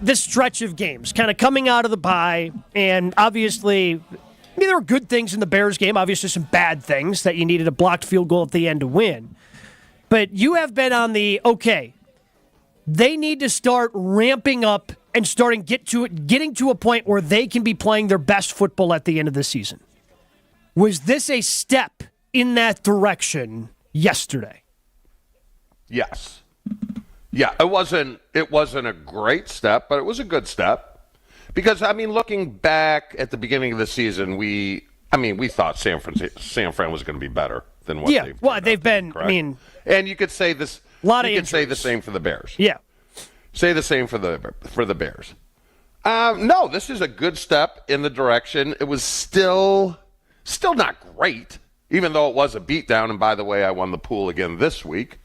this stretch of games, kind of coming out of the bye, and obviously there were good things in the Bears game, obviously some bad things that you needed a blocked field goal at the end to win. But you have been on the, okay, they need to start ramping up and getting to a point where they can be playing their best football at the end of the season. Was this a step in that direction yesterday? Yes. Yeah, it wasn't a great step, but it was a good step. Because, looking back at the beginning of the season, we thought San Fran was going to be better than what they've been. Correct? And you could say this. You could say the same for the Bears. Yeah. Say the same for the Bears. No, this is a good step in the direction. It was still not great, even though it was a beatdown. And by the way, I won the pool again this week.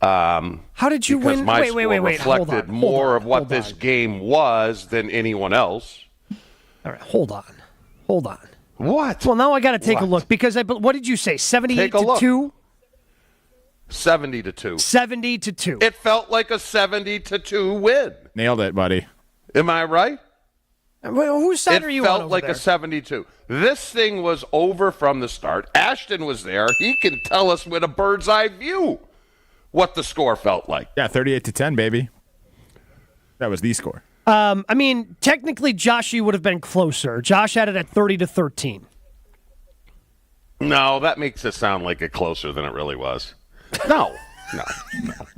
How did you win? My wait. score reflected more of what this game was than anyone else. All right, hold on. What? Well, now I got to take a look because what did you say? 78-2. 70-2. 70-2. It felt like a 70-2 win. Nailed it, buddy. Am I right? Well, whose side are you on? It felt like a 72. This thing was over from the start. Ashton was there. He can tell us with a bird's eye view what the score felt like. Yeah, 38-10, baby. That was the score. Technically, Joshy would have been closer. Josh had it at 30-13. No, that makes it sound like it closer than it really was. No.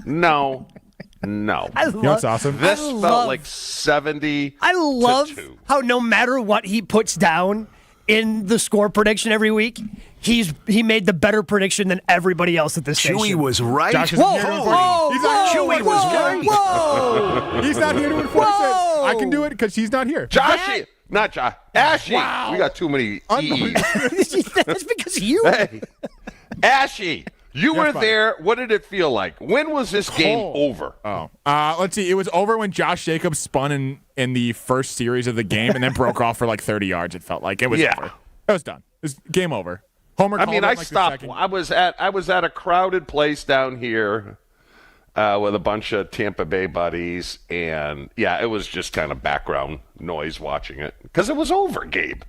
You know what's awesome? This felt like 70. I love how no matter what he puts down in the score prediction every week, he made the better prediction than everybody else at this station. Chewy was right. Chewy was right. Whoa. He's not here to enforce it. I can do it because he's not here. Joshy. Not Josh. Ashy. Wow. We got too many E's. That's because of you. Hey. Ashy. You were there. What did it feel like? When was this game over? Let's see. It was over when Josh Jacobs spun in the first series of the game and then broke off for like 30 yards. It felt like it was over. It was done. It was game over. Homer. I stopped. I was at a crowded place down here with a bunch of Tampa Bay buddies, and it was just kind of background noise watching it because it was over, Gabe.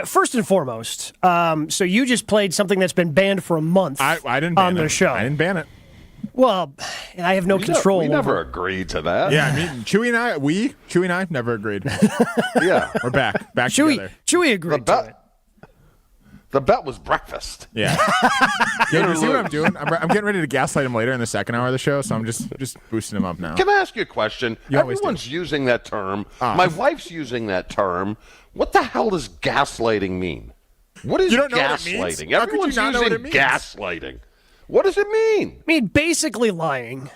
First and foremost, so you just played something that's been banned for a month. I didn't ban on the show. I didn't ban it. Well, I have no control. We never agreed to that. Yeah, Chewy and I never agreed. Yeah, we're back together. Chewy agreed to it. The bet was breakfast. Yeah. Yeah, you see what I'm doing? I'm getting ready to gaslight him later in the second hour of the show, so I'm just boosting him up now. Can I ask you a question? Everyone's using that term. My wife's using that term. What the hell does gaslighting mean? What is gaslighting? Everyone's using gaslighting. What does it mean? Basically lying.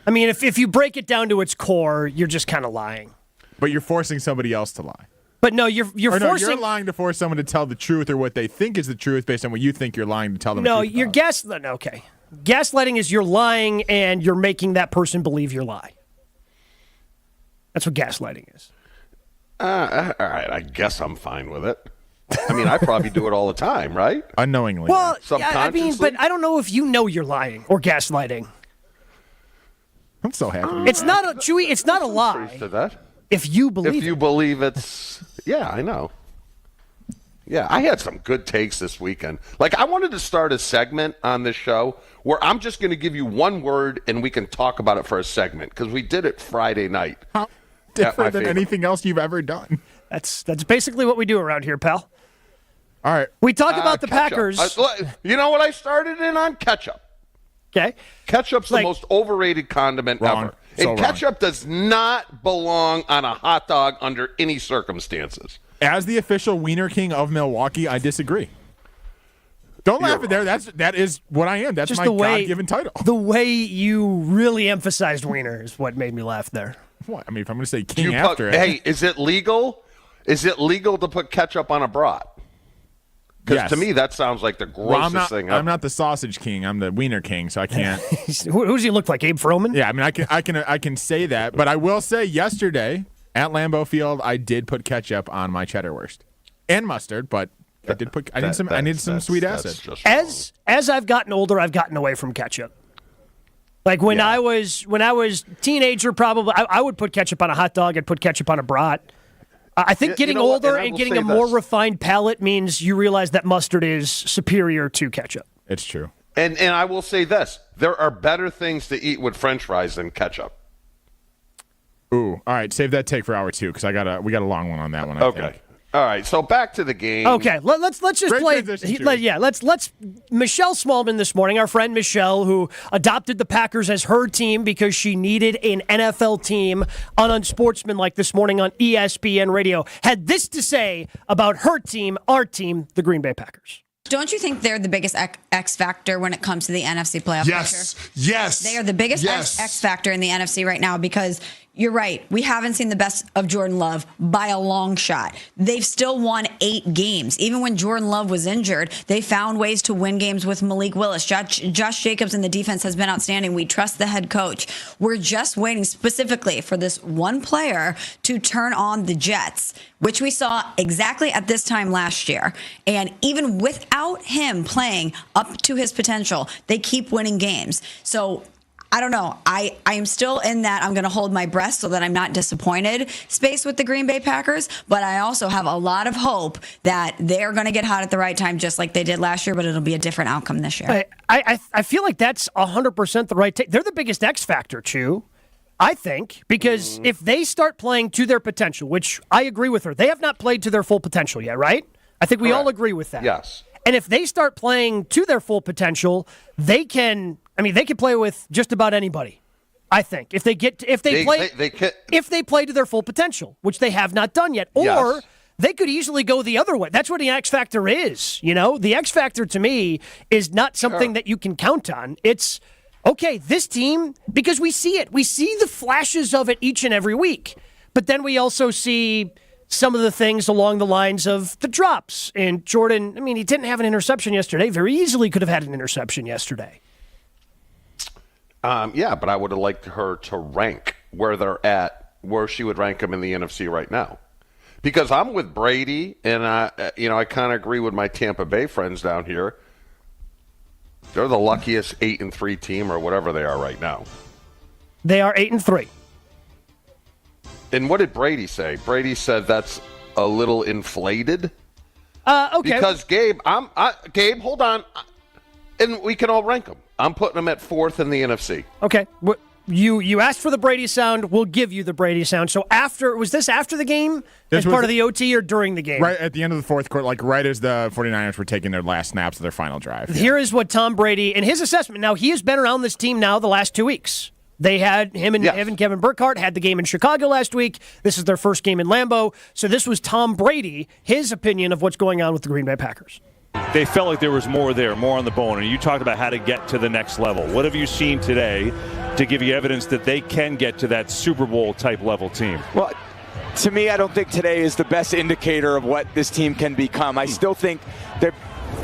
If you break it down to its core, you're just kind of lying. But you're forcing somebody else to lie. But no, you're forcing. You're lying to force someone to tell the truth or what they think is the truth based on what you think you're lying to tell them. No, the truth you're Okay, gaslighting is you're lying and you're making that person believe your lie. That's what gaslighting is. All right, I guess I'm fine with it. I probably do it all the time, right? Unknowingly. Well, subconsciously. but I don't know if you know you're lying or gaslighting. I'm so happy. It's not a Chewy. It's not a lie. To that. If you believe. If you believe it's. Yeah, I know. Yeah, I had some good takes this weekend. I wanted to start a segment on this show where I'm just going to give you one word and we can talk about it for a segment because we did it Friday night. How different than anything else you've ever done. That's basically what we do around here, pal. All right. We talk about the Ketchup. Packers. You know what I started in on? Ketchup. Okay. Ketchup's the most overrated condiment ever. And ketchup does not belong on a hot dog under any circumstances. As the official Wiener King of Milwaukee, I disagree. Don't laugh at there. That is what I am. That's just my God-given title. The way you really emphasized Wiener is what made me laugh there. What? If I'm going to say king after it. Hey, is it legal? Is it legal to put ketchup on a brat? Because to me, that sounds like the grossest thing ever. I'm not the sausage king. I'm the Wiener King, so I can't. Who does he look like? Abe Froman? Yeah, I can say that, but I will say yesterday at Lambeau Field, I did put ketchup on my cheddar wurst and mustard, but I need some sweet acid. As I've gotten older, I've gotten away from ketchup. Like when I was teenager, probably I would put ketchup on a hot dog. I'd put ketchup on a brat. I think getting older and getting a more refined palate means you realize that mustard is superior to ketchup. It's true. And I will say this: there are better things to eat with French fries than ketchup. Ooh, all right. Save that take for hour 2 because we got a long one on that one. I think. All right. So back to the game. Okay, let's just Great play. Let's Michelle Smallman this morning, our friend Michelle, who adopted the Packers as her team because she needed an NFL team on Unsportsmanlike this morning on ESPN Radio, had this to say about her team, our team, the Green Bay Packers. Don't you think they're the biggest X factor when it comes to the NFC playoff picture? Yes. They are the biggest X factor in the NFC right now because you're right. We haven't seen the best of Jordan Love by a long shot. They've still won 8 games. Even when Jordan Love was injured, they found ways to win games with Malik Willis. Josh Jacobs in the defense has been outstanding. We trust the head coach. We're just waiting specifically for this one player to turn on the Jets, which we saw exactly at this time last year. And even without him playing up to his potential, they keep winning games. So I don't know. I am still in that I'm going to hold my breath so that I'm not disappointed space with the Green Bay Packers, but I also have a lot of hope that they're going to get hot at the right time just like they did last year, but it'll be a different outcome this year. I feel like that's 100% the right take. They're the biggest X factor, Chew, I think, because if they start playing to their potential, which I agree with her, they have not played to their full potential yet, right? I think we all agree with that. Yes. And if they start playing to their full potential, they can play with just about anybody. I think if they play to their full potential, which they have not done yet, or they could easily go the other way. That's what the X factor is. You know, the X factor to me is not something that you can count on. It's okay. This team, because we see it, we see the flashes of it each and every week, but then we also see some of the things along the lines of the drops. And Jordan, he didn't have an interception yesterday. Very easily could have had an interception yesterday. But I would have liked her to rank where they're at, where she would rank them in the NFC right now. Because I'm with Brady, and I kind of agree with my Tampa Bay friends down here. They're the luckiest 8-3 team or whatever they are right now. They are 8-3. And what did Brady say? Brady said that's a little inflated. Okay. Because Gabe, Gabe, hold on, and we can all rank them. I'm putting them at 4th in the NFC. Okay. You asked for the Brady sound. We'll give you the Brady sound. So was this after the game? As part of the OT or during the game? Right at the end of the fourth quarter, like right as the 49ers were taking their last snaps of their final drive. Here is what Tom Brady, and his assessment. Now, he has been around this team now the last 2 weeks. They had him and Kevin Burkhardt had the game in Chicago last week. This is their first game in Lambeau. So this was Tom Brady, his opinion of what's going on with the Green Bay Packers. They felt like there was more there, more on the bone. And you talked about how to get to the next level. What have you seen today to give you evidence that they can get to that Super Bowl type level team? Well, to me, I don't think today is the best indicator of what this team can become. I still think that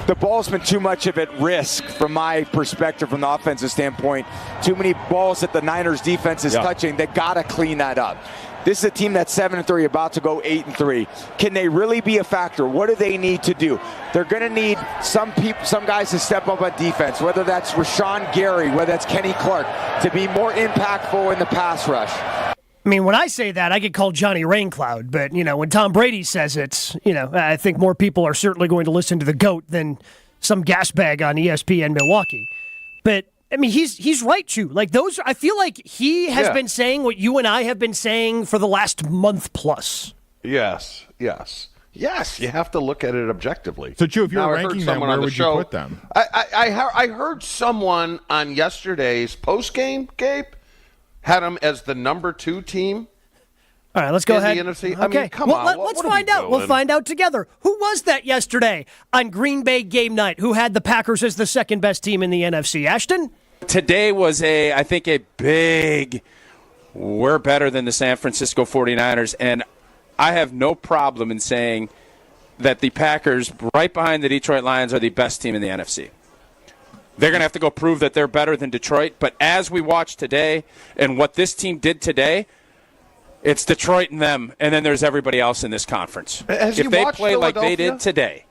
the ball's been too much of at risk from my perspective, from the offensive standpoint. Too many balls that the Niners defense is touching. They got to clean that up. This is a team that's 7-3, about to go 8-3. Can they really be a factor? What do they need to do? They're going to need some guys to step up on defense, whether that's Rashawn Gary, whether that's Kenny Clark, to be more impactful in the pass rush. When I say that, I get called Johnny Raincloud, but, when Tom Brady says it, I think more people are certainly going to listen to the GOAT than some gas bag on ESPN Milwaukee. But, he's right, Chew. Like, I feel like he has been saying what you and I have been saying for the last month plus. Yes, you have to look at it objectively. So, Chew, if you're ranking them, where would you put them? I heard someone on yesterday's postgame, Gabe, had them as the number 2 team. All right, let's go ahead. The NFC. Okay, come on. Let's find out. We'll find out together. Who was that yesterday on Green Bay game night? Who had the Packers as the second best team in the NFC? Ashton? Today was I think a big, we're better than the San Francisco 49ers, and I have no problem in saying that the Packers, right behind the Detroit Lions, are the best team in the NFC. They're going to have to go prove that they're better than Detroit. But as we watch today and what this team did today, it's Detroit and them, and then there's everybody else in this conference. If they play like they did today,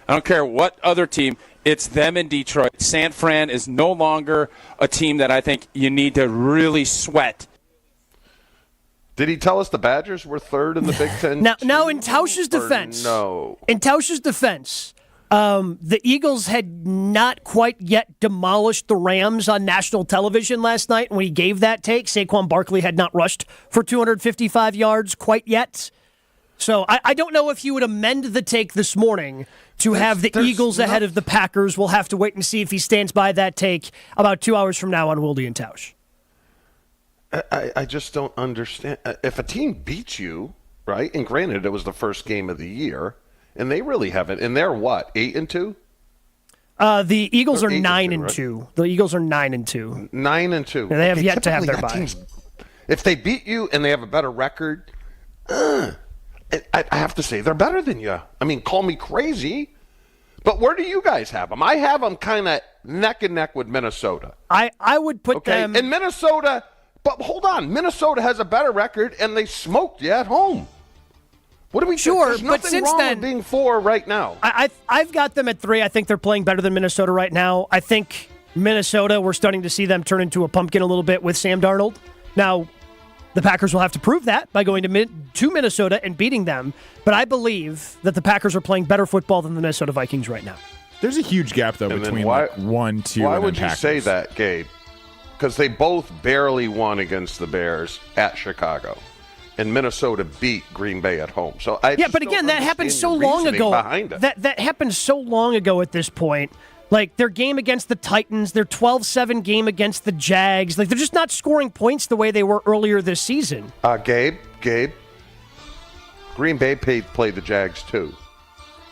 I don't care what other team, It's them in Detroit. San Fran is no longer a team that I think you need to really sweat. Did he tell us the Badgers were third in the Big Ten? Now in Tausch's defense, the Eagles had not quite yet demolished the Rams on national television last night. When he gave that take, Saquon Barkley had not rushed for 255 yards quite yet. So I don't know if you would amend the take this morning to have the Eagles ahead of the Packers. We'll have to wait and see if he stands by that take about 2 hours from now on Wilde and Tausch. I just don't understand. If a team beats you, right, and granted it was the first game of the year, and they really haven't, and they're what, 8-2? The Eagles are 9-2, 9-2. Right? The Eagles are 9-2. 9-2. And they have yet to have their bye. If they beat you and they have a better record, I have to say they're better than you. I mean, call me crazy, but where do you guys have them? I have them kind of neck and neck with Minnesota. I would put them in Minnesota. But hold on, Minnesota has a better record, and they smoked you at home. What do we sure? There's but nothing since wrong then, with being 4 right now. I've got them at 3. I think they're playing better than Minnesota right now. I think Minnesota, we're starting to see them turn into a pumpkin a little bit with Sam Darnold. Now, the Packers will have to prove that by going to Minnesota and beating them. But I believe that the Packers are playing better football than the Minnesota Vikings right now. There's a huge gap though between 1, 2. Why and would you Packers. say that, Gabe? Because they both barely won against the Bears at Chicago, and Minnesota beat Green Bay at home. So but again, that happened so long ago. That happened so long ago at this point. Like their game against the Titans, their 12-7 game against the Jags. Like they're just not scoring points the way they were earlier this season. Gabe, Green Bay played the Jags too.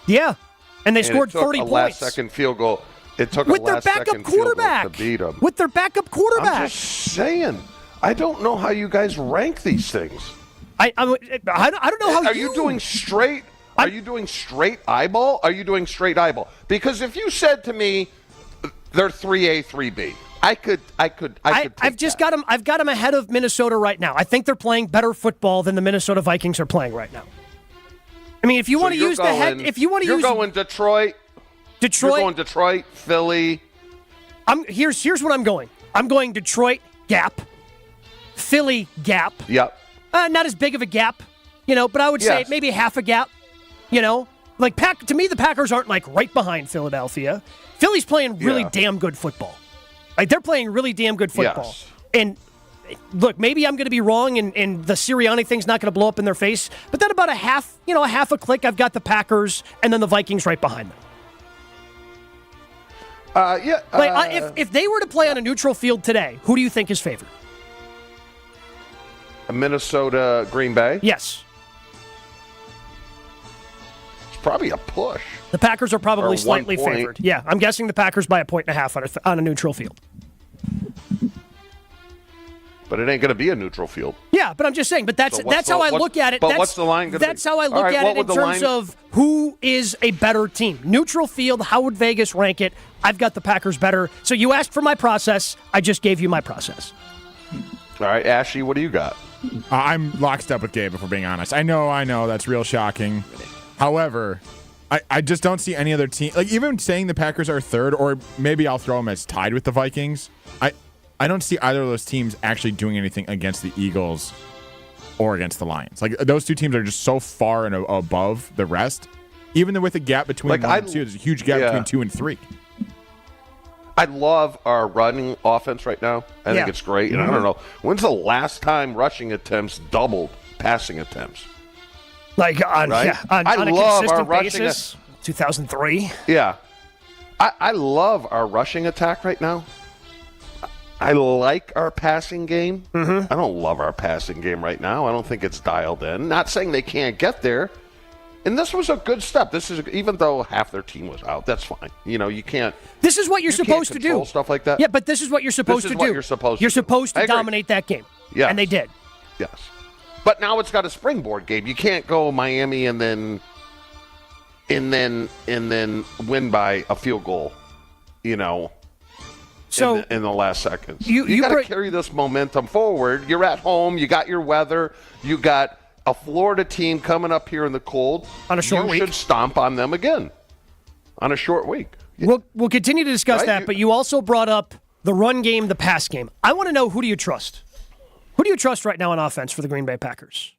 Yeah, and they scored 30 points. Last-second field goal. It took with their backup quarterback to beat them. With their backup quarterback. I'm just saying. I don't know how you guys rank these things. I don't know how. Are you doing straight? Are you doing straight eyeball? Are you doing straight eyeball? Because if you said to me, they're 3A, 3B, I could. I've just got them. I've got them ahead of Minnesota right now. I think they're playing better football than the Minnesota Vikings are playing right now. I mean, if you want to use you're going Detroit. You're going Detroit, Philly. Here's what I'm going. I'm going Detroit, gap. Philly, gap. Yep. Not as big of a gap, but I would say maybe half a gap. Like to me, the Packers aren't like right behind Philadelphia. Philly's playing really damn good football. Like they're playing really damn good football. Yes. And look, maybe I'm going to be wrong, and the Sirianni thing's not going to blow up in their face. But then about a half a click, I've got the Packers, and then the Vikings right behind them. If they were to play on a neutral field today, who do you think is favored? Minnesota, Green Bay? Yes. It's probably a push. The Packers are probably slightly favored. Yeah, I'm guessing the Packers by 1.5 on a neutral field. But it ain't going to be a neutral field. Yeah, but I'm just saying. But that's how I look at it. But what's the line going to be? That's how I look at it in terms of who is a better team. Neutral field, how would Vegas rank it? I've got the Packers better. So you asked for my process. I just gave you my process. All right, Ashley, what do you got? I'm lockstep with Gabe, if we're being honest. I know, that's real shocking. However, I just don't see any other team. Like, even saying the Packers are third, or maybe I'll throw them as tied with the Vikings, I don't see either of those teams actually doing anything against the Eagles or against the Lions. Like, those two teams are just so far and above the rest. Even with a gap between 1 and 2, there's a huge gap between 2 and 3. I love our running offense right now. I think it's great. And I don't know, when's the last time rushing attempts doubled passing attempts? Like on a consistent basis? 2003? Yeah. I love our rushing attack right now. I like our passing game. I don't love our passing game right now. I don't think it's dialed in. Not saying they can't get there. And this was a good step. This is, even though half their team was out, that's fine. You can't. This is what you're supposed to do. Stuff like that. Yeah, but this is what you're supposed to do. You're supposed to dominate that game. Yes. And they did. Yes. But now it's got a springboard game. You can't go Miami and then win by a field goal. So in the last seconds. You got to carry this momentum forward. You're at home. You got your weather. You got a Florida team coming up here in the cold. On a short week. You should stomp on them again. On a short week. We'll continue to discuss Right? that, but you also brought up the run game, the pass game. I want to know, who do you trust? Who do you trust right now on offense for the Green Bay Packers?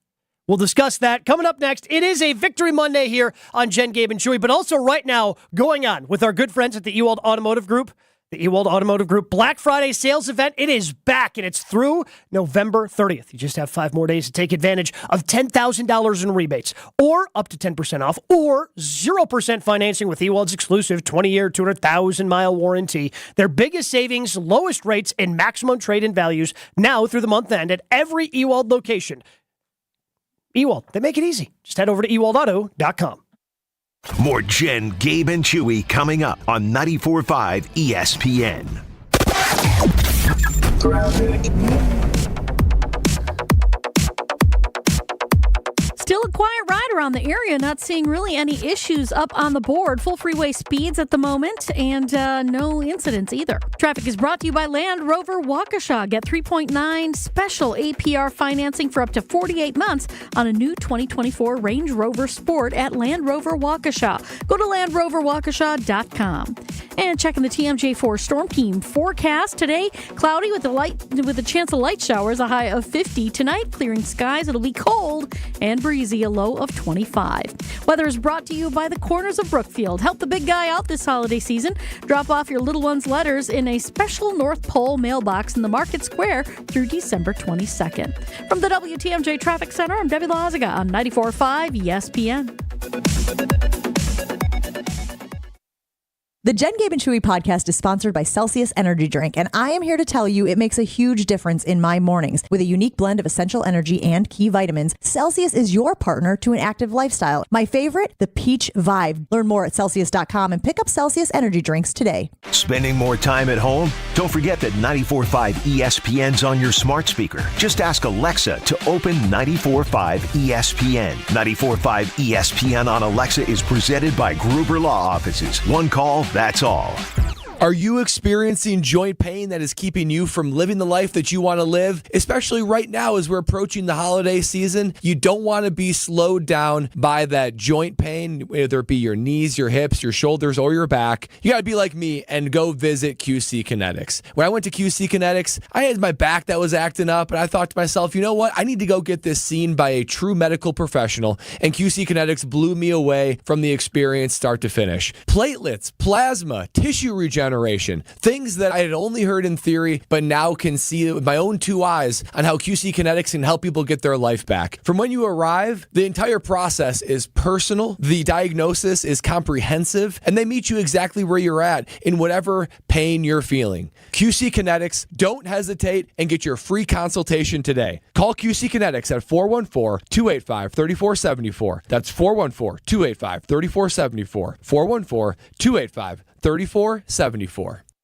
We'll discuss that coming up next. It is a Victory Monday here on Jen, Gabe, and Chewy, but also right now going on with our good friends at the Ewald Automotive Group. The Ewald Automotive Group Black Friday sales event, it is back, and it's through November 30th. You just have 5 more days to take advantage of $10,000 in rebates, or up to 10% off, or 0% financing with Ewald's exclusive 20-year, 200,000-mile warranty. Their biggest savings, lowest rates, and maximum trade-in values now through the month end at every Ewald location. Ewald, they make it easy. Just head over to ewaldauto.com. More Jen, Gabe, and Chewy coming up on 94.5 ESPN. Still a quiet ride around the area, not seeing really any issues up on the board. Full freeway speeds at the moment, and no incidents either. Traffic is brought to you by Land Rover Waukesha. Get 3.9 special APR financing for up to 48 months on a new 2024 Range Rover Sport at Land Rover Waukesha. Go to LandRoverWaukesha.com. And checking the TMJ4 Storm Team forecast today, cloudy with a chance of light showers, a high of 50. Tonight, clearing skies, it'll be cold and breezy, a low of 25. Weather is brought to you by the Corners of Brookfield. Help the big guy out this holiday season. Drop off your little one's letters in a special North Pole mailbox in the Market Square through December 22nd. From the WTMJ Traffic Center, I'm Debbie Lazaga on 94.5 ESPN. The Jen, Gabe, and Chewy podcast is sponsored by Celsius Energy Drink, and I am here to tell you it makes a huge difference in my mornings. With a unique blend of essential energy and key vitamins, Celsius is your partner to an active lifestyle. My favorite, the Peach Vibe. Learn more at Celsius.com and pick up Celsius Energy Drinks today. Spending more time at home? Don't forget that 94.5 ESPN's on your smart speaker. Just ask Alexa to open 94.5 ESPN. 94.5 ESPN on Alexa is presented by Gruber Law Offices. One call, that's all. Are you experiencing joint pain that is keeping you from living the life that you want to live? Especially right now as we're approaching the holiday season, you don't want to be slowed down by that joint pain, whether it be your knees, your hips, your shoulders, or your back. You got to be like me and go visit QC Kinetics. When I went to QC Kinetics, I had my back that was acting up, and I thought to myself, you know what? I need to go get this seen by a true medical professional, and QC Kinetics blew me away from the experience start to finish. Platelets, plasma, tissue regeneration, things that I had only heard in theory, but now can see with my own 2 eyes on how QC Kinetics can help people get their life back. From when you arrive, the entire process is personal, the diagnosis is comprehensive, and they meet you exactly where you're at in whatever pain you're feeling. QC Kinetics, don't hesitate and get your free consultation today. Call QC Kinetics at 414-285-3474. That's 414-285-3474. 414-285-3474.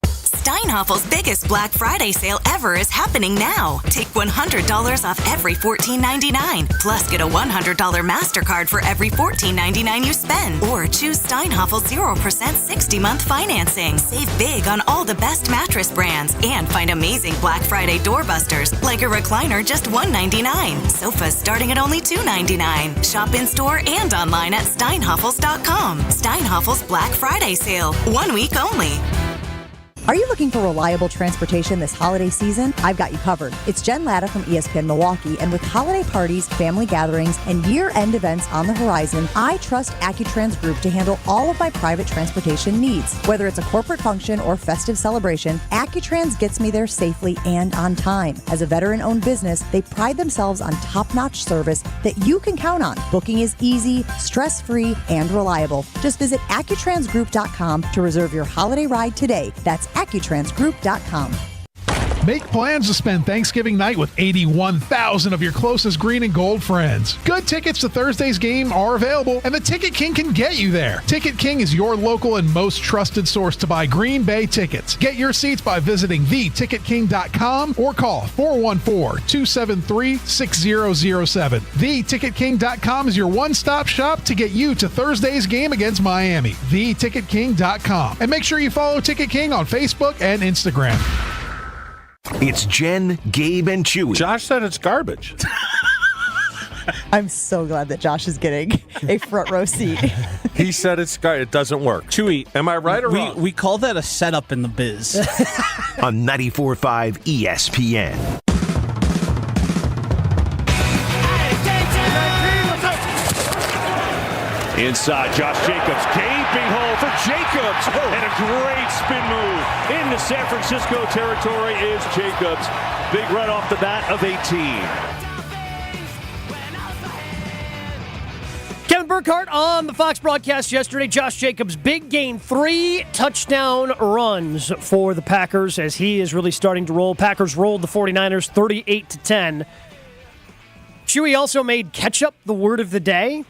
Steinhoffel's biggest Black Friday sale ever is happening now. Take $100 off every $14.99. Plus, get a $100 MasterCard for every $14.99 you spend. Or choose Steinhoffel's 0% 60-month financing. Save big on all the best mattress brands. And find amazing Black Friday doorbusters, like a recliner just $199. Sofas starting at only $299. Shop in-store and online at steinhoffels.com. Steinhoffel's Black Friday sale. 1 week only. Are you looking for reliable transportation this holiday season? I've got you covered. It's Jen Latta from ESPN Milwaukee, and with holiday parties, family gatherings, and year-end events on the horizon, I trust AccuTrans Group to handle all of my private transportation needs. Whether it's a corporate function or festive celebration, AccuTrans gets me there safely and on time. As a veteran-owned business, they pride themselves on top-notch service that you can count on. Booking is easy, stress-free, and reliable. Just visit AccuTransGroup.com to reserve your holiday ride today. That's AccuTransGroup.com. Make plans to spend Thanksgiving night with 81,000 of your closest green and gold friends. Good tickets to Thursday's game are available, and the Ticket King can get you there. Ticket King is your local and most trusted source to buy Green Bay tickets. Get your seats by visiting theticketking.com or call 414-273-6007. Theticketking.com is your one-stop shop to get you to Thursday's game against Miami. Theticketking.com. And make sure you follow Ticket King on Facebook and Instagram. It's Jen, Gabe, and Chewy. Josh said it's garbage. I'm so glad that Josh is getting a front row seat. He said it doesn't work. Chewy, am I right or wrong? We call that a setup in the biz. On 94.5 ESPN. Inside, Josh Jacobs, gaping hole for Jacobs, and a great spin move into San Francisco territory is Jacobs. Big run off the bat of 18. Kevin Burkhardt on the Fox broadcast yesterday. Josh Jacobs, big game, 3 touchdown runs for the Packers as he is really starting to roll. Packers rolled the 49ers 38-10. Chewy also made ketchup the word of the day.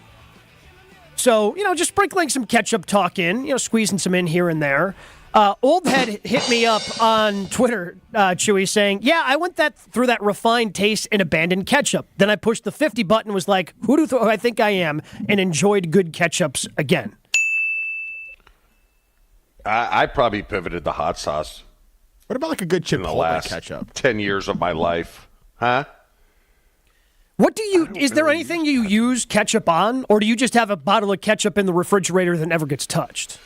So, just sprinkling some ketchup talk in, squeezing some in here and there. Oldhead hit me up on Twitter, Chewy, saying, yeah, I went through that refined taste and abandoned ketchup. Then I pushed the 50 button, was like, who do I think I am, and enjoyed good ketchups again. I probably pivoted to hot sauce. What about like a good Chipotle ketchup? 10 years of my life. Huh? What is there anything you use ketchup on, or do you just have a bottle of ketchup in the refrigerator that never gets touched?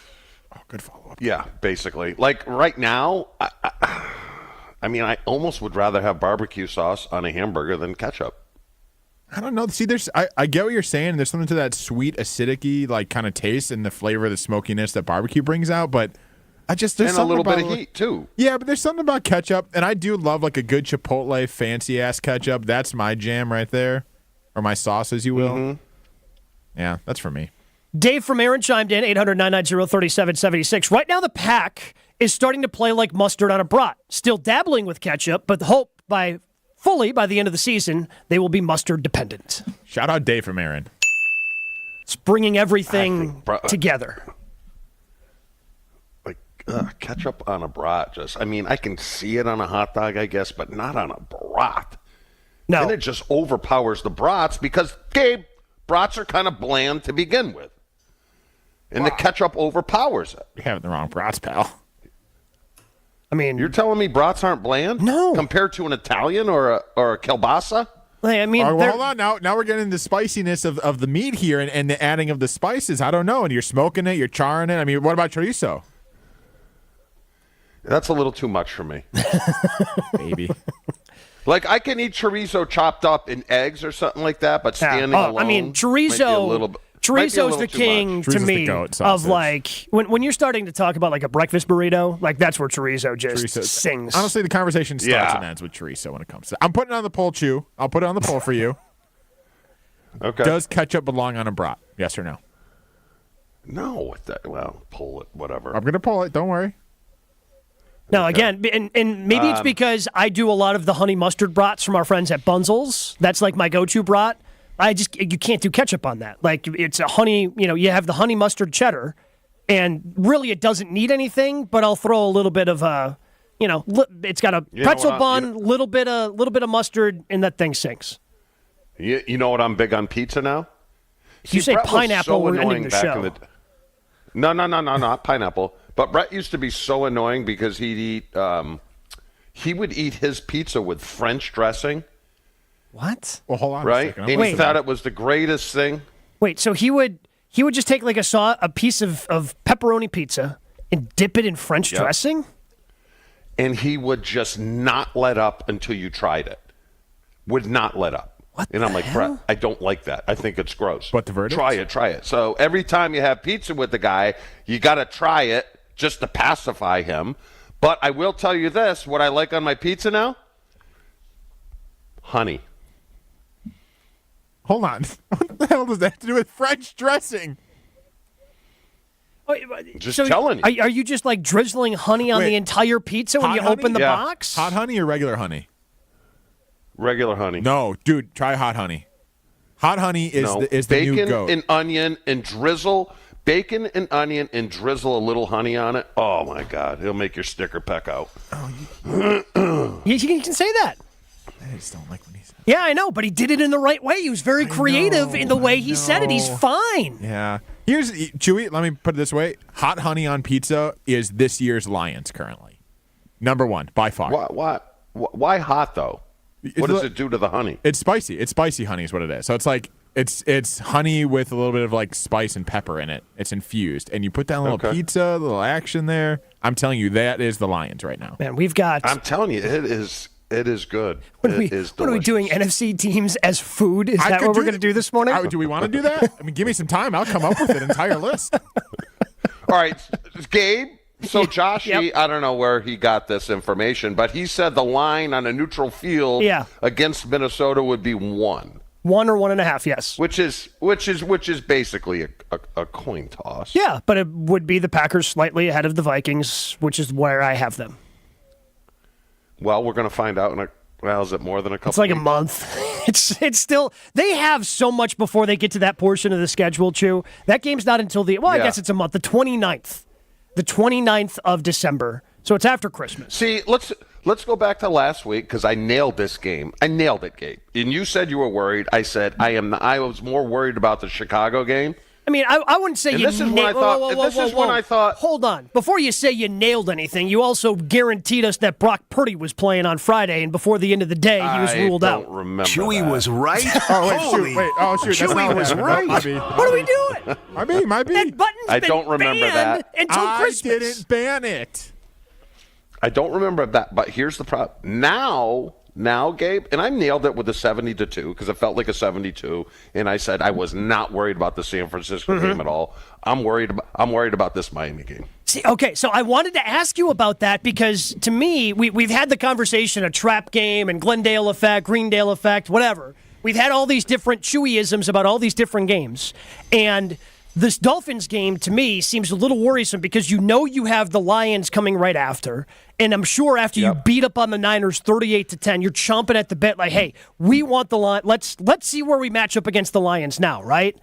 Oh, good follow-up. Yeah, basically. Like right now, I almost would rather have barbecue sauce on a hamburger than ketchup. I don't know. See, I get what you're saying. There's something to that sweet, acidic-y, like kind of taste and the flavor of the smokiness that barbecue brings out, but there's and a little about, bit of heat too. Yeah, but there's something about ketchup, and I do love like a good Chipotle fancy ass ketchup. That's my jam right there, or my sauce, as you will. Mm-hmm. Yeah, that's for me. Dave from Aaron chimed in 800-990-3776. Right now, the Pack is starting to play like mustard on a brat. Still dabbling with ketchup, but hope by the end of the season they will be mustard dependent. Shout out Dave from Aaron. It's bringing everything together. Ketchup on a brat, I can see it on a hot dog, I guess, but not on a brat. No. Then it just overpowers the brats because, Gabe, brats are kind of bland to begin with. And the ketchup overpowers it. You're having the wrong brats, pal. You're telling me brats aren't bland? No. Compared to an Italian or a kielbasa? Hold on. Now we're getting the spiciness of the meat here and the adding of the spices. I don't know. And you're smoking it, you're charring it. What about chorizo? That's a little too much for me. Maybe. Like, I can eat chorizo chopped up in eggs or something like that, but standing alone. Chorizo's the king to me of like when you're starting to talk about like a breakfast burrito, like that's where chorizo sings. Honestly, the conversation starts and ends with chorizo when it comes to. I'm putting it on the poll, Chew. I'll put it on the poll for you. Okay. Does ketchup belong on a brat? Yes or no? No. Pull it. Whatever. I'm gonna pull it. Don't worry. No, again, and maybe it's because I do a lot of the honey mustard brats from our friends at Bunzel's. That's like my go-to brat. You can't do ketchup on that. Like, it's a honey, you have the honey mustard cheddar, and really it doesn't need anything, but I'll throw a little bit of it's got a pretzel bun, little bit of mustard, and that thing sings. You know what I'm big on pizza now? You say pineapple, we're ending the show. No, not pineapple. But Brett used to be so annoying because he would eat his pizza with French dressing. What? Well, hold on right? a second. And he thought it was the greatest thing. Wait, so he would just take like a piece of pepperoni pizza and dip it in French dressing? And he would just not let up until you tried it. Would not let up. And I'm like, Brett, I don't like that. I think it's gross. But the verdict? Try it. So every time you have pizza with the guy, you got to try it just to pacify him. But I will tell you this, what I like on my pizza now? Honey. Hold on. What the hell does that have to do with French dressing? Just telling you. Are you just like drizzling honey on the entire pizza when you open the box? Hot honey or regular honey? Regular honey. No, dude, try hot honey. Hot honey is the new goat. Bacon and onion and drizzle. Bacon and onion and drizzle a little honey on it. Oh, my God. It'll make your sticker peck out. You can say that. I just don't like when he said that. Yeah, I know, but he did it in the right way. He was very creative in the way he said it. He's fine. Yeah. Here's Chewy, let me put it this way. Hot honey on pizza is this year's Lions currently. Number one, by far. Why hot, though? What does it do to the honey? It's spicy. It's spicy honey is what it is. So it's like it's honey with a little bit of like spice and pepper in it. It's infused, and you put that little pizza, a little action there. I'm telling you, that is the Lions right now. Man, we've got. I'm telling you, it is good. What are we doing? NFC teams as food? Is that what we're going to do this morning? Do we want to do that? I mean, give me some time. I'll come up with an entire list. All right, Gabe. So Joshy, I don't know where he got this information, but he said the line on a neutral field against Minnesota would be 1. 1 or 1.5, yes. Which is basically a coin toss. Yeah, but it would be the Packers slightly ahead of the Vikings, which is where I have them. Well, we're going to find out is it more than a couple? It's like weeks? a month. It's still, they have so much before they get to that portion of the schedule, Chew. That game's not until I guess it's a month, the 29th. The 29th of December. So it's after Christmas. See, let's go back to last week because I nailed this game. I nailed it, Gabe. And you said you were worried. I said I was more worried about the Chicago game. I mean, I wouldn't say and you this is when I thought. This is when I thought. Hold on. Before you say you nailed anything, you also guaranteed us that Brock Purdy was playing on Friday, and before the end of the day, he was ruled out. I don't remember Chewy that. was right. Shoot. Chewy was right. What are we doing? Might be. That button's I been don't remember banned that. until Christmas. I didn't ban it. I don't remember that, but here's the problem. Now, Gabe, and I nailed it with a 70-2 because it felt like a 72, and I said I was not worried about the San Francisco game at all. I'm worried about this Miami game. See, okay, so I wanted to ask you about that because to me, we've had the conversation, a trap game and Glendale effect, Greendale effect, whatever. We've had all these different Chewy-isms about all these different games, and this Dolphins game, to me, seems a little worrisome because you have the Lions coming right after. And I'm sure after you beat up on the Niners 38-10, you're chomping at the bit like, hey, we want the Lions. Let's see where we match up against the Lions now, right?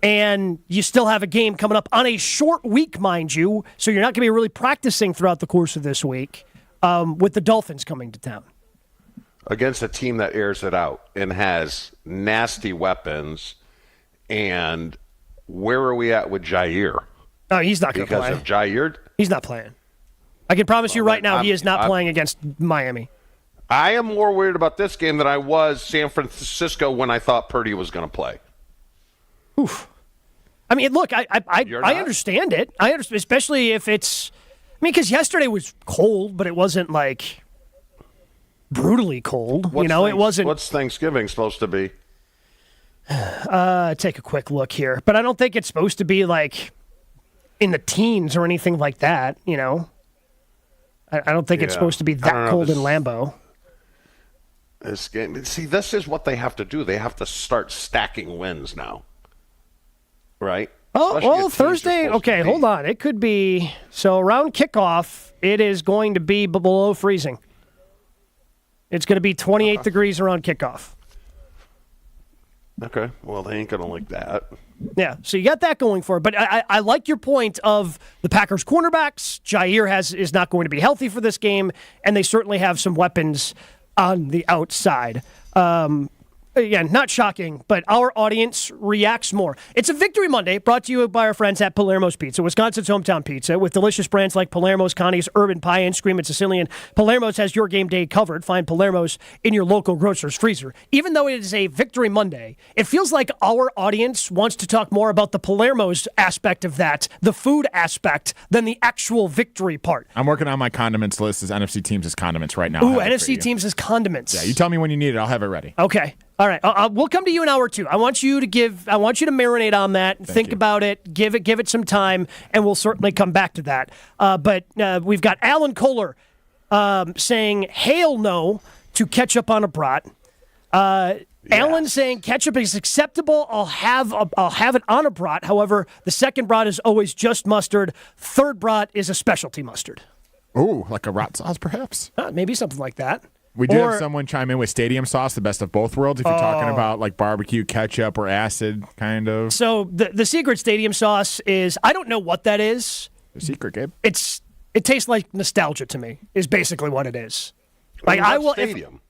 And you still have a game coming up on a short week, mind you, so you're not going to be really practicing throughout the course of this week with the Dolphins coming to town. Against a team that airs it out and has nasty weapons and... Where are we at with Jair? Oh, he's not going to play. Because of Jair? He's not playing. I can promise you right now he is not playing against Miami. I am more worried about this game than I was San Francisco when I thought Purdy was going to play. Oof. I mean, look, I understand it. I understand, especially if it's... I mean, because yesterday was cold, but it wasn't, like, brutally cold. It wasn't... What's Thanksgiving supposed to be? Take a quick look here. But I don't think it's supposed to be like in the teens or anything like that, I don't think it's supposed to be that cold in Lambeau. This game, see, this is what they have to do. They have to start stacking wins now. Right? Oh, Thursday. Okay, hold on. It could be. So around kickoff, it is going to be below freezing. It's going to be 28 degrees around kickoff. Okay, well, they ain't going to like that. Yeah, so you got that going for it. But I like your point of the Packers cornerbacks. Jair is not going to be healthy for this game, and they certainly have some weapons on the outside. Again, not shocking, but our audience reacts more. It's a Victory Monday brought to you by our friends at Palermo's Pizza, Wisconsin's hometown pizza, with delicious brands like Palermo's, Connie's, Urban Pie, and Screamin' Sicilian. Palermo's has your game day covered. Find Palermo's in your local grocer's freezer. Even though it is a Victory Monday, it feels like our audience wants to talk more about the Palermo's aspect of that, the food aspect, than the actual victory part. I'm working on my condiments list as NFC teams as condiments right now. Ooh, NFC teams as condiments. Yeah, you tell me when you need it. I'll have it ready. Okay. All right, we'll come to you in hour two. I want you to marinate on that, think about it, give it some time, and we'll certainly come back to that. But we've got Alan Kohler saying "Hail no" to ketchup on a brat. Alan saying ketchup is acceptable. I'll have it on a brat. However, the second brat is always just mustard. Third brat is a specialty mustard. Ooh, like a rat sauce, perhaps. Maybe something like that. We did have someone chime in with stadium sauce, the best of both worlds, if you're talking about like barbecue, ketchup, or acid, kind of. So the secret stadium sauce is, I don't know what that is. The secret, Gabe? It tastes like nostalgia to me, is basically what it is. Like stadium?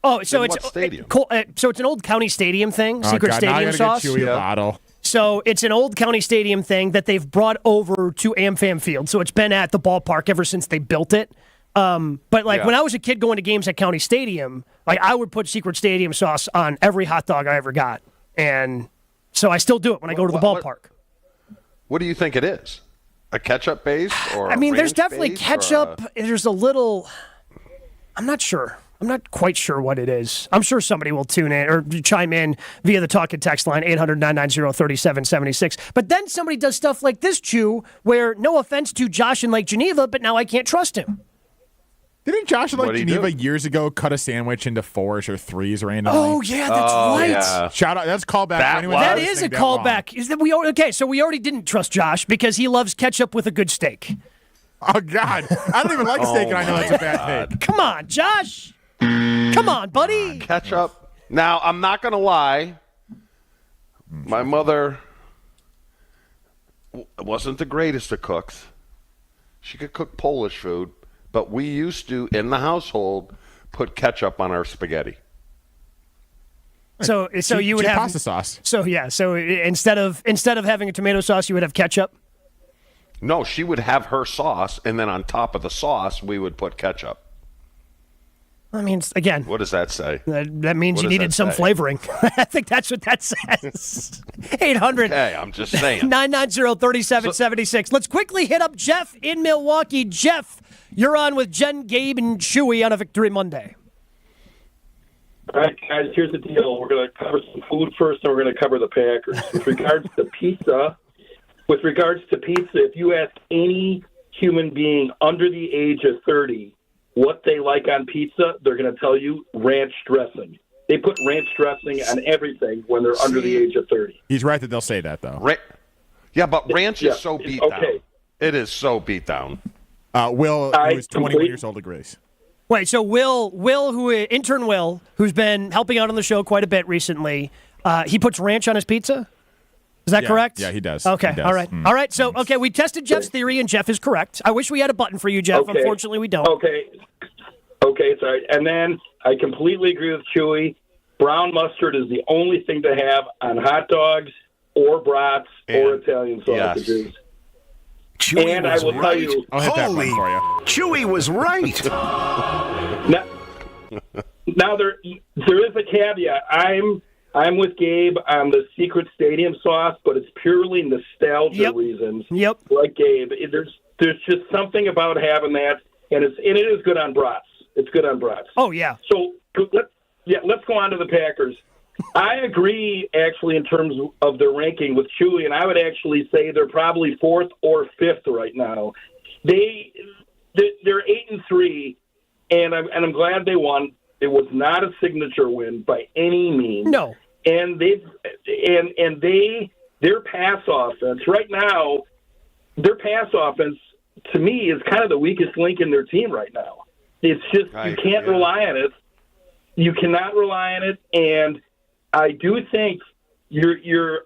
So it's stadium? So it's an old county stadium thing, secret stadium sauce. Get Chewy a bottle. So it's an old county stadium thing that they've brought over to AmFam Field. So it's been at the ballpark ever since they built it. But when I was a kid going to games at County Stadium, I would put Secret Stadium sauce on every hot dog I ever got. And so I still do it when I go to the ballpark. What do you think it is? A ketchup base? Or there's definitely ketchup. There's a little, I'm not sure. I'm not quite sure what it is. I'm sure somebody will tune in or chime in via the talk and text line, 800-990-3776. But then somebody does stuff like this, Chew, where no offense to Josh in Lake Geneva, but now I can't trust him. Didn't Josh in Lake Geneva years ago cut a sandwich into 4s or 3s randomly? Oh, yeah, that's right. Yeah. Shout out. That's a callback. That is a callback. So we already didn't trust Josh because he loves ketchup with a good steak. Oh, God. I don't even like steak, and I know that's a bad take. Come on, Josh. Come on, buddy. Ketchup. Now, I'm not going to lie. My mother wasn't the greatest of cooks. She could cook Polish food, but we used to, in the household, put ketchup on our spaghetti. So you would have pasta sauce. So instead of having a tomato sauce, you would have ketchup? No, she would have her sauce, and then on top of the sauce, we would put ketchup. I mean, again, what does that say? That means you needed some flavoring. I think that's what that says. 800. Okay, I'm just saying. 990-3776. Let's quickly hit up Jeff in Milwaukee. Jeff, you're on with Jen, Gabe, and Chewy on a Victory Monday. All right, guys, here's the deal. We're going to cover some food first, and we're going to cover the Packers. With regards to pizza, if you ask any human being under the age of 30 what they like on pizza, they're going to tell you ranch dressing. They put ranch dressing on everything when they're under the age of 30. He's right that they'll say that, though. Yeah, but ranch is so beat down. It is so beat down. Will, who is 21 years old, agrees. Wait, so intern Will, who's been helping out on the show quite a bit recently, he puts ranch on his pizza? Is that correct? Yeah, he does. Okay, he does. all right. All right, so, we tested Jeff's theory, and Jeff is correct. I wish we had a button for you, Jeff. Okay. Unfortunately, we don't. Okay, sorry. And then I completely agree with Chewy. Brown mustard is the only thing to have on hot dogs or brats or Italian sausages. Yes. Chewy and I will tell you, holy, Chewy was right. Now there is a caveat. I'm with Gabe on the Secret Stadium sauce, but it's purely nostalgia reasons. Yep. Like Gabe, there's just something about having that, and it is good on brats. It's good on brats. Oh yeah. So let's go on to the Packers. I agree, actually, in terms of their ranking with Chewy, and I would actually say they're probably 4th or 5th right now. They're 8-3, and I'm glad they won. It was not a signature win by any means. No. And their pass offense right now, their pass offense to me is kind of the weakest link in their team right now. It's just you can't rely on it. You cannot rely on it, and I do think Chewy,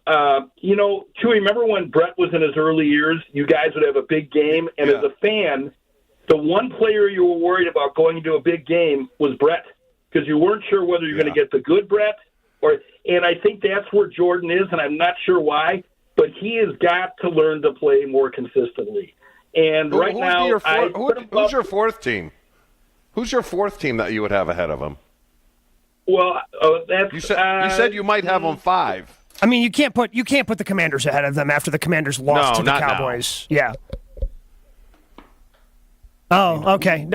remember when Brett was in his early years, you guys would have a big game, and as a fan, the one player you were worried about going into a big game was Brett, because you weren't sure whether you're going to get the good Brett, and I think that's where Jordan is, and I'm not sure why, but he has got to learn to play more consistently. And who's your fourth team? Who's your fourth team that you would have ahead of him? Well, that's you said you might have them 5. I mean, you can't put the Commanders ahead of them after the Commanders lost to the Cowboys. Now. Yeah. Oh, okay.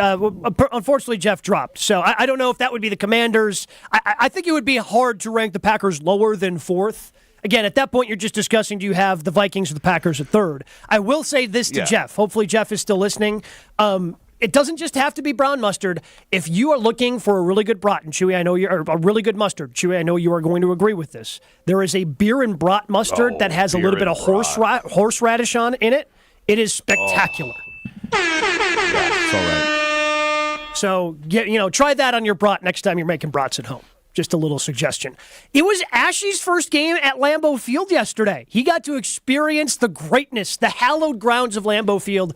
Unfortunately, Jeff dropped. So I don't know if that would be the Commanders. I think it would be hard to rank the Packers lower than 4th. Again, at that point, you're just discussing, do you have the Vikings or the Packers at 3rd? I will say this to Jeff. Hopefully, Jeff is still listening. It doesn't just have to be brown mustard. If you are looking for a really good brat, and Chewy, I know you're a really good mustard. Chewy, I know you are going to agree with this. There is a beer and brat mustard that has a little bit of horseradish in it. It is spectacular. It's all right. So, try that on your brat next time you're making brats at home. Just a little suggestion. It was Ashy's first game at Lambeau Field yesterday. He got to experience the greatness, the hallowed grounds of Lambeau Field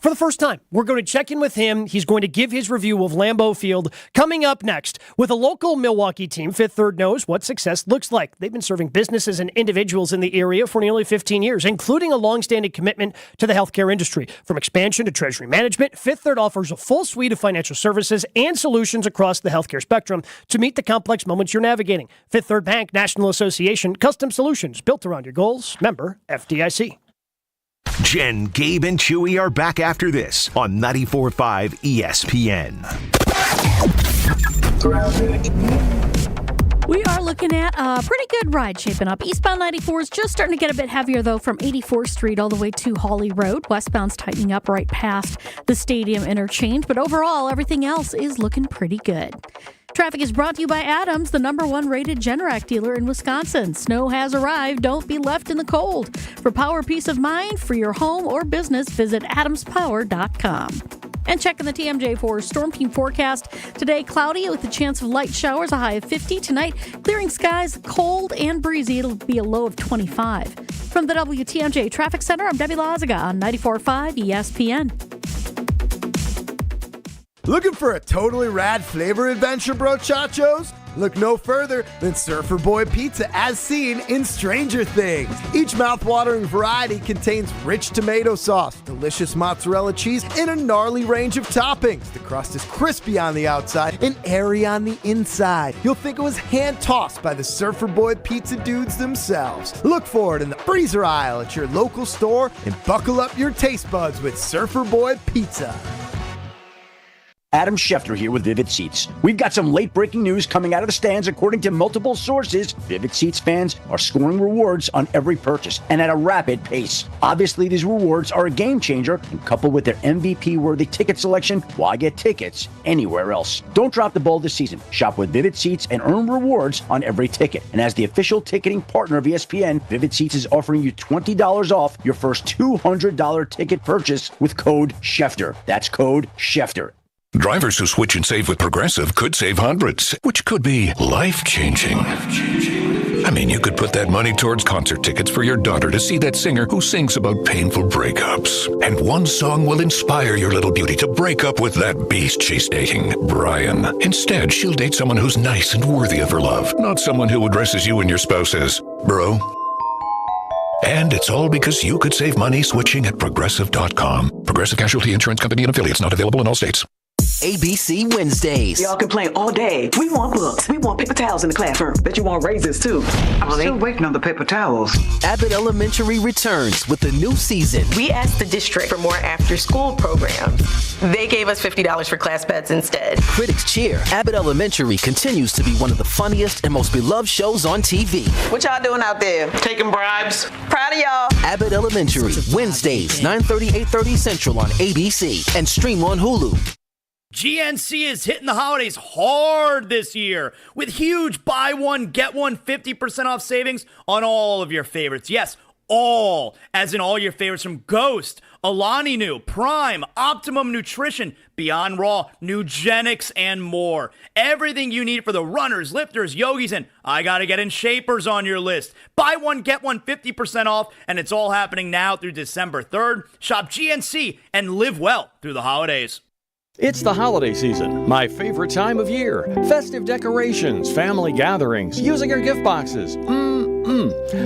for the first time. We're going to check in with him. He's going to give his review of Lambeau Field coming up next with a local Milwaukee team. Fifth Third knows what success looks like. They've been serving businesses and individuals in the area for nearly 15 years, including a long-standing commitment to the healthcare industry. From expansion to treasury management, Fifth Third offers a full suite of financial services and solutions across the healthcare spectrum to meet the complex moments you're navigating. Fifth Third Bank, National Association, custom solutions built around your goals. Member FDIC. Jen, Gabe, and Chewy are back after this on 94.5 ESPN. We are looking at a pretty good ride shaping up. Eastbound 94 is just starting to get a bit heavier, though, from 84th Street all the way to Hawley Road. Westbound's tightening up right past the stadium interchange, but overall, everything else is looking pretty good. Traffic is brought to you by Adams, the #1 rated Generac dealer in Wisconsin. Snow has arrived. Don't be left in the cold. For power, peace of mind for your home or business, visit adamspower.com. And checking the TMJ for Storm Team forecast. Today, cloudy with a chance of light showers, a high of 50. Tonight, clearing skies, cold and breezy. It'll be a low of 25. From the WTMJ Traffic Center, I'm Debbie Lazaga on 94.5 ESPN. Looking for a totally rad flavor adventure, brochachos? Look no further than Surfer Boy Pizza as seen in Stranger Things. Each mouth-watering variety contains rich tomato sauce, delicious mozzarella cheese, and a gnarly range of toppings. The crust is crispy on the outside and airy on the inside. You'll think it was hand-tossed by the Surfer Boy Pizza dudes themselves. Look for it in the freezer aisle at your local store and buckle up your taste buds with Surfer Boy Pizza. Adam Schefter here with Vivid Seats. We've got some late-breaking news coming out of the stands. According to multiple sources, Vivid Seats fans are scoring rewards on every purchase and at a rapid pace. Obviously, these rewards are a game changer, and coupled with their MVP-worthy ticket selection, why get tickets anywhere else? Don't drop the ball this season. Shop with Vivid Seats and earn rewards on every ticket. And as the official ticketing partner of ESPN, Vivid Seats is offering you $20 off your first $200 ticket purchase with code Schefter. That's code Schefter. Drivers who switch and save with Progressive could save hundreds, which could be life-changing. I mean, you could put that money towards concert tickets for your daughter to see that singer who sings about painful breakups. And one song will inspire your little beauty to break up with that beast she's dating, Brian. Instead, she'll date someone who's nice and worthy of her love, not someone who addresses you and your spouse as bro. And it's all because you could save money switching at Progressive.com. Progressive Casualty Insurance Company and Affiliates, not available in all states. ABC Wednesdays. Y'all complain all day. We want books. We want paper towels in the classroom. Bet you want raises too. I'm still waiting on the paper towels. Abbott Elementary returns with the new season. We asked the district for more after-school programs. They gave us $50 for class pets instead. Critics cheer. Abbott Elementary continues to be one of the funniest and most beloved shows on TV. What y'all doing out there? Taking bribes? Proud of y'all. Abbott Elementary, Wednesdays, 9:30, 8:30 Central on ABC and stream on Hulu. GNC is hitting the holidays hard this year with huge buy one, get one 50% off savings on all of your favorites. Yes, all, as in all your favorites from Ghost, Alani Nu, Prime, Optimum Nutrition, Beyond Raw, Nugenix, and more. Everything you need for the runners, lifters, yogis, and I gotta get in shapers on your list. Buy one, get one 50% off, and it's all happening now through December 3rd. Shop GNC and live well through the holidays. It's the holiday season, my favorite time of year. Festive decorations, family gatherings, using our gift boxes.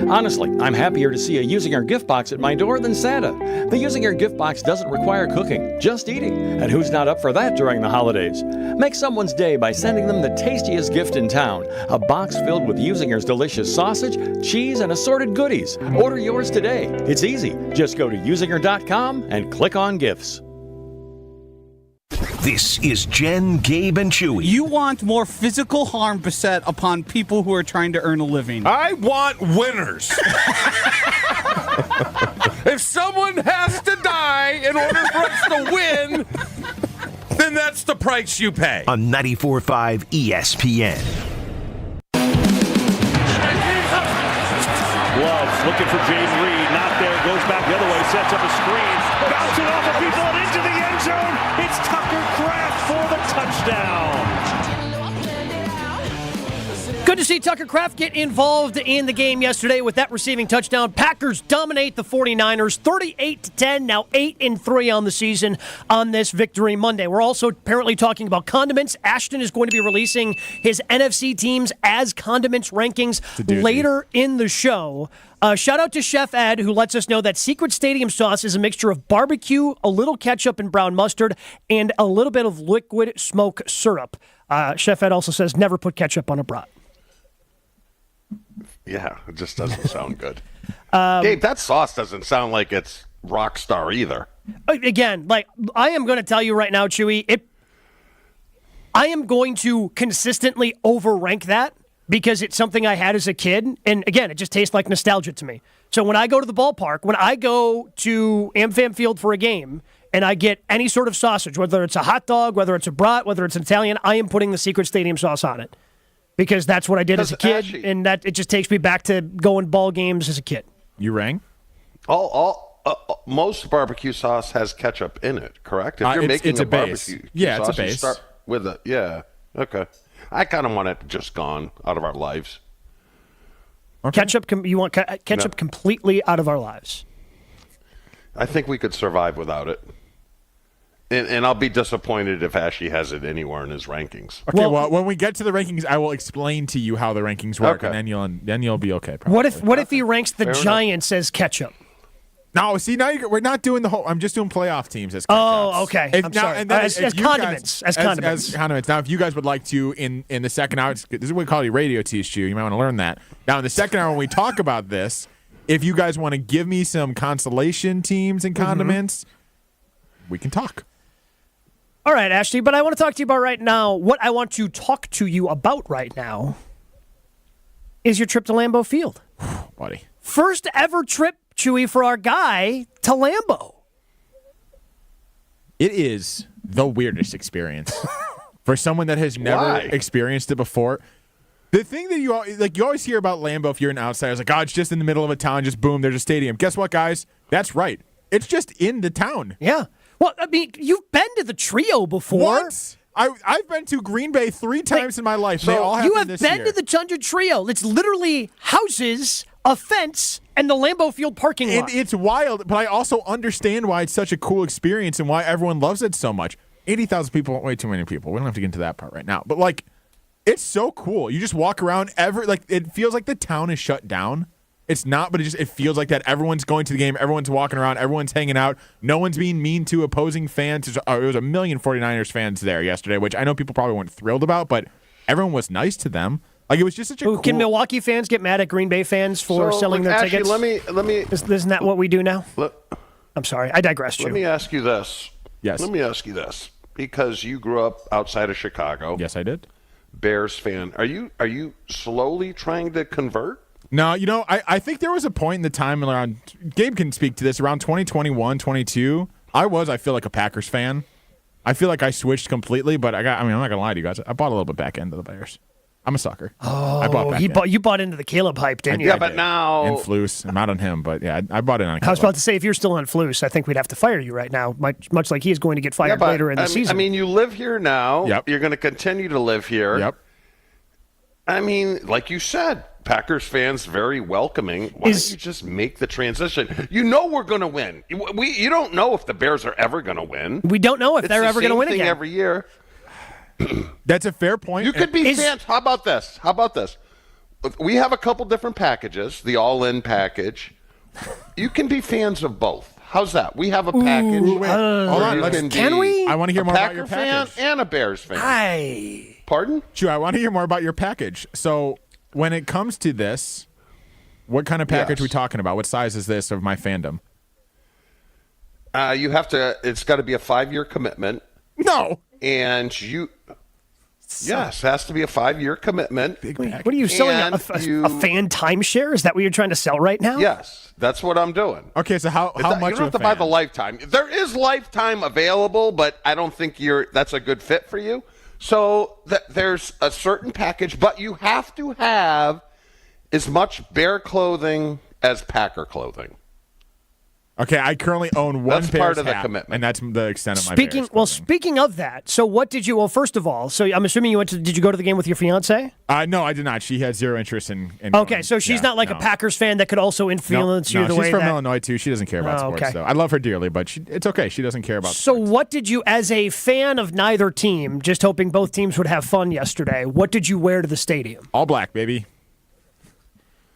Honestly, I'm happier to see a Using Our Gift Box at my door than Santa. The Using Our Gift Box doesn't require cooking, just eating. And who's not up for that during the holidays? Make someone's day by sending them the tastiest gift in town. A box filled with Using Our's delicious sausage, cheese, and assorted goodies. Order yours today. It's easy. Just go to usingour.com and click on gifts. This is Jen, Gabe, and Chewy. You want more physical harm beset upon people who are trying to earn a living. I want winners. If someone has to die in order for us to win, then that's the price you pay. On 94.5 ESPN. Gloves looking for James Reed. Not there. Goes back the other way. Sets up a screen. Bouncing off of people and into the end zone. It's Tucker Kraft for the touchdown. Good to see Tucker Kraft get involved in the game yesterday with that receiving touchdown. Packers dominate the 49ers 38-10, now 8-3 on the season on this Victory Monday. We're also apparently talking about condiments. Ashton is going to be releasing his NFC teams as condiments rankings later in the show. Shout out to Chef Ed, who lets us know that Secret Stadium sauce is a mixture of barbecue, a little ketchup and brown mustard, and a little bit of liquid smoke syrup. Chef Ed also says never put ketchup on a brat. Yeah, it just doesn't sound good. Gabe, that sauce doesn't sound like it's rock star either. Again, like I am going to tell you right now, Chewy, I am going to consistently overrank that because it's something I had as a kid. And again, it just tastes like nostalgia to me. So when I go to the ballpark, when I go to AmFam Field for a game and I get any sort of sausage, whether it's a hot dog, whether it's a brat, whether it's an Italian, I am putting the Secret Stadium sauce on it. Because that's what I did as a kid, and that it just takes me back to going ball games as a kid. You rang? Most barbecue sauce has ketchup in it, correct? If you're making it's a base. barbecue Yeah, sauce, it's a base. you start with it. Yeah, okay. I kind of want it just gone out of our lives. Okay. You want ketchup completely out of our lives? I think we could survive without it. And I'll be disappointed if Ashley has it anywhere in his rankings. Okay, well, when we get to the rankings, I will explain to you how the rankings work, and then you'll be okay. Probably. What if he ranks the Giants as ketchup? No, see, now we're not doing the whole. I'm just doing playoff teams as ketchup. Oh, okay. I'm sorry. As condiments. As condiments. Now, if you guys would like to, in the second hour, this is what we call a radio tease, you might want to learn that. Now, in the second hour, when we talk about this, if you guys want to give me some consolation teams and condiments, we can talk. All right, Ashley, but I want to talk to you about right now. What I want to talk to you about right now is your trip to Lambo Field. Buddy. First ever trip, Chewy, for our guy to Lambeau. It is the weirdest experience for someone that has never experienced it before. The thing that you always hear about Lambeau if you're an outsider is like, oh, it's just in the middle of a town, just boom, there's a stadium. Guess what, guys? That's right. It's just in the town. Yeah. Well, I mean, you've been to the Trio before. What? I've been to Green Bay 3 times in my life. So they all you have this been year. to the Tundra Trio. It's literally houses, a fence, and the Lambeau Field parking lot. It's wild, but I also understand why it's such a cool experience and why everyone loves it so much. 80,000 people, way too many people. We don't have to get into that part right now. But, it's so cool. You just walk around. It feels like the town is shut down. It's not, but it feels like that. Everyone's going to the game. Everyone's walking around. Everyone's hanging out. No one's being mean to opposing fans. It was a million 49ers fans there yesterday, which I know people probably weren't thrilled about, but everyone was nice to them. It was just such a cool... Can Milwaukee fans get mad at Green Bay fans for selling their tickets? Let me. Isn't that what we do now? I'm sorry. I digress, Let me ask you this. Yes. Let me ask you this. Because you grew up outside of Chicago. Yes, I did. Bears fan. Are you slowly trying to convert? No, I think there was a point in the time around, Gabe can speak to this, around 2021, 22, I feel like a Packers fan. I feel like I switched completely, but I'm not going to lie to you guys. I bought a little bit back into the Bears. I'm a sucker. Oh, I bought you bought into the Caleb hype, didn't you? Yeah, but now... And Flus. I'm not on him, but yeah, I bought in on Caleb. I was about to say, if you're still on Flus, I think we'd have to fire you right now, much like he's going to get fired later in the season. I mean, you live here now. Yep. You're going to continue to live here. Yep. I mean, like you said, Packers fans very welcoming. Why don't you just make the transition? You know we're going to win. You don't know if the Bears are ever going to win. We don't know if they're ever going to win again. Every year. That's a fair point. You could be fans. How about this? We have a couple different packages. The all-in package. You can be fans of both. How's that? We have a package. Hold on. Can we? I want to hear more about your Packer package. fan and a Bears fan. Pardon? Sure, I want to hear more about your package. So when it comes to this, what kind of package are we talking about? What size is this of my fandom? You have to. It's got to be a 5-year commitment. No. And yes, has to be a 5-year commitment. What are you selling? A fan timeshare? Is that what you're trying to sell right now? Yes, that's what I'm doing. Okay, so how much? You don't have to buy the lifetime. There is lifetime available, but I don't think that's a good fit for you. So there's a certain package, but you have to have as much Bear clothing as Packer clothing. Okay, I currently own one That's Bears part of the hat, commitment. and that's the extent of my Bears clothing. Speaking of that, so what did you? Well, first of all, so I'm assuming did you go to the game with your fiance? No, I did not. She had zero interest in okay, going. so she's not like a Packers fan that could also influence you the way she's from that. Illinois too. She doesn't care about sports. So I love her dearly, but it's okay. She doesn't care about. So what did you, as a fan of neither team, just hoping both teams would have fun yesterday? What did you wear to the stadium? All black, baby.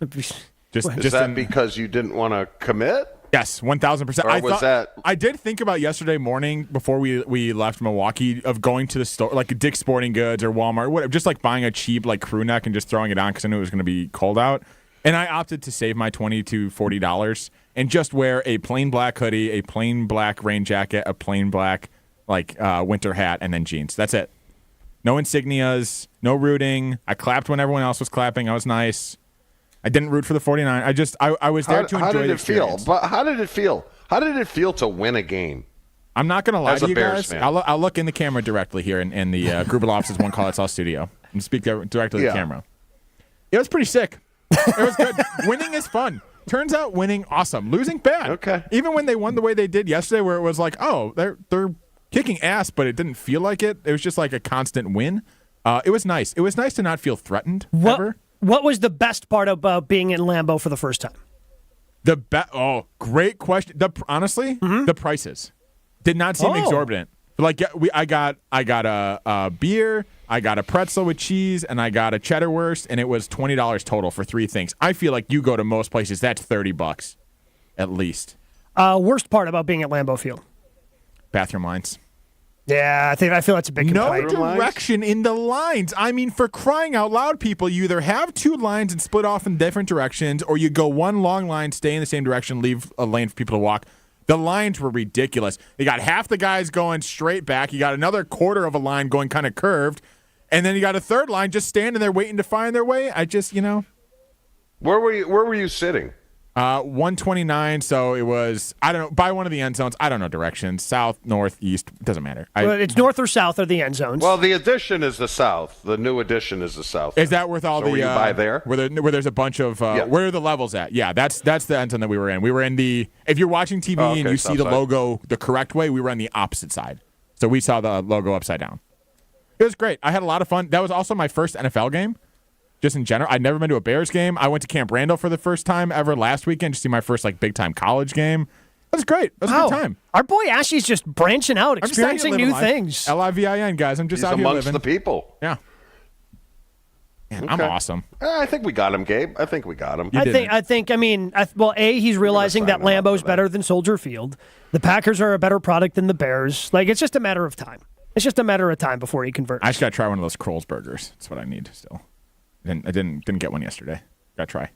Is that because you didn't want to commit? Yes, 1,000%. I did think about yesterday morning before we left Milwaukee of going to the store, like Dick's Sporting Goods or Walmart, whatever, just like buying a cheap like crew neck and just throwing it on because I knew it was going to be cold out. And I opted to save my $20 to $40 and just wear a plain black hoodie, a plain black rain jacket, a plain black winter hat, and then jeans. That's it. No insignias, no rooting. I clapped when everyone else was clapping. I was nice. I didn't root for the 49. I was there to enjoy the experience. But how did it feel? How did it feel to win a game? I'm not going to lie As to a you Bears guys. fan. I'll look in the camera directly here in the Gruber Office's One Call It's All studio and speak directly to the camera. It was pretty sick. It was good. Winning is fun. Turns out winning, awesome. Losing, bad. Okay. Even when they won the way they did yesterday, where it was like, oh, they're kicking ass, but it didn't feel like it. It was just like a constant win. It was nice. It was nice to not feel threatened ever. What was the best part about being in Lambeau for the first time? Great question. Honestly, the prices did not seem exorbitant. Like I got a beer, I got a pretzel with cheese, and I got a cheddar wurst, and it was $20 total for 3 things. I feel like you go to most places, that's $30 at least. Worst part about being at Lambeau Field? Bathroom lines. Yeah, I feel that's a big complaint. No direction in the lines. I mean, for crying out loud, people, you either have 2 lines and split off in different directions, or you go one long line, stay in the same direction, leave a lane for people to walk. The lines were ridiculous. You got half the guys going straight back. You got another quarter of a line going kind of curved. And then you got a third line just standing there waiting to find their way. Where were you sitting? 129, so it was, I don't know, by one of the end zones. I don't know directions. South, north, east, doesn't matter. It's north or south are the end zones. Well, the addition is the south. The new addition is the south. Is that with all so the... were you by there? Where there's a bunch of... Where are the levels at? Yeah, that's the end zone that we were in. We were in the... If you're watching TV and you see the logo the correct way, we were on the opposite side. So we saw the logo upside down. It was great. I had a lot of fun. That was also my first NFL game. Just in general, I'd never been to a Bears game. I went to Camp Randall for the first time ever last weekend to see my first big time college game. It was great. It was a good time. Our boy Ashley's just branching out, experiencing new things. LIVIN, guys. I'm just He's out here amongst living. the people. Yeah. Man, I'm awesome. I think we got him, Gabe. I think we got him. He's realizing that Lambeau's better than Soldier Field. The Packers are a better product than the Bears. It's just a matter of time. It's just a matter of time before he converts. I just got to try one of those Kroll's burgers. That's what I need still. I didn't get one yesterday. Got to try.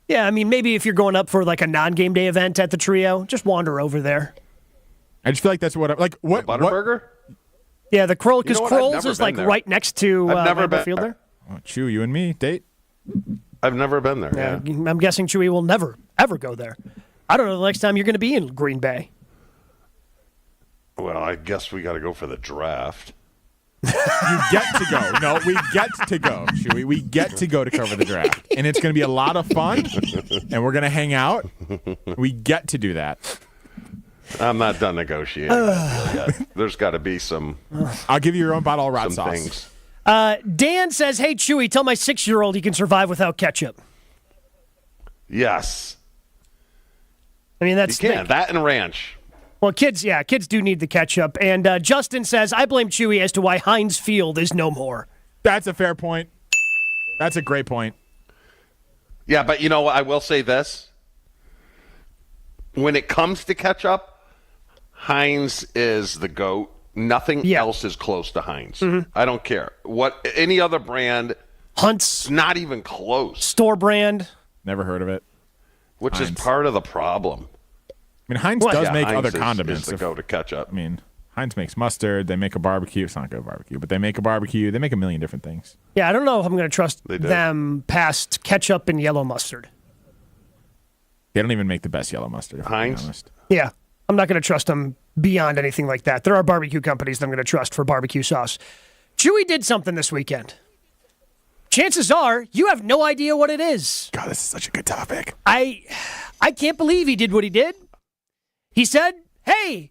Yeah, maybe if you're going up for a non-game day event at the Trio, just wander over there. I just feel like that's what I'm like. What Butterburger? Yeah, the Kroll, because You know Kroll's is right next to Lambeau Field there. Oh, Chew, you and me, date? I've never been there. Yeah. I'm guessing Chewy will never, ever go there. I don't know the next time you're going to be in Green Bay. Well, I guess we got to go for the draft. You get to go. No, we get to go, Chewy. We get to go to cover the draft. And it's going to be a lot of fun. And we're going to hang out. We get to do that. I'm not done negotiating yet. There's got to be some... I'll give you your own bottle of rot sauce. Things. Dan says, hey, Chewy, tell my 6-year-old he can survive without ketchup. Yes. That's... You can. That and ranch. Well, kids do need the ketchup. And Justin says, I blame Chewy as to why Heinz Field is no more. That's a fair point. That's a great point. Yeah, but you know what? I will say this. When it comes to ketchup, Heinz is the GOAT. Nothing else is close to Heinz. Mm-hmm. I don't care. Any other brand, Hunt's not even close. Store brand. Never heard of it. Which Heinz is part of the problem. Heinz does make Heinz other condiments. Is the go-to ketchup. Heinz makes mustard. They make a barbecue. It's not good barbecue, but they make a barbecue. They make a million different things. Yeah, I don't know if I'm going to trust them past ketchup and yellow mustard. They don't even make the best yellow mustard, if I'm being honest. Yeah, I'm not going to trust them beyond anything like that. There are barbecue companies that I'm going to trust for barbecue sauce. Chewy did something this weekend. Chances are you have no idea what it is. God, this is such a good topic. I can't believe he did what he did. He said, hey,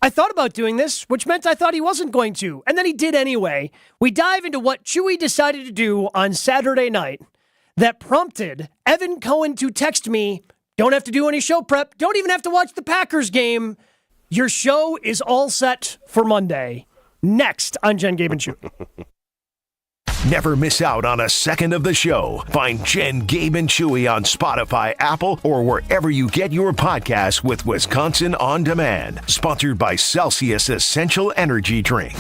I thought about doing this, which meant I thought he wasn't going to. And then he did anyway. We dive into what Chewy decided to do on Saturday night that prompted Evan Cohen to text me, don't have to do any show prep, don't even have to watch the Packers game. Your show is all set for Monday. Next on Jen, Gabe, and Chewy. Never miss out on a second of the show. Find Jen, Gabe, and Chewy on Spotify, Apple, or wherever you get your podcasts with Wisconsin On Demand. Sponsored by Celsius Essential Energy Drink.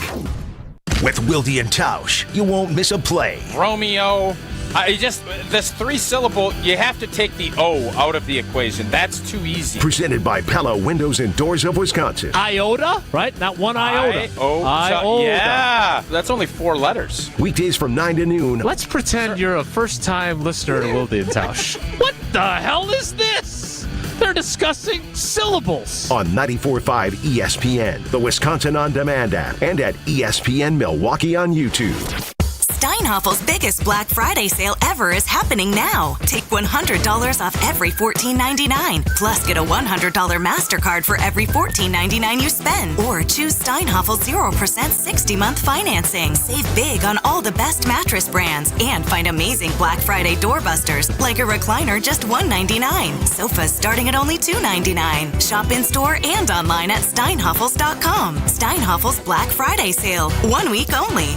With Wilde and Tausch, you won't miss a play. Romeo. This 3-syllable, you have to take the O out of the equation. That's too easy. Presented by Pella Windows and Doors of Wisconsin. Iota, right? Not one iota. Iota. Yeah, that's only 4 letters. Weekdays from 9 to noon. Let's pretend you're a first-time listener to Wilde and Tausch. What the hell is this? They're discussing syllables. On 94.5 ESPN, the Wisconsin On Demand app, and at ESPN Milwaukee on YouTube. Steinhoffel's biggest Black Friday sale ever is happening now. Take $100 off every $14.99. Plus, get a $100 MasterCard for every $14.99 you spend. Or choose Steinhoffel's 0% 60-month financing. Save big on all the best mattress brands. And find amazing Black Friday doorbusters, like a recliner just $199. Sofas starting at only $299. Shop in-store and online at steinhoffels.com. Steinhoffel's Black Friday sale. 1 week only.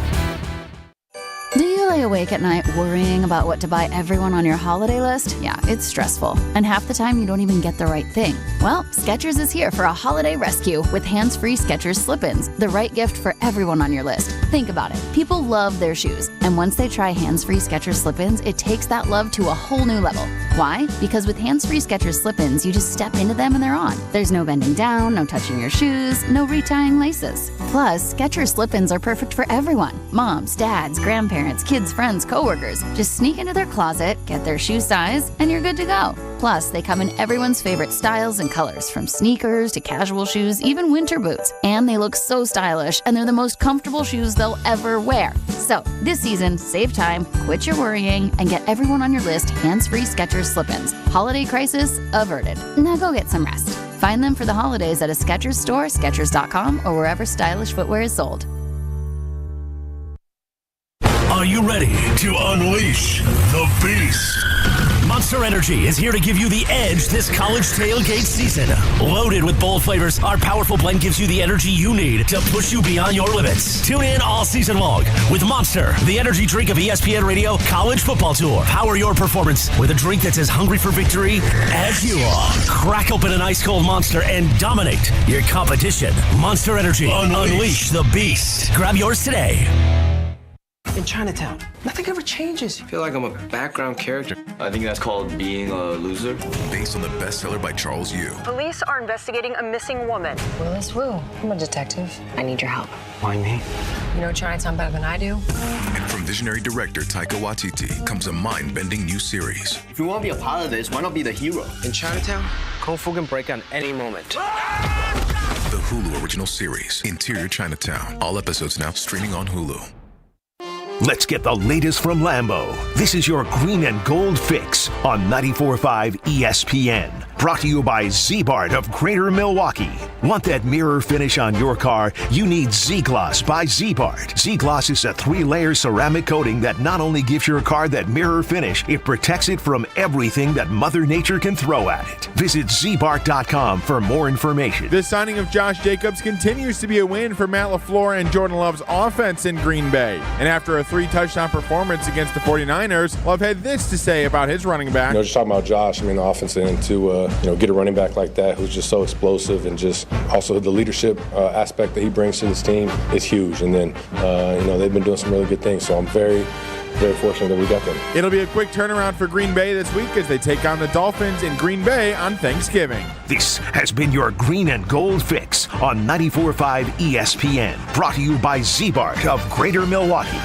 Do you lay awake at night worrying about what to buy everyone on your holiday list? Yeah, it's stressful. And half the time you don't even get the right thing. Well, Skechers is here for a holiday rescue with hands-free Skechers slip-ins, the right gift for everyone on your list. Think about it. People love their shoes. And once they try hands-free Skechers slip-ins, it takes that love to a whole new level. Why? Because with hands-free Skechers slip-ins, you just step into them and they're on. There's no bending down, no touching your shoes, no retying laces. Plus, Skechers slip-ins are perfect for everyone. Moms, dads, grandparents, kids, friends, coworkers. Just sneak into their closet, get their shoe size, and you're good to go. Plus, they come in everyone's favorite styles and colors, from sneakers to casual shoes, even winter boots. And they look so stylish, and they're the most comfortable shoes they'll ever wear. So, this season, save time, quit your worrying, and get everyone on your list hands-free Skechers slip-ins. Holiday crisis averted. Now go get some rest. Find them for the holidays at a Skechers store, Skechers.com, or wherever stylish footwear is sold. Are you ready to unleash the beast? Monster Energy is here to give you the edge this college tailgate season. Loaded with bold flavors, our powerful blend gives you the energy you need to push you beyond your limits. Tune in all season long with Monster, the energy drink of ESPN Radio College Football Tour. Power your performance with a drink that's as hungry for victory as you are. Crack open an ice-cold Monster and dominate your competition. Monster Energy. Unleash the beast. Grab yours today. In Chinatown, nothing ever changes. I feel like I'm a background character. I think that's called being a loser. Based on the bestseller by Charles Yu. Police are investigating a missing woman. Willis Wu. I'm a detective. I need your help. Why me? You know Chinatown better than I do. And from visionary director Taika Waititi comes a mind-bending new series. If you want to be a part of this, why not be the hero? In Chinatown, Kung Fu can break on any moment. The Hulu original series, Interior Chinatown. All episodes now streaming on Hulu. Let's get the latest from Lambo. This is your green and gold fix on 94.5 ESPN. Brought to you by Z-Bart of Greater Milwaukee. Want that mirror finish on your car? You need Z-Gloss by Z-Bart. Z-Gloss is a 3-layer ceramic coating that not only gives your car that mirror finish, it protects it from everything that Mother Nature can throw at it. Visit zbart.com for more information. The signing of Josh Jacobs continues to be a win for Matt LaFleur and Jordan Love's offense in Green Bay. And after a 3-touchdown performance against the 49ers, Love had this to say about his running back. Just talking about Josh, the offensive end to get a running back like that who's just so explosive, and just also the leadership aspect that he brings to this team is huge. And then, they've been doing some really good things. So I'm very, very fortunate that we got them. It'll be a quick turnaround for Green Bay this week as they take on the Dolphins in Green Bay on Thanksgiving. This has been your green and gold fix on 94.5 ESPN. Brought to you by Z-Bart of Greater Milwaukee.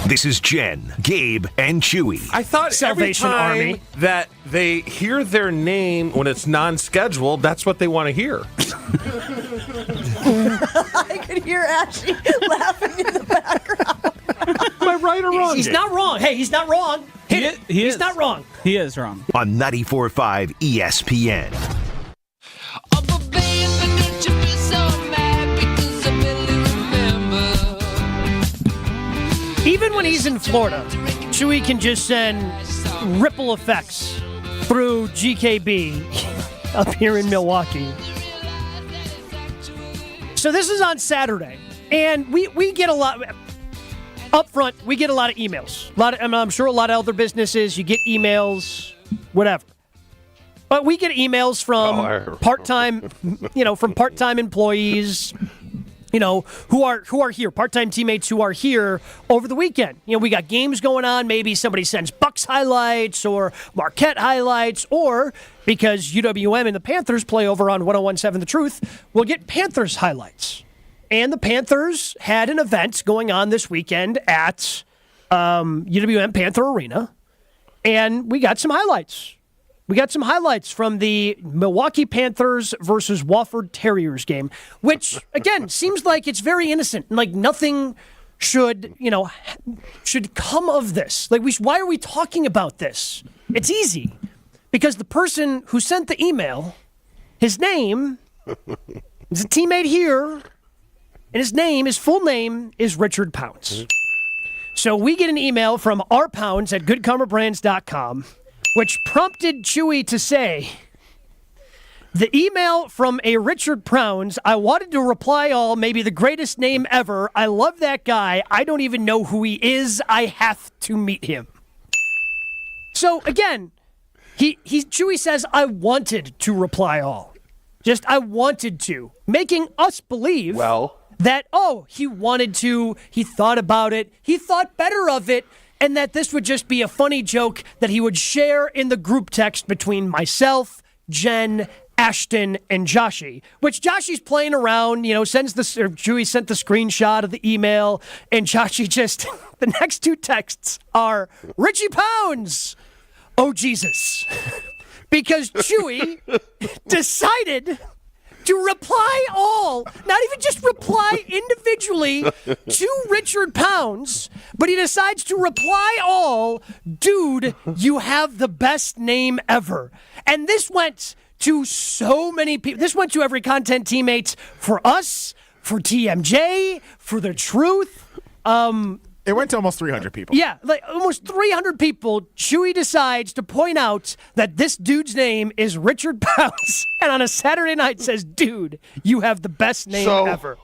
This is Jen, Gabe, and Chewy. I thought Salvation every time Army. that they hear their name when it's non-scheduled, that's what they want to hear. I could hear Ashley laughing in the background. Am I right or wrong? He's not wrong. Hey, he's not wrong. He's not wrong. He is wrong. On 94.5 ESPN. Even when he's in Florida, Chewy can just send ripple effects through GKB up here in Milwaukee. So this is on Saturday, and we get a lot up front. We get a lot of emails. I'm sure a lot of other businesses, you get emails, whatever. But we get emails from part-time employees, who are here, part-time teammates who are here over the weekend. We got games going on. Maybe somebody sends Bucks highlights or Marquette highlights, or because UWM and the Panthers play over on 101.7 The Truth, we'll get Panthers highlights. And the Panthers had an event going on this weekend at UWM Panther Arena, and we got some highlights. We got some highlights from the Milwaukee Panthers versus Wofford Terriers game, which, again, seems like it's very innocent. Like nothing should come of this. Like, why are we talking about this? It's easy. Because the person who sent the email, his name is a teammate here, and his full name is Richard Pounds. So we get an email from rpounds at goodkarmabrands.com, which prompted Chewy to say, the email from a Richard Pounds, I wanted to reply all, maybe the greatest name ever. I love that guy. I don't even know who he is. I have to meet him. So again, Chewy says, I wanted to reply all. Just, I wanted to. Making us believe that, he wanted to, he thought about it, he thought better of it, and that this would just be a funny joke that he would share in the group text between myself, Jen, Ashton, and Joshy, which Joshy's playing around, Chewy sent the screenshot of the email, and Joshy just, the next two texts are, Richie Pounds! Oh, Jesus. Because Chewy decided to reply all, not even just reply individually to Richard Pounds, but he decides to reply all, dude, you have the best name ever. And this went to so many people. This went to every content teammate for us, for TMJ, for The Truth. It went to almost 300 people. Yeah, like almost 300 people. Chewy decides to point out that this dude's name is Richard Pounds, and on a Saturday night says, dude, you have the best name ever.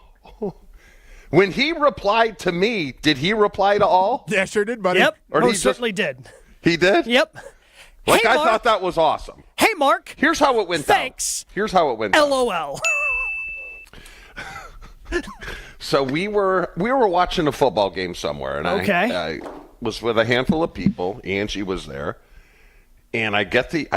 When he replied to me, did he reply to all? Yeah, sure did, buddy. Yep, or he just certainly did. He did? Yep. I Mark, thought that was awesome. Hey, Mark. Here's how it went Thanks. down. Here's how it went down. LOL. So we were watching a football game somewhere, and I was with a handful of people. Angie was there, and I get the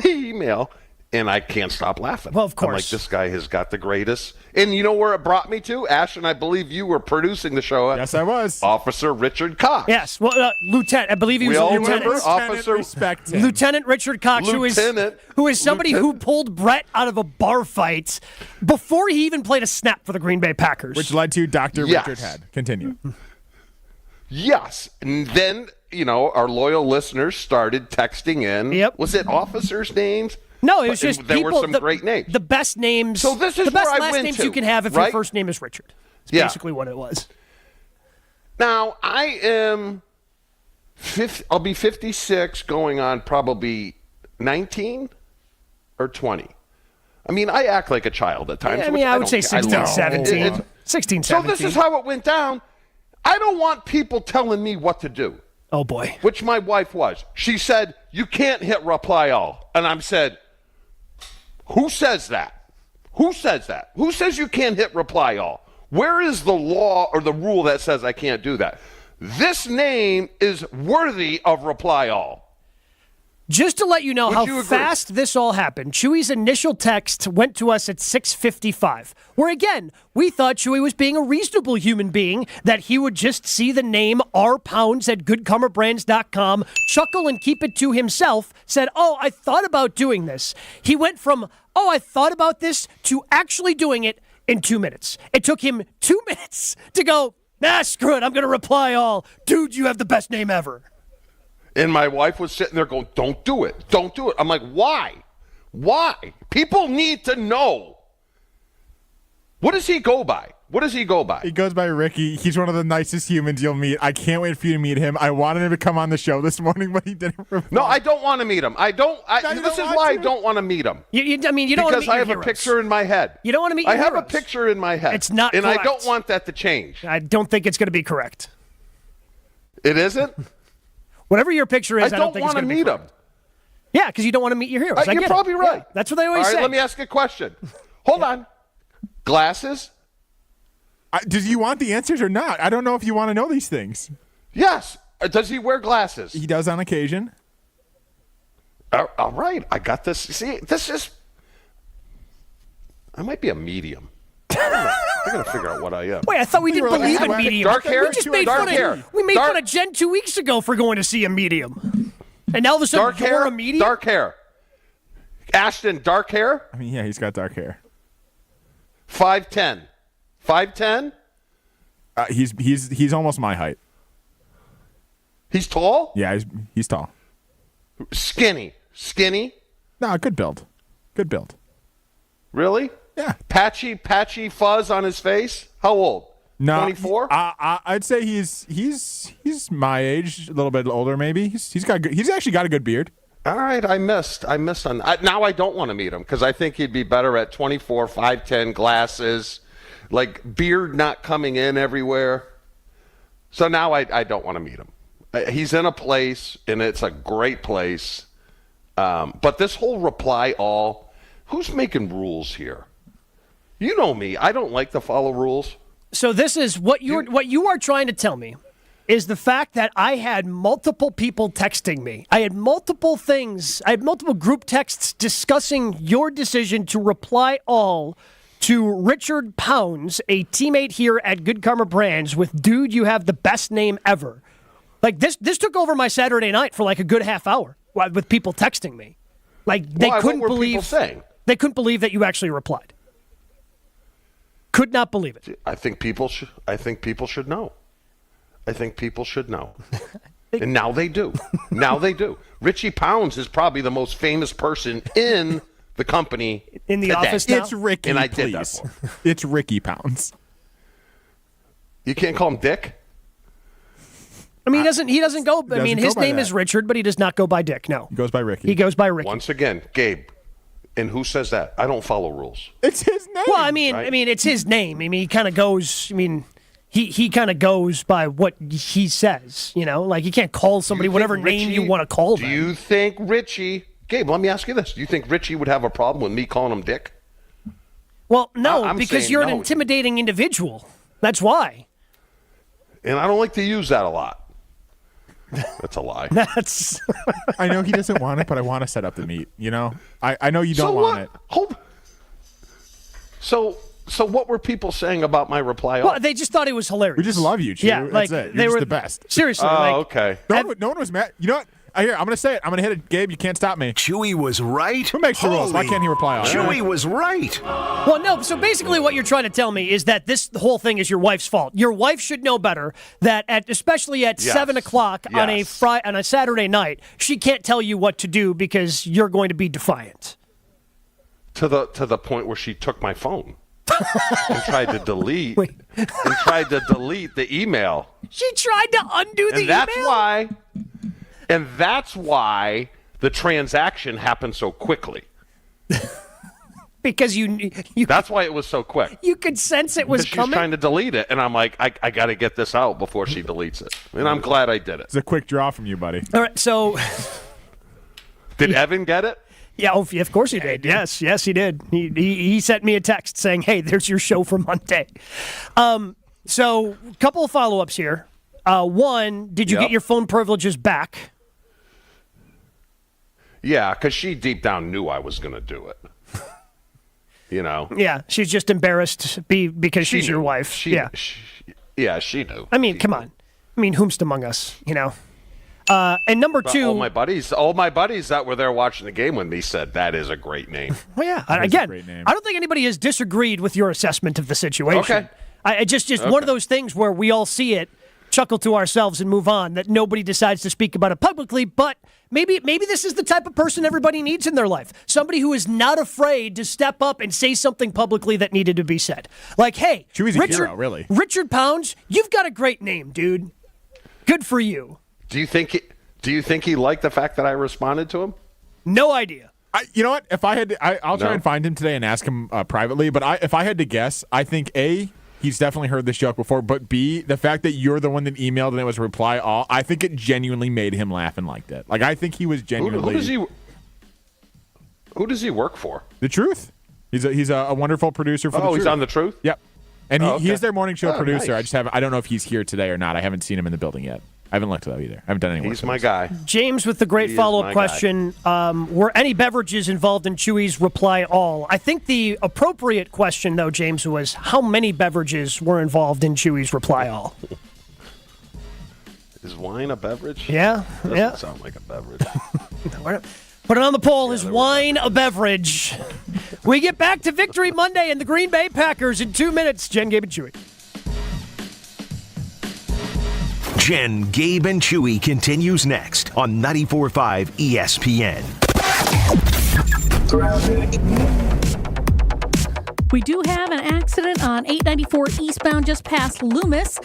email, and I can't stop laughing. Well, of course. I'm like, this guy has got the greatest. And you know where it brought me to? Ash, and I believe you were producing the show. Yes, I was. Officer Richard Cox. Yes, well, Lieutenant. I believe he was a lieutenant. Lieutenant Richard Cox, who is somebody who pulled Brett out of a bar fight before he even played a snap for the Green Bay Packers. Which led to Dr. Richard Head. Continue. Yes. And then, our loyal listeners started texting in. Yep. Was it officers' names? No, it was just there people, were some great names. The best names. So this is the best where I last went names to, you can have if your first name is Richard. It's basically what it was. Now, I am I'll be 56 going on probably 19 or 20. I mean, I act like a child at times. Yeah, I would say 16, 17. 16, 17. So this is how it went down. I don't want people telling me what to do. Oh, boy. Which my wife was. She said, you can't hit reply all. And I said, who says that? Who says that? Who says you can't hit reply all? Where is the law or the rule that says I can't do that? This name is worthy of reply all. Just to let you know how fast this all happened, Chewy's initial text went to us at 6:55, where again, we thought Chewy was being a reasonable human being, that he would just see the name rpounds at goodkarmabrands.com, chuckle and keep it to himself, said, I thought about doing this. He went from, I thought about this, to actually doing it in 2 minutes. It took him 2 minutes to go, screw it, I'm going to reply all. Dude, you have the best name ever. And my wife was sitting there going, don't do it. Don't do it. I'm like, why? Why? People need to know. What does he go by? What does he go by? He goes by Ricky. He's one of the nicest humans you'll meet. I can't wait for you to meet him. I wanted him to come on the show this morning, but he didn't reply. No, I don't want to meet him. This is why I don't want to meet him. You don't want to meet because I have your a picture in my head. You don't want to meet your I have heroes. a picture in my head. It's not and correct. I don't want that to change. I don't think it's going to be correct. It isn't? Whatever your picture is, I don't think it's going to be correct. him. Yeah, because you don't want to meet your heroes. You're probably right. Yeah, that's what they always say. All right, say. let me ask you a question. Hold on. Glasses? Does you want the answers or not? I don't know if you want to know these things. Yes. Does he wear glasses? He does on occasion. All right. I got this. See, this is... I might be a medium. I got to figure out what I am. Wait, I thought we didn't believe in medium. Dark hair? We just made fun of Jen 2 weeks ago for going to see a medium. And now all of a sudden you're a medium? Dark hair. Ashton, dark hair? I mean, yeah, he's got dark hair. 5'10". 5'10"? He's almost my height. He's tall? Yeah, he's tall. Skinny? No, good build. Good build. Really? Yeah. Patchy fuzz on his face? How old? No, 24? I'd say he's my age, a little bit older maybe. He's actually got a good beard. All right, I missed on now I don't want to meet him because I think he'd be better at 24, 5'10", glasses, like beard not coming in everywhere. So now I don't want to meet him. He's in a place, and it's a great place. But this whole reply all, who's making rules here? You know me. I don't like to follow rules. So this is what you are trying to tell me is the fact that I had multiple people texting me. I had multiple group texts discussing your decision to reply all to Richard Pounds, a teammate here at Good Karma Brands with dude, you have the best name ever. Like this took over my Saturday night for like a good half hour with people texting me. Like they couldn't believe they couldn't believe that you actually replied. Could not believe it. I think people should know. I think people should know. And now they do. Richie Pounds is probably the most famous person in the company in the today. office now. It's Ricky, and I please. did that for him. It's Ricky Pounds. You can't call him Dick? I mean, he doesn't go. I mean, his name that. is Richard, but he does not go by Dick. No, He goes by Ricky. he goes by Ricky. Once again, Gabe. And who says that? I don't follow rules. It's his name. Well, I mean, right? it's his name. I mean, he kind of goes. I mean, he kind of goes by what he says. You know, like you can't call somebody whatever name you want to call them. Do you think Richie? Gabe, let me ask you this: do you think Richie would have a problem with me calling him Dick? Well, no, I'm because saying you're an no. intimidating individual. That's why. And I don't like to use that a lot. That's a lie. That's. I know he doesn't want it, but I want to set up the meet. You know, I know you don't want it. So what were people saying about my reply? Well, they just thought it was hilarious. We just love you, Chew. Yeah, That's it. You're just the best. Seriously. Okay. No one was mad. You know what? Here, I'm going to say it. I'm going to hit it. Gabe, you can't stop me. Chewy was right. Who makes the rules? Why can't he reply all? Chewy was right. Well, no. So basically, what you're trying to tell me is that this whole thing is your wife's fault. Your wife should know better. That especially at 7 o'clock on a Saturday night, she can't tell you what to do because you're going to be defiant. To the point where she took my phone and tried to delete the email. She tried to undo the email. And that's why the transaction happened so quickly. Because you that's why it was so quick. You could sense it was coming. She's trying to delete it, and I'm like, I got to get this out before she deletes it. And I'm glad I did it. It's a quick draw from you, buddy. All right, so did Evan get it? Yeah, of course he did. Yes, he did. He sent me a text saying, "Hey, there's your show for Monday." So a couple of follow-ups here. One, did you get your phone privileges back? Yeah, because she deep down knew I was going to do it. You know? Yeah, she's just embarrassed because she's your wife. She knew. I mean, come on. I mean, whomst among us, you know? And number two... All my buddies that were there watching the game with me said that is a great name. Well, yeah. Again, I don't think anybody has disagreed with your assessment of the situation. Okay. Just one of those things where we all see it, chuckle to ourselves and move on that nobody decides to speak about it publicly, but maybe this is the type of person everybody needs in their life. Somebody who is not afraid to step up and say something publicly that needed to be said. Like, hey, Chewy's a hero, really. Richard Pounds, you've got a great name, dude. Good for you. Do you think he liked the fact that I responded to him? No idea. You know what? If I had to, I'll try and find him today and ask him privately, but if I had to guess, I think A, he's definitely heard this joke before, but B, the fact that you're the one that emailed and it was reply all, I think it genuinely made him laugh and liked it. Like, I think he was genuinely... Who does he work for? The Truth. He's a wonderful producer for The Truth. Oh, he's on The Truth? Yep. And okay. he is their morning show producer. Nice. I don't know if he's here today or not. I haven't seen him in the building yet. I haven't looked at that either. I haven't done any work. He's my guy. James with the great follow-up question. Were any beverages involved in Chewy's reply all? I think the appropriate question, though, James, was how many beverages were involved in Chewy's reply all? Is wine a beverage? Yeah. Doesn't sound like a beverage. Put it on the poll. Is wine a beverage? We get back to Victory Monday and the Green Bay Packers in 2 minutes. Jen, Gabe, and Chewy. Jen, Gabe, and Chewy continues next on 94.5 ESPN. We do have an accident on 894 eastbound just past Loomis.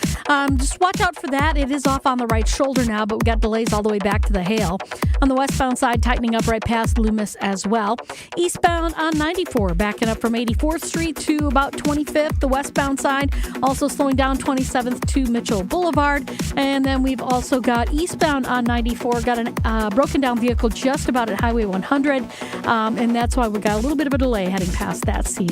Just watch out for that. It is off on the right shoulder now, but we got delays all the way back to the Hale. On the westbound side, tightening up right past Loomis as well. Eastbound on 94, backing up from 84th Street to about 25th. The westbound side, also slowing down 27th to Mitchell Boulevard. And then we've also got eastbound on 94, got a broken down vehicle just about at Highway 100. And that's why we got a little bit of a delay heading past that scene.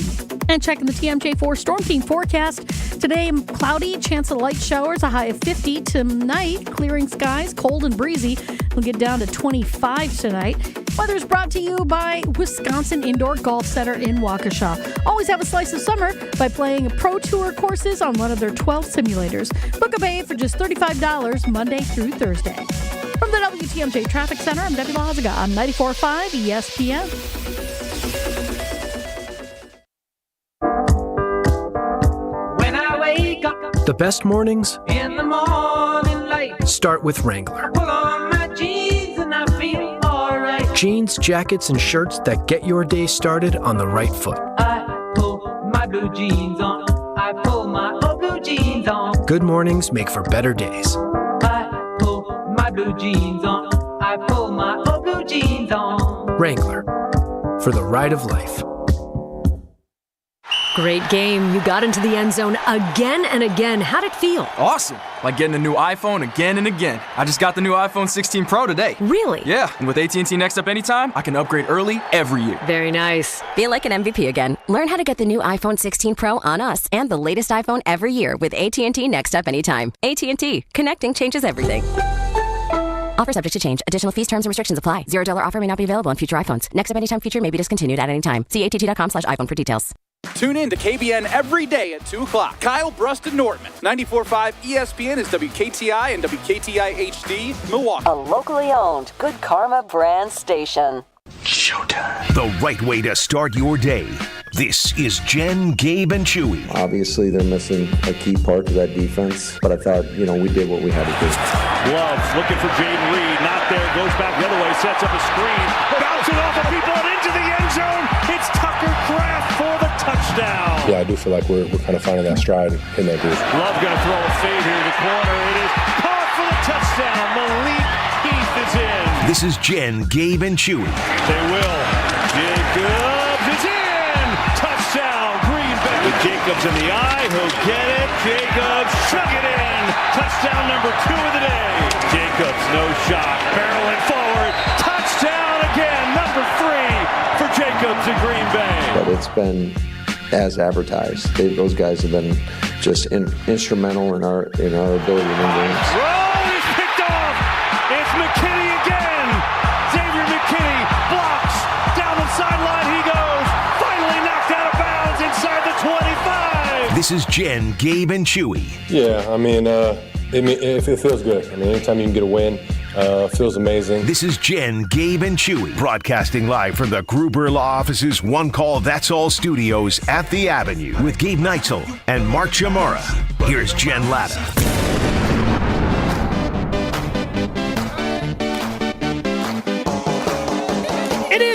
And checking the TMJ4 Storm Team forecast. Today, cloudy, chance of light showers, a high of 50. Tonight, clearing skies, cold and breezy. We'll get down to 25 tonight. Weather's brought to you by Wisconsin Indoor Golf Center in Waukesha. Always have a slice of summer by playing Pro Tour courses on one of their 12 simulators. Book a bay for just $35 Monday through Thursday. From the WTMJ Traffic Center, I'm Debbie Lazaga on 94.5 ESPN. The best mornings in the morning light start with Wrangler. Pull on my jeans and I feel alright. Jeans, jackets, and shirts that get your day started on the right foot. I pull my blue jeans on. I pull my old blue jeans on. Good mornings make for better days. I pull my blue jeans on. I pull my old blue jeans on. Wrangler, for the ride of life. Great game. You got into the end zone again and again. How'd it feel? Awesome. Like getting a new iPhone again and again. I just got the new iPhone 16 Pro today. Really? Yeah, and with AT&T Next Up Anytime, I can upgrade early every year. Very nice. Feel like an MVP again. Learn how to get the new iPhone 16 Pro on us and the latest iPhone every year with AT&T Next Up Anytime. AT&T. Connecting changes everything. Offer subject to change. Additional fees, terms, and restrictions apply. $0 offer may not be available on future iPhones. Next Up Anytime feature may be discontinued at any time. See att.com/iPhone for details. Tune in to KBN every day at 2 o'clock. Kyle Brust and Nortman. 94.5 ESPN is WKTI and WKTI HD, Milwaukee. A locally owned Good Karma brand station. Showtime. The right way to start your day. This is Jen, Gabe, and Chewy. Obviously, they're missing a key part to that defense, but I thought, we did what we had to do. Gloves looking for Jaden Reed. Not there. Goes back the other way. Sets up a screen. Bouncing off of people and into the end zone. It's Tucker Kraft for the touchdown. Yeah, I do feel like we're kind of finding that stride in that group. Love going to throw a fade here to the corner. It is caught for the touchdown. Malik Heath is in. This is Jen, Gabe, and Chewy. They will. Jacobs is in. Touchdown, Green Bay. With Jacobs in the eye, he'll get it. Jacobs chuck it in. Touchdown number 2 of the day. Jacobs, no shot. Barreling forward. Touchdown again, number 3 for Jacobs in Green Bay. But it's been as advertised. Those guys have been just instrumental in our ability to win games. Roll is picked off. It's McKinney again. Xavier McKinney blocks. Down the sideline he goes. Finally knocked out of bounds inside the 25. This is Jen, Gabe, and Chewy. Yeah, it feels good. Anytime you can get a win, feels amazing. This is Jen, Gabe, and Chewy, broadcasting live from the Gruber Law Office's One Call That's All studios at the Avenue with Gabe Neitzel and Mark Chamara. Here's Jen Latta.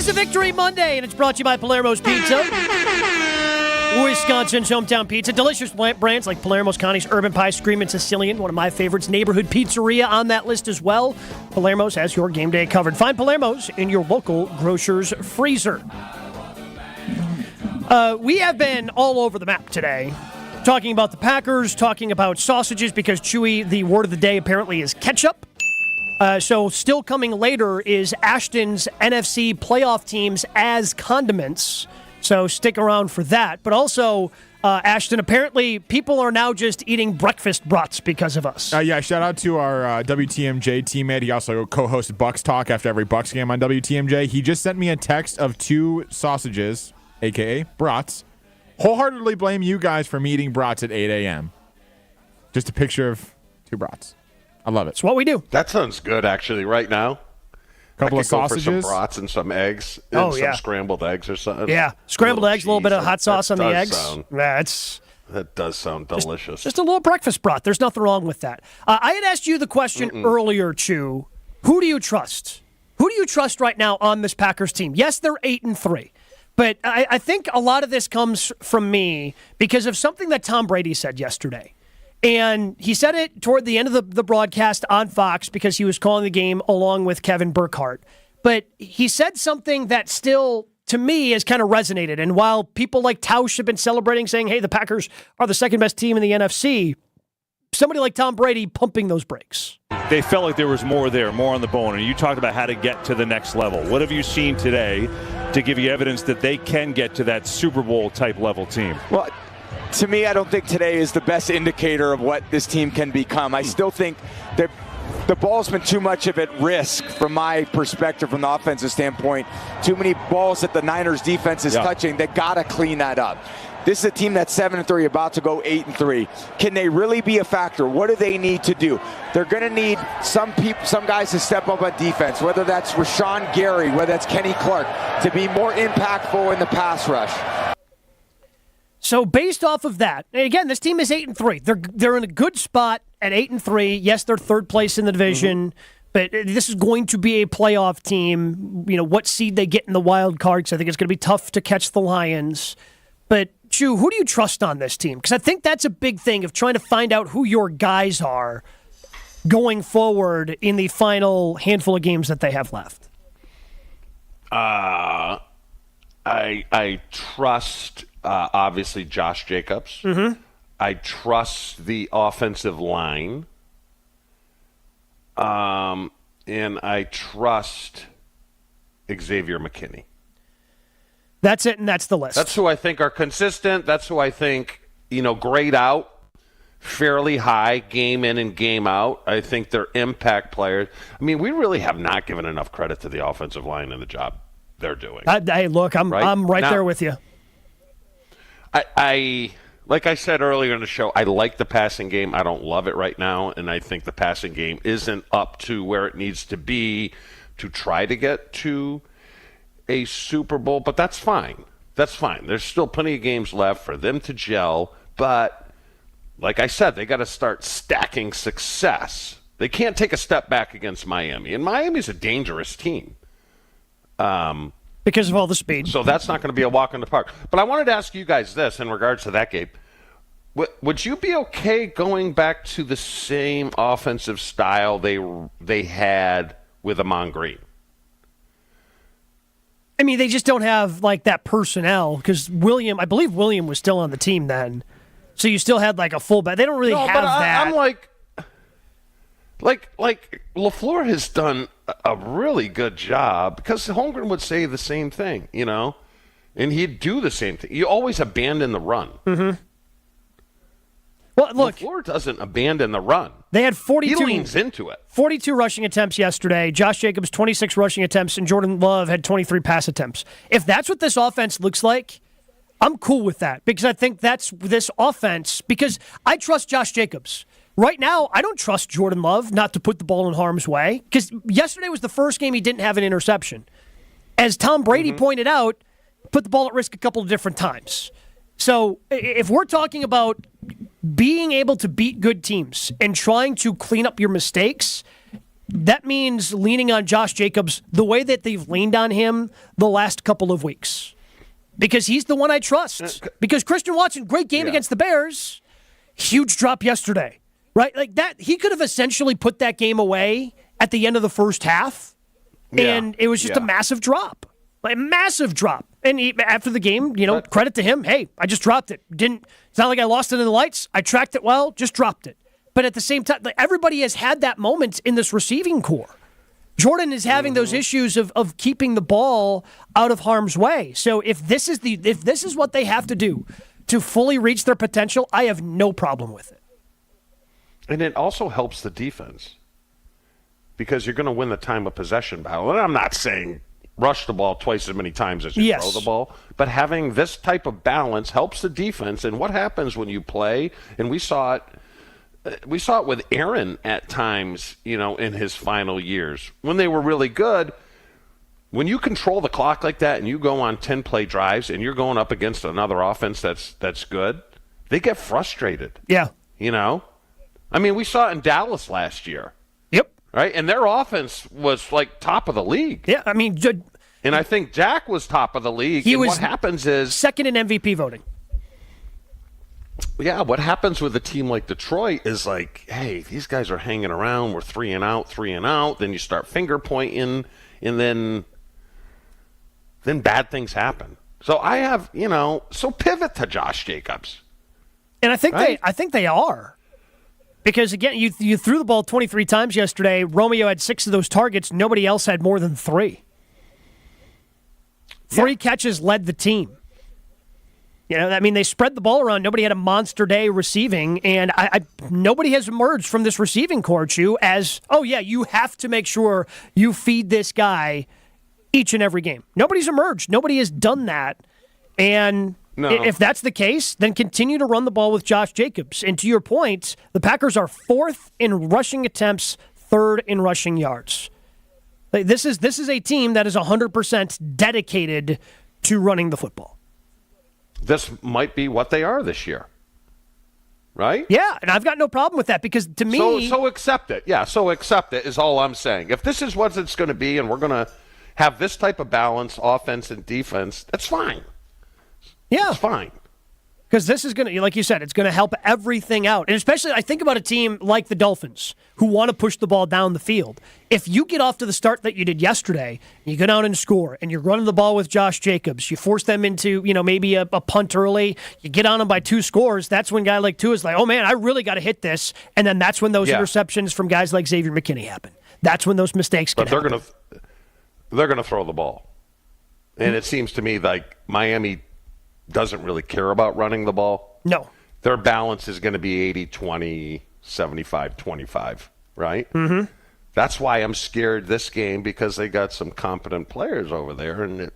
a Victory Monday, and it's brought to you by Palermo's Pizza. Wisconsin's hometown pizza. Delicious brands like Palermo's, Connie's, Urban Pie, Screamin' Sicilian, one of my favorites. Neighborhood Pizzeria on that list as well. Palermo's has your game day covered. Find Palermo's in your local grocer's freezer. We have been all over the map today, talking about the Packers, talking about sausages, because Chewy, the word of the day apparently is ketchup. So still coming later is Ashton's NFC playoff teams as condiments. So stick around for that. But also, Ashton, apparently people are now just eating breakfast brats because of us. Yeah, shout out to our WTMJ teammate. He also co-hosts Bucks Talk after every Bucks game on WTMJ. He just sent me a text of 2 sausages, a.k.a. brats. Wholeheartedly blame you guys for me eating brats at 8 a.m. Just a picture of 2 brats. I love it. It's what we do. That sounds good, actually, right now. Couple of sausages. Go for some brats and some eggs. And some scrambled eggs or something. Yeah, scrambled eggs, a little bit of hot sauce on the eggs. That does sound delicious. Just a little breakfast brat. There's nothing wrong with that. I had asked you the question earlier, Chew. Who do you trust? Who do you trust right now on this Packers team? Yes, they're 8-3. But I think a lot of this comes from me because of something that Tom Brady said yesterday. And he said it toward the end of the broadcast on Fox because he was calling the game along with Kevin Burkhardt. But he said something that still, to me, has kind of resonated. And while people like Tausch have been celebrating, saying, hey, the Packers are the second best team in the NFC, somebody like Tom Brady pumping those brakes. They felt like there was more there, more on the bone. And you talked about how to get to the next level. What have you seen today to give you evidence that they can get to that Super Bowl type level team? Well, to me, I don't think today is the best indicator of what this team can become. I still think that the ball's been too much of at risk from my perspective, from the offensive standpoint. Too many balls that the Niners defense is touching. They got to clean that up. This is a team that's 7-3, about to go 8-3. Can they really be a factor? What do they need to do? They're going to need some guys to step up on defense, whether that's Rashawn Gary, whether that's Kenny Clark, to be more impactful in the pass rush. So based off of that, and again, this team is 8-3. They're in a good spot at 8-3. Yes, they're third place in the division, but this is going to be a playoff team. You know, what seed they get in the wild card, because I think it's going to be tough to catch the Lions. But, Chew, who do you trust on this team? Because I think that's a big thing of trying to find out who your guys are going forward in the final handful of games that they have left. I trust, obviously, Josh Jacobs. I trust the offensive line. And I trust Xavier McKinney. That's it, and that's the list. That's who I think are consistent. That's who I think, grade out fairly high, game in and game out. I think they're impact players. I mean, we really have not given enough credit to the offensive line and the job they're doing. Hey, look, I'm right now, there with you. I like I said earlier in the show, I like the passing game. I don't love it right now, and I think the passing game isn't up to where it needs to be to try to get to a Super Bowl, but that's fine. That's fine. There's still plenty of games left for them to gel, but like I said, they got to start stacking success. They can't take a step back against Miami, and Miami's a dangerous team. Because of all the speed. So that's not going to be a walk in the park. But I wanted to ask you guys this in regards to that, Gabe. Would you be okay going back to the same offensive style they had with Amon Green? I mean, they just don't have, that personnel, because I believe William was still on the team then. So you still had, a fullback. They don't really have that. I'm like LaFleur has done a really good job, because Holmgren would say the same thing, and he'd do the same thing. You always abandon the run. Well, look, LaFleur doesn't abandon the run. They had 42. He leans into it. 42 rushing attempts yesterday. Josh Jacobs, 26 rushing attempts, and Jordan Love had 23 pass attempts. If that's what this offense looks like, I'm cool with that, because I think that's this offense, because I trust Josh Jacobs. Right now, I don't trust Jordan Love not to put the ball in harm's way, because yesterday was the first game he didn't have an interception. As Tom Brady pointed out, put the ball at risk a couple of different times. So if we're talking about being able to beat good teams and trying to clean up your mistakes, that means leaning on Josh Jacobs the way that they've leaned on him the last couple of weeks. Because he's the one I trust. Because Christian Watson, great game against the Bears, huge drop yesterday. Right? Like that, he could have essentially put that game away at the end of the first half, and it was just a massive drop. Like massive drop. And after the game, credit to him. Hey, I just dropped it. It's not like I lost it in the lights. I tracked it well, just dropped it. But at the same time, like everybody has had that moment in this receiving core. Jordan is having those issues of keeping the ball out of harm's way. So if this is what they have to do to fully reach their potential, I have no problem with it. And it also helps the defense because you're going to win the time of possession battle. And I'm not saying rush the ball twice as many times as you throw the ball, but having this type of balance helps the defense. And what happens when you play, and we saw it with Aaron at times, in his final years when they were really good. When you control the clock like that and you go on 10-play drives and you're going up against another offense that's good, they get frustrated. Yeah. I mean, we saw it in Dallas last year. Yep. Right? And their offense was like top of the league. Yeah, I mean, and I think Dak was top of the league. What happens is second in MVP voting. Yeah, what happens with a team like Detroit is like, hey, these guys are hanging around. We're 3 and out. Then you start finger pointing, and then bad things happen. So I have, so pivot to Josh Jacobs. And I think they are. Because, again, you threw the ball 23 times yesterday. Romeo had 6 of those targets. Nobody else had more than 3. 3 catches led the team. They spread the ball around. Nobody had a monster day receiving, and nobody has emerged from this receiving core, Chew, as, you have to make sure you feed this guy each and every game. Nobody's emerged. Nobody has done that. And if that's the case, then continue to run the ball with Josh Jacobs. And to your point, the Packers are 4th in rushing attempts, 3rd in rushing yards. This is a team that is 100% dedicated to running the football. This might be what they are this year, right? Yeah, and I've got no problem with that because to me... So accept it. Yeah, so accept it is all I'm saying. If this is what it's going to be and we're going to have this type of balance, offense and defense, that's fine. Yeah. It's fine. Because this is going to, like you said, it's going to help everything out. And especially, I think about a team like the Dolphins who want to push the ball down the field. If you get off to the start that you did yesterday, you go down and score, and you're running the ball with Josh Jacobs, you force them into, maybe a punt early, you get on them by 2 scores, that's when a guy like Tua is like, oh man, I really got to hit this. And then that's when those interceptions from guys like Xavier McKinney happen. That's when those mistakes can happen. They're going to throw the ball. And it seems to me like Miami doesn't really care about running the ball. No. Their balance is going to be 80-20, 75-25, right? Mm-hmm. That's why I'm scared this game because they got some competent players over there. And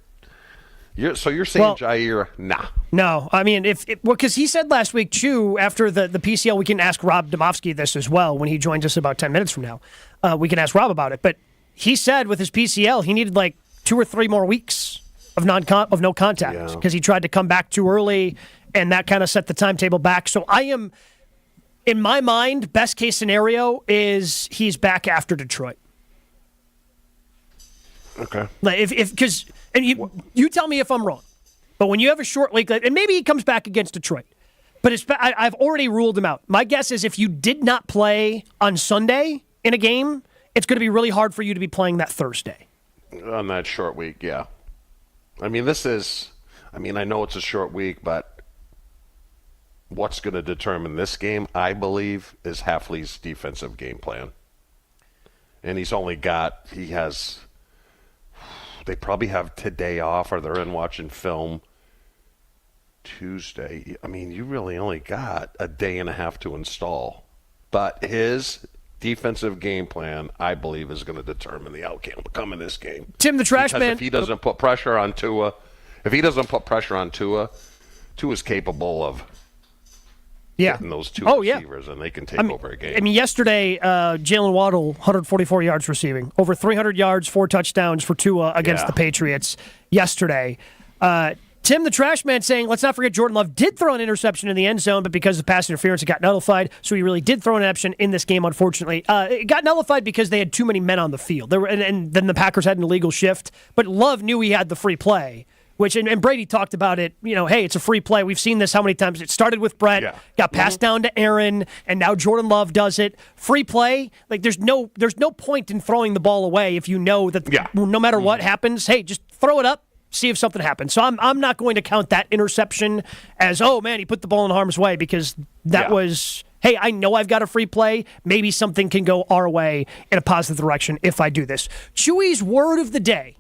so you're saying Jair, nah. No. I mean, because he said last week, Chew, after the PCL, we can ask Rob Demovsky this as well when he joins us about 10 minutes from now. We can ask Rob about it. But he said with his PCL, he needed like 2 or 3 more weeks of no contact because he tried to come back too early, and that kind of set the timetable back. So I am, in my mind, best case scenario is he's back after Detroit. Okay. Because you tell me if I'm wrong, but when you have a short week, and maybe he comes back against Detroit, but I've already ruled him out. My guess is if you did not play on Sunday in a game, it's going to be really hard for you to be playing that Thursday. On that short week, yeah. I mean, I know it's a short week, but what's going to determine this game, I believe, is Hafley's defensive game plan. And they probably have today off or they're in watching film Tuesday. I mean, you really only got a day and a half to install. But his defensive game plan, I believe, is going to determine the outcome in this game. Tim, the trash man. If he doesn't put pressure on Tua, Tua's capable of getting those 2 receivers, and they can take over a game. I mean, yesterday, Jalen Waddle, 144 yards receiving, over 300 yards, 4 touchdowns for Tua against the Patriots yesterday. Tim, the trash man, saying, let's not forget Jordan Love did throw an interception in the end zone, but because of pass interference, it got nullified. So he really did throw an interception in this game, unfortunately. It got nullified because they had too many men on the field. And then the Packers had an illegal shift. But Love knew he had the free play, which, and Brady talked about it, hey, it's a free play. We've seen this how many times. It started with Brett, got passed down to Aaron, and now Jordan Love does it. Free play, like there's no point in throwing the ball away if you know that no matter what happens, hey, just throw it up. See if something happens. So I'm not going to count that interception as, oh, man, he put the ball in harm's way, because that was, hey, I know I've got a free play. Maybe something can go our way in a positive direction if I do this. Chewy's word of the day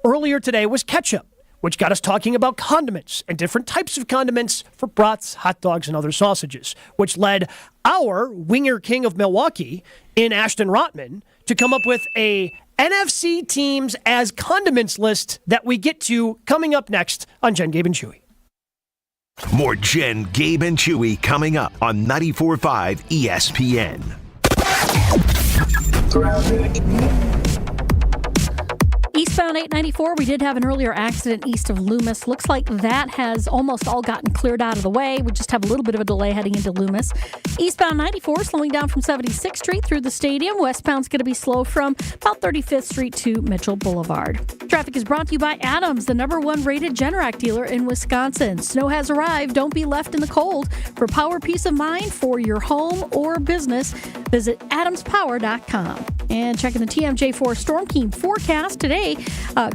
earlier today was ketchup, which got us talking about condiments and different types of condiments for brats, hot dogs, and other sausages, which led our winger king of Milwaukee in Ashton Rotman to come up with a NFC teams as condiments list that we get to coming up next on Jen, Gabe, and Chewy. More Jen, Gabe, and Chewy coming up on 94.5 ESPN. Eastbound 894, we did have an earlier accident east of Loomis. Looks like that has almost all gotten cleared out of the way. We just have a little bit of a delay heading into Loomis. Eastbound 94, slowing down from 76th Street through the stadium. Westbound's going to be slow from about 35th Street to Mitchell Boulevard. Traffic is brought to you by Adams, the #1 rated Generac dealer in Wisconsin. Snow has arrived. Don't be left in the cold. For power peace of mind for your home or business, visit adamspower.com. And checking the TMJ4 Storm Team forecast today,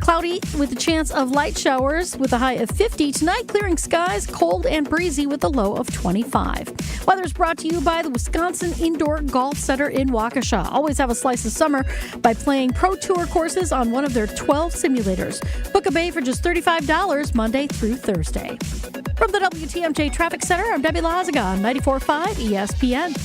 cloudy with a chance of light showers with a high of 50. Tonight, clearing skies, cold and breezy with a low of 25. Weather is brought to you by the Wisconsin Indoor Golf Center in Waukesha. Always have a slice of summer by playing Pro Tour courses on one of their 12 simulators. Book a bay for just $35 Monday through Thursday. From the WTMJ Traffic Center, I'm Debbie Lazaga on 94.5 ESPN.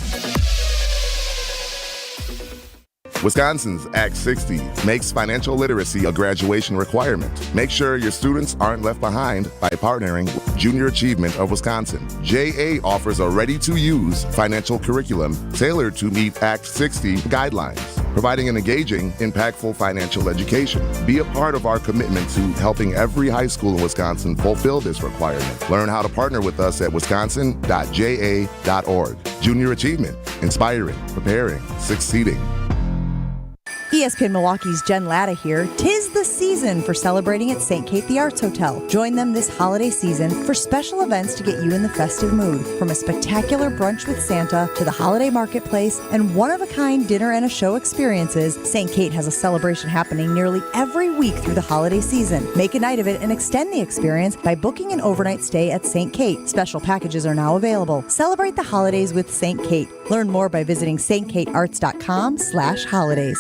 Wisconsin's Act 60 makes financial literacy a graduation requirement. Make sure your students aren't left behind by partnering with Junior Achievement of Wisconsin. JA offers a ready-to-use financial curriculum tailored to meet Act 60 guidelines, providing an engaging, impactful financial education. Be a part of our commitment to helping every high school in Wisconsin fulfill this requirement. Learn how to partner with us at wisconsin.ja.org. Junior Achievement, inspiring, preparing, succeeding. ESPN Milwaukee's Jen Latta here. 'Tis the season for celebrating at St. Kate the Arts Hotel. Join them this holiday season for special events to get you in the festive mood. From a spectacular brunch with Santa to the holiday marketplace and one-of-a-kind dinner and a show experiences, St. Kate has a celebration happening nearly every week through the holiday season. Make a night of it and extend the experience by booking an overnight stay at St. Kate. Special packages are now available. Celebrate the holidays with St. Kate. Learn more by visiting stkatearts.com/holidays.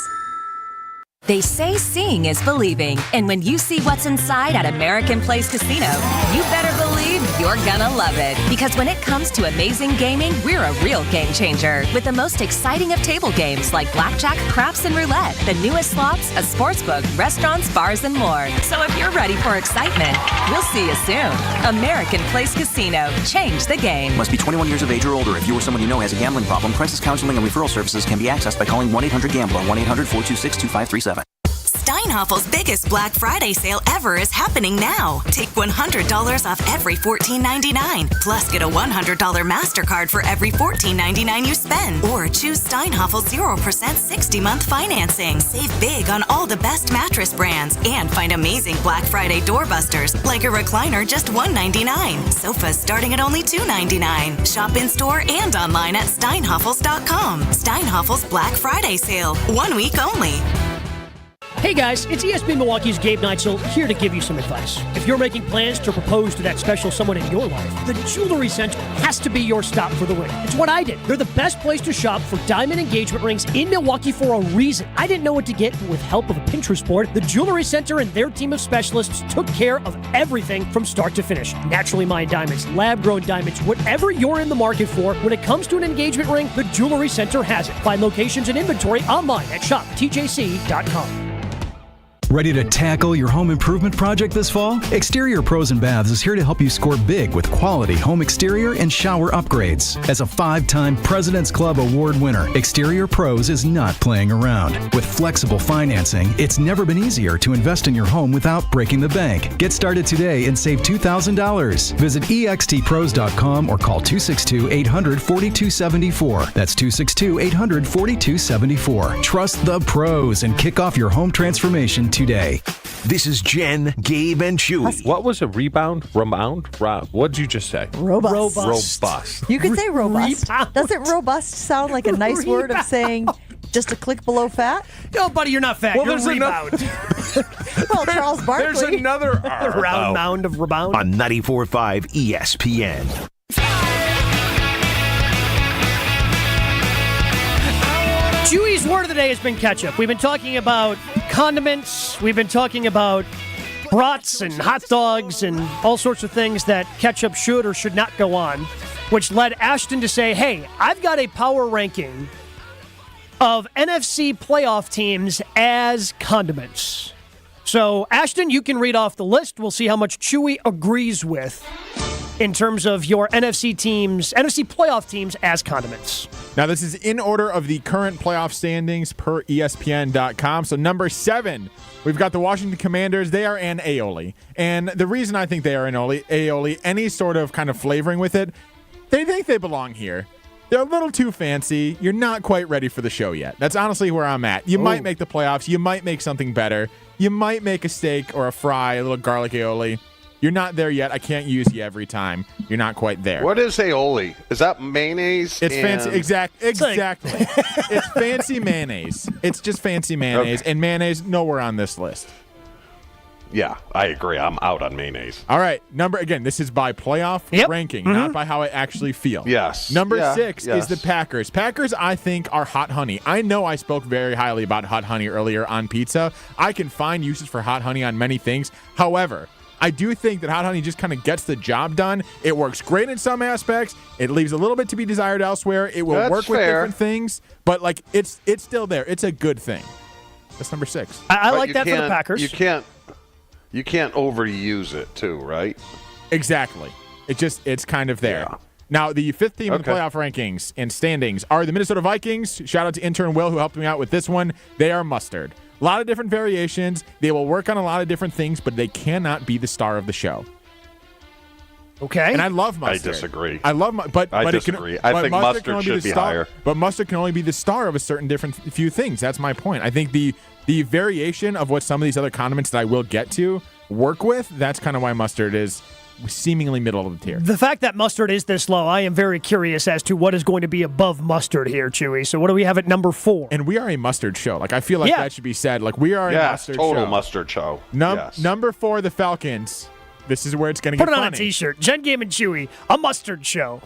They say seeing is believing, and when you see what's inside at American Place Casino, you better believe you're gonna love it. Because when it comes to amazing gaming, we're a real game changer. With the most exciting of table games like blackjack, craps, and roulette, the newest slots, a sportsbook, restaurants, bars, and more. So if you're ready for excitement, we'll see you soon. American Place Casino. Change the game. Must be 21 years of age or older. If you or someone you know has a gambling problem, crisis counseling and referral services can be accessed by calling 1-800-GAMBLER, 1-800-426-2537. Steinhaffel's biggest Black Friday sale ever is happening now. Take $100 off every $14.99. Plus, get a $100 MasterCard for every $14.99 you spend. Or choose Steinhaffel's 0% 60-month financing. Save big on all the best mattress brands. And find amazing Black Friday doorbusters, like a recliner just $199. Sofas starting at only $299. Shop in-store and online at steinhaffels.com. Steinhaffel's Black Friday sale. 1 week only. Hey guys, it's ESPN Milwaukee's Gabe Neitzel here to give you some advice. If you're making plans to propose to that special someone in your life, the Jewelry Center has to be your stop for the ring. It's what I did. They're the best place to shop for diamond engagement rings in Milwaukee for a reason. I didn't know what to get, but with help of a Pinterest board, the Jewelry Center and their team of specialists took care of everything from start to finish. Naturally mined diamonds, lab-grown diamonds, whatever you're in the market for, when it comes to an engagement ring, the Jewelry Center has it. Find locations and inventory online at shoptjc.com. Ready to tackle your home improvement project this fall? Exterior Pros and Baths is here to help you score big with quality home exterior and shower upgrades. As a 5-time President's Club Award winner, Exterior Pros is not playing around. With flexible financing, it's never been easier to invest in your home without breaking the bank. Get started today and save $2,000. Visit extpros.com or call 262-800-4274. That's 262-800-4274. Trust the pros and kick off your home transformation today. This is Jen, Gabe, and Chewy. What was a rebound? What did you just say? Robust. You could say robust. Doesn't robust sound like a nice word of saying just a click below fat? No, buddy, you're not fat. Well, you're there's rebound. Well, Charles Barkley. There's another A round mound of rebound. On 94.5 ESPN. Chewy's word of the day has been ketchup. We've been talking about condiments. We've been talking about brats and hot dogs and all sorts of things that ketchup should or should not go on, which led Ashton to say, hey, I've got a power ranking of NFC playoff teams as condiments. So, Ashton, you can read off the list. We'll see how much Chewy agrees with in terms of your NFC playoff teams as condiments. Now, this is in order of the current playoff standings per ESPN.com. So, number 7, we've got the Washington Commanders. They are an aioli. And the reason I think they are an aioli, any sort of kind of flavoring with it, they think they belong here. They're a little too fancy. You're not quite ready for the show yet. That's honestly where I'm at. You might make the playoffs. You might make something better. You might make a steak or a fry, a little garlic aioli. You're not there yet. I can't use you every time. You're not quite there. What is aioli? Is that mayonnaise? It's fancy. Exactly. It's fancy mayonnaise. It's just fancy mayonnaise. Okay. And mayonnaise nowhere on this list. Yeah, I agree. I'm out on mayonnaise. All right. This is by playoff ranking, not by how I actually feel. Yes. Number 6 is the Packers. Packers, I think, are hot honey. I know I spoke very highly about hot honey earlier on pizza. I can find uses for hot honey on many things. However, I do think that hot honey just kind of gets the job done. It works great in some aspects. It leaves a little bit to be desired elsewhere. It will work with different things, but it's still there. It's a good thing. That's number 6. I like that for the Packers. You can't overuse it too, right? Exactly. It's kind of there. Yeah. Now, the 5th team in the playoff rankings and standings are the Minnesota Vikings. Shout out to intern Will, who helped me out with this one. They are mustard. A lot of different variations. They will work on a lot of different things, but they cannot be the star of the show. Okay. And I love mustard. I disagree. I disagree. I think mustard should be higher. But mustard can only be the star of a certain different few things. That's my point. I think the variation of what some of these other condiments that I will get to work with, that's kind of why mustard is seemingly middle of the tier. The fact that mustard is this low, I am very curious as to what is going to be above mustard here, Chewy. So what do we have at number 4? And we are a mustard show. I feel like that should be said. We are a mustard show. Total mustard show. Number 4, the Falcons. This is where it's going to get funny. Put it on a t-shirt. Jen, Game, and Chewy, a mustard show.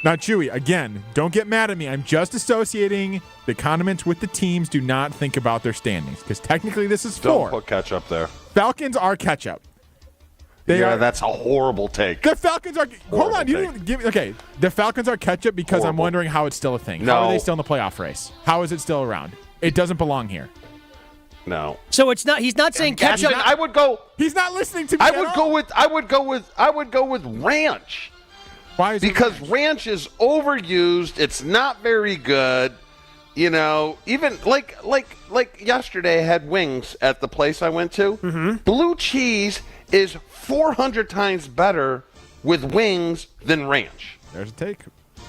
Now, Chewy, again, don't get mad at me. I'm just associating the condiments with the teams. Do not think about their standings, because technically this is 4. Don't put ketchup there. Falcons are ketchup. That's a horrible take. The Falcons are... Hold on. You didn't give... Okay. The Falcons are ketchup because I'm wondering how it's still a thing. No. How are they still in the playoff race? How is it still around? It doesn't belong here. No. So it's not... He's not saying ketchup... I would go... He's not listening to me I would go with ranch. Why is because ranch is overused. It's not very good. Even like yesterday I had wings at the place I went to. Mm-hmm. Blue cheese is 400 times better with wings than ranch. There's a take.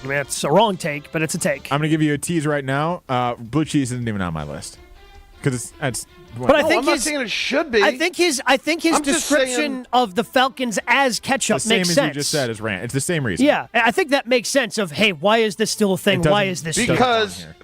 I mean, it's a wrong take, but it's a take. I'm going to give you a tease right now. Blue cheese isn't even on my list. Because it's But I think I'm not saying it should be. I think his description of the Falcons as ketchup makes sense. The same as you just said as ranch. It's the same reason. Yeah, I think that makes sense of, hey, why is this still a thing? Why is this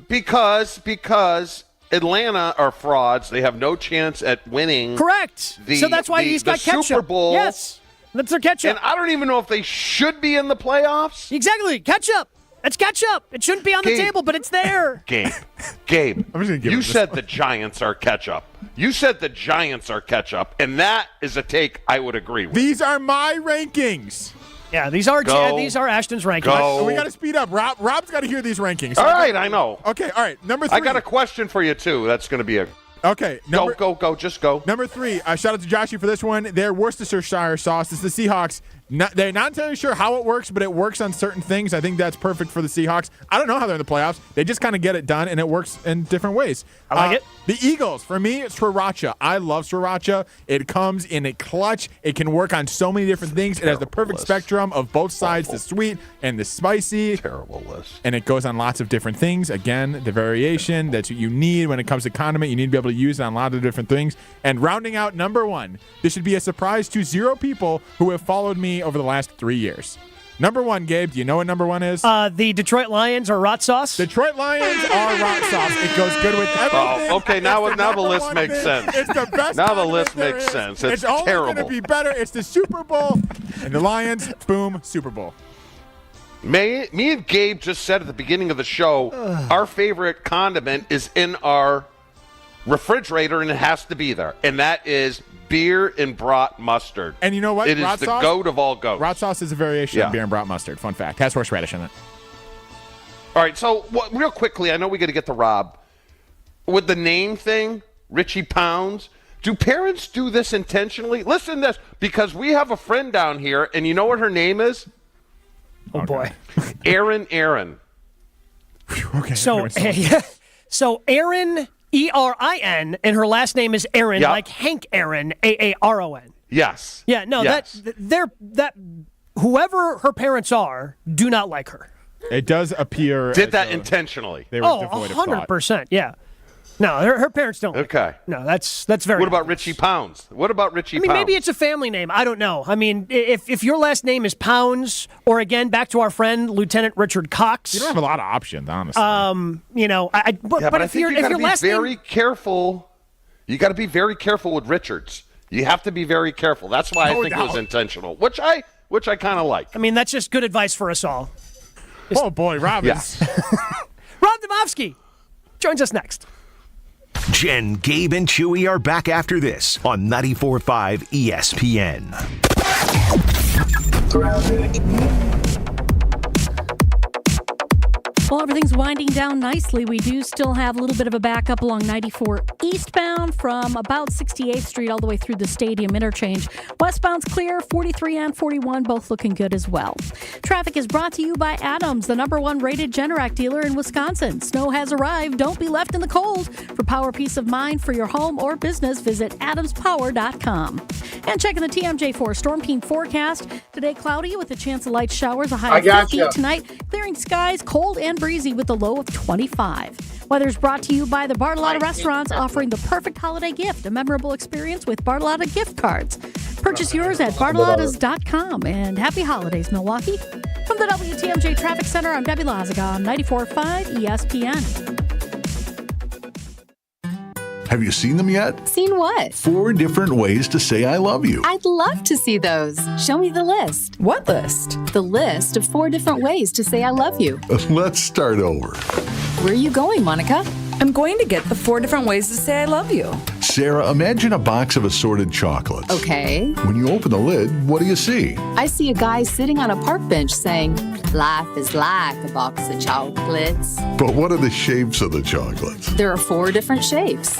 Because Atlanta are frauds. They have no chance at winning. Correct. So that's why he's got ketchup. Super Bowl. Yes. That's their ketchup. And I don't even know if they should be in the playoffs. Exactly. Ketchup. It's ketchup. It shouldn't be on the table, but it's there. Gabe, you said the Giants are ketchup. You said the Giants are ketchup, and that is a take I would agree with. These are my rankings. Yeah, these are Ashton's rankings. We got to speed up. Rob's got to hear these rankings. All right, I know. Okay, all right. Number 3. I got a question for you, too. That's going to be a Okay. Go. Just go. Number 3, shout out to Joshy for this one. Their Worcestershire sauce is the Seahawks. They're not entirely sure how it works, but it works on certain things. I think that's perfect for the Seahawks. I don't know how they're in the playoffs. They just kind of get it done, and it works in different ways. I like it. The Eagles, for me, it's sriracha. I love sriracha. It comes in a clutch. It can work on so many different things. It has the perfect spectrum of both sides, the sweet and the spicy. Terrible list. And it goes on lots of different things. Again, the variation, that's what you need when it comes to condiment. You need to be able to use it on a lot of different things. And rounding out number 1, this should be a surprise to 0 people who have followed me over the last 3 years. Number 1, Gabe, do you know what number 1 is? The Detroit Lions are rot sauce. Detroit Lions are rot sauce. It goes good with everything. Oh, okay, now the list makes sense. It's the best. Now the list makes sense. It's only terrible. going to be better. It's the Super Bowl. And the Lions, boom, Super Bowl. Me and Gabe just said at the beginning of the show, our favorite condiment is in our refrigerator, and it has to be there. And that is beer and brat mustard. And you know what? It is the goat of all goats. Rot sauce is a variation of beer and brat mustard. Fun fact. Has horseradish in it. All right, so real quickly, I know we got to get to Rob. With the name thing, Richie Pounds, do parents do this intentionally? Listen to this, because we have a friend down here, and you know what her name is? Oh, boy. Erin. Okay. So Erin, E-R-I-N, and her last name is Aaron, like Hank Aaron, A-A-R-O-N. Yes. Yeah, no, yes. that whoever her parents are do not like her. It does appear. Did that intentionally? They were devoid of thought. 100%, yeah. No, her parents don't. Okay. No, that's very. What about Richie Pounds? I mean, maybe it's a family name. I don't know. I mean, if your last name is Pounds, or again, back to our friend Lieutenant Richard Cox. You don't have a lot of options, honestly. But if your last name, very careful. You got to be very careful with Richards. You have to be very careful. That's why I think it was intentional, which I kind of like. I mean, that's just good advice for us all. Oh boy, Rob is. Rob Demovsky joins us next. Jen, Gabe, and Chewy are back after this on 94.5 ESPN. Well, everything's winding down nicely. We do still have a little bit of a backup along 94 eastbound from about 68th Street all the way through the stadium interchange. Westbound's clear, 43 and 41, both looking good as well. Traffic is brought to you by Adams, the #1 rated Generac dealer in Wisconsin. Snow has arrived. Don't be left in the cold. For power peace of mind for your home or business, visit adamspower.com. And checking the TMJ4 Storm Team forecast. Today, cloudy with a chance of light showers, a high of 50. Tonight, clearing skies, cold and breezy with a low of 25. Weather's brought to you by the Bartolotta Restaurants, offering the perfect holiday gift, a memorable experience with Bartolotta gift cards. Purchase yours at bartolottas.com. And happy holidays, Milwaukee. From the WTMJ Traffic Center, I'm Debbie Lazaga on 94.5 ESPN. Have you seen them yet? Seen what? 4 different ways to say I love you. I'd love to see those. Show me the list. What list? The list of 4 different ways to say I love you. Let's start over. Where are you going, Monica? I'm going to get the 4 different ways to say I love you. Sarah, imagine a box of assorted chocolates. Okay. When you open the lid, what do you see? I see a guy sitting on a park bench saying, "Life is like a box of chocolates." But what are the shapes of the chocolates? There are 4 different shapes.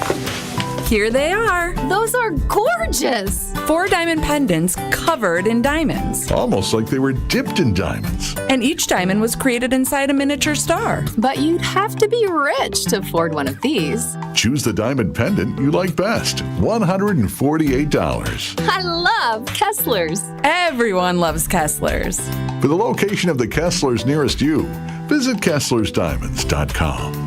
Here they are. Those are gorgeous. 4 diamond pendants covered in diamonds. Almost like they were dipped in diamonds. And each diamond was created inside a miniature star. But you'd have to be rich to afford one of these. Choose the diamond pendant you like best. $148. I love Kessler's. Everyone loves Kessler's. For the location of the Kessler's nearest you, visit KesslersDiamonds.com.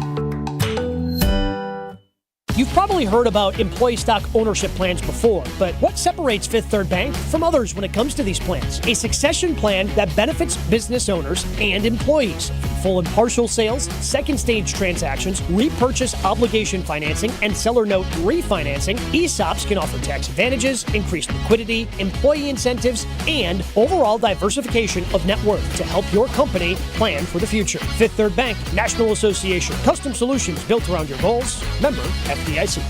You've probably heard about employee stock ownership plans before, but what separates Fifth Third Bank from others when it comes to these plans? A succession plan that benefits business owners and employees. From full and partial sales, second stage transactions, repurchase obligation financing, and seller note refinancing, ESOPs can offer tax advantages, increased liquidity, employee incentives, and overall diversification of net worth to help your company plan for the future. Fifth Third Bank, National Association. Custom solutions built around your goals. Member FDIC.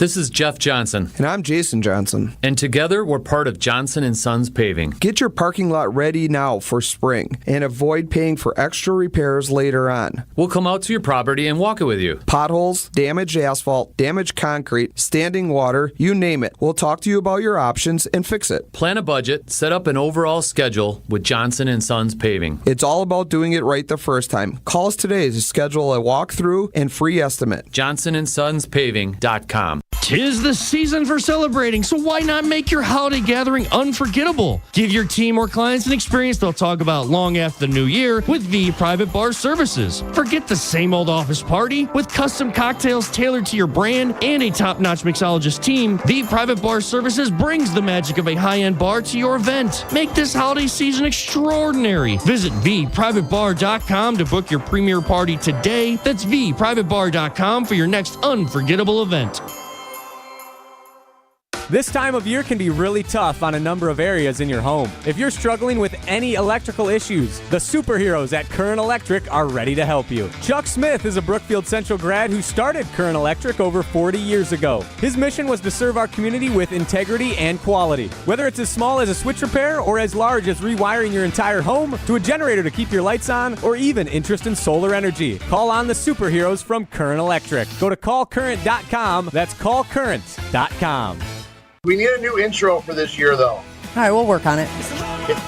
This is Jeff Johnson. And I'm Jason Johnson. And together, we're part of Johnson & Sons Paving. Get your parking lot ready now for spring and avoid paying for extra repairs later on. We'll come out to your property and walk it with you. Potholes, damaged asphalt, damaged concrete, standing water, you name it. We'll talk to you about your options and fix it. Plan a budget, set up an overall schedule with Johnson & Sons Paving. It's all about doing it right the first time. Call us today to schedule a walkthrough and free estimate. JohnsonandSonsPaving.com. 'Tis the season for celebrating, so why not make your holiday gathering unforgettable? Give your team or clients an experience they'll talk about long after the new year with V Private Bar Services. Forget the same old office party. With custom cocktails tailored to your brand and a top-notch mixologist team, V Private Bar Services brings the magic of a high-end bar to your event. Make this holiday season extraordinary. Visit VPrivateBar.com to book your premier party today. That's VPrivateBar.com for your next unforgettable event. This time of year can be really tough on a number of areas in your home. If you're struggling with any electrical issues, the superheroes at Current Electric are ready to help you. Chuck Smith is a Brookfield Central grad who started Current Electric over 40 years ago. His mission was to serve our community with integrity and quality. Whether it's as small as a switch repair or as large as rewiring your entire home to a generator to keep your lights on or even interest in solar energy, call on the superheroes from Current Electric. Go to callcurrent.com. That's callcurrent.com. We need a new intro for this year, though. All right, we'll work on it.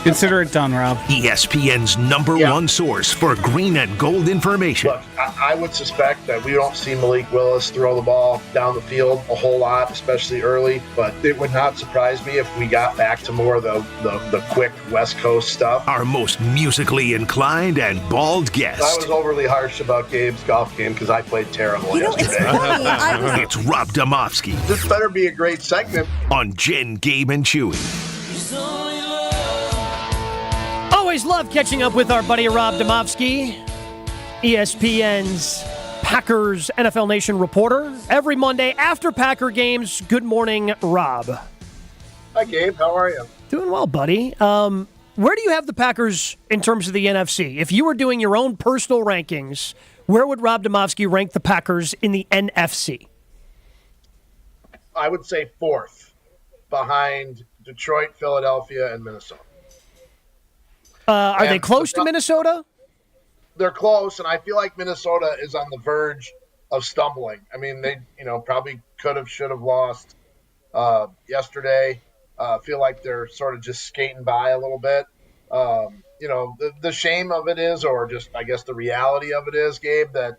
Consider it done, Rob. ESPN's number one source for green and gold information. Look, I would suspect that we don't see Malik Willis throw the ball down the field a whole lot, especially early, but it would not surprise me if we got back to more of the quick West Coast stuff. Our most musically inclined and bald guest. I was overly harsh about Gabe's golf game because I played terrible yesterday. It's Rob Demovsky. This better be a great segment. On Jen, Gabe, and Chewy. Always love catching up with our buddy Rob Demovsky, ESPN's Packers NFL Nation reporter. Every Monday after Packer games. Good morning, Rob. Hi, Gabe. How are you? Doing well, buddy. Where do you have the Packers in terms of the NFC? If you were doing your own personal rankings, where would Rob Demovsky rank the Packers in the NFC? I would say fourth, behind Detroit, Philadelphia, and Minnesota. Are they close to Minnesota? They're close, and I feel like Minnesota is on the verge of stumbling. I mean, they probably should have lost yesterday. Feel like they're sort of just skating by a little bit. The shame of it is, or just I guess the reality of it is, Gabe, that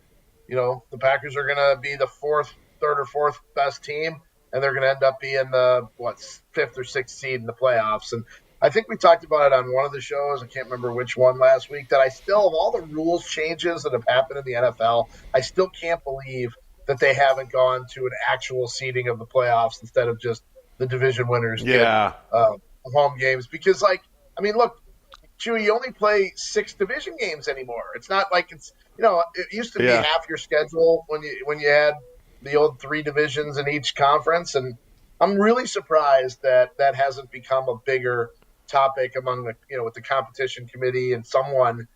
the Packers are going to be the third or fourth best team, and they're going to end up being the fifth or sixth seed in the playoffs. And I think we talked about it on one of the shows. I can't remember which one last week. That I still, of all the rules changes that have happened in the NFL, I still can't believe that they haven't gone to an actual seeding of the playoffs instead of just the division winners get home games. Because, look, Chewy, you only play 6 division games anymore. It's not like it used to be half your schedule when you had the old 3 divisions in each conference, and I'm really surprised that hasn't become a bigger topic among the with the competition committee and someone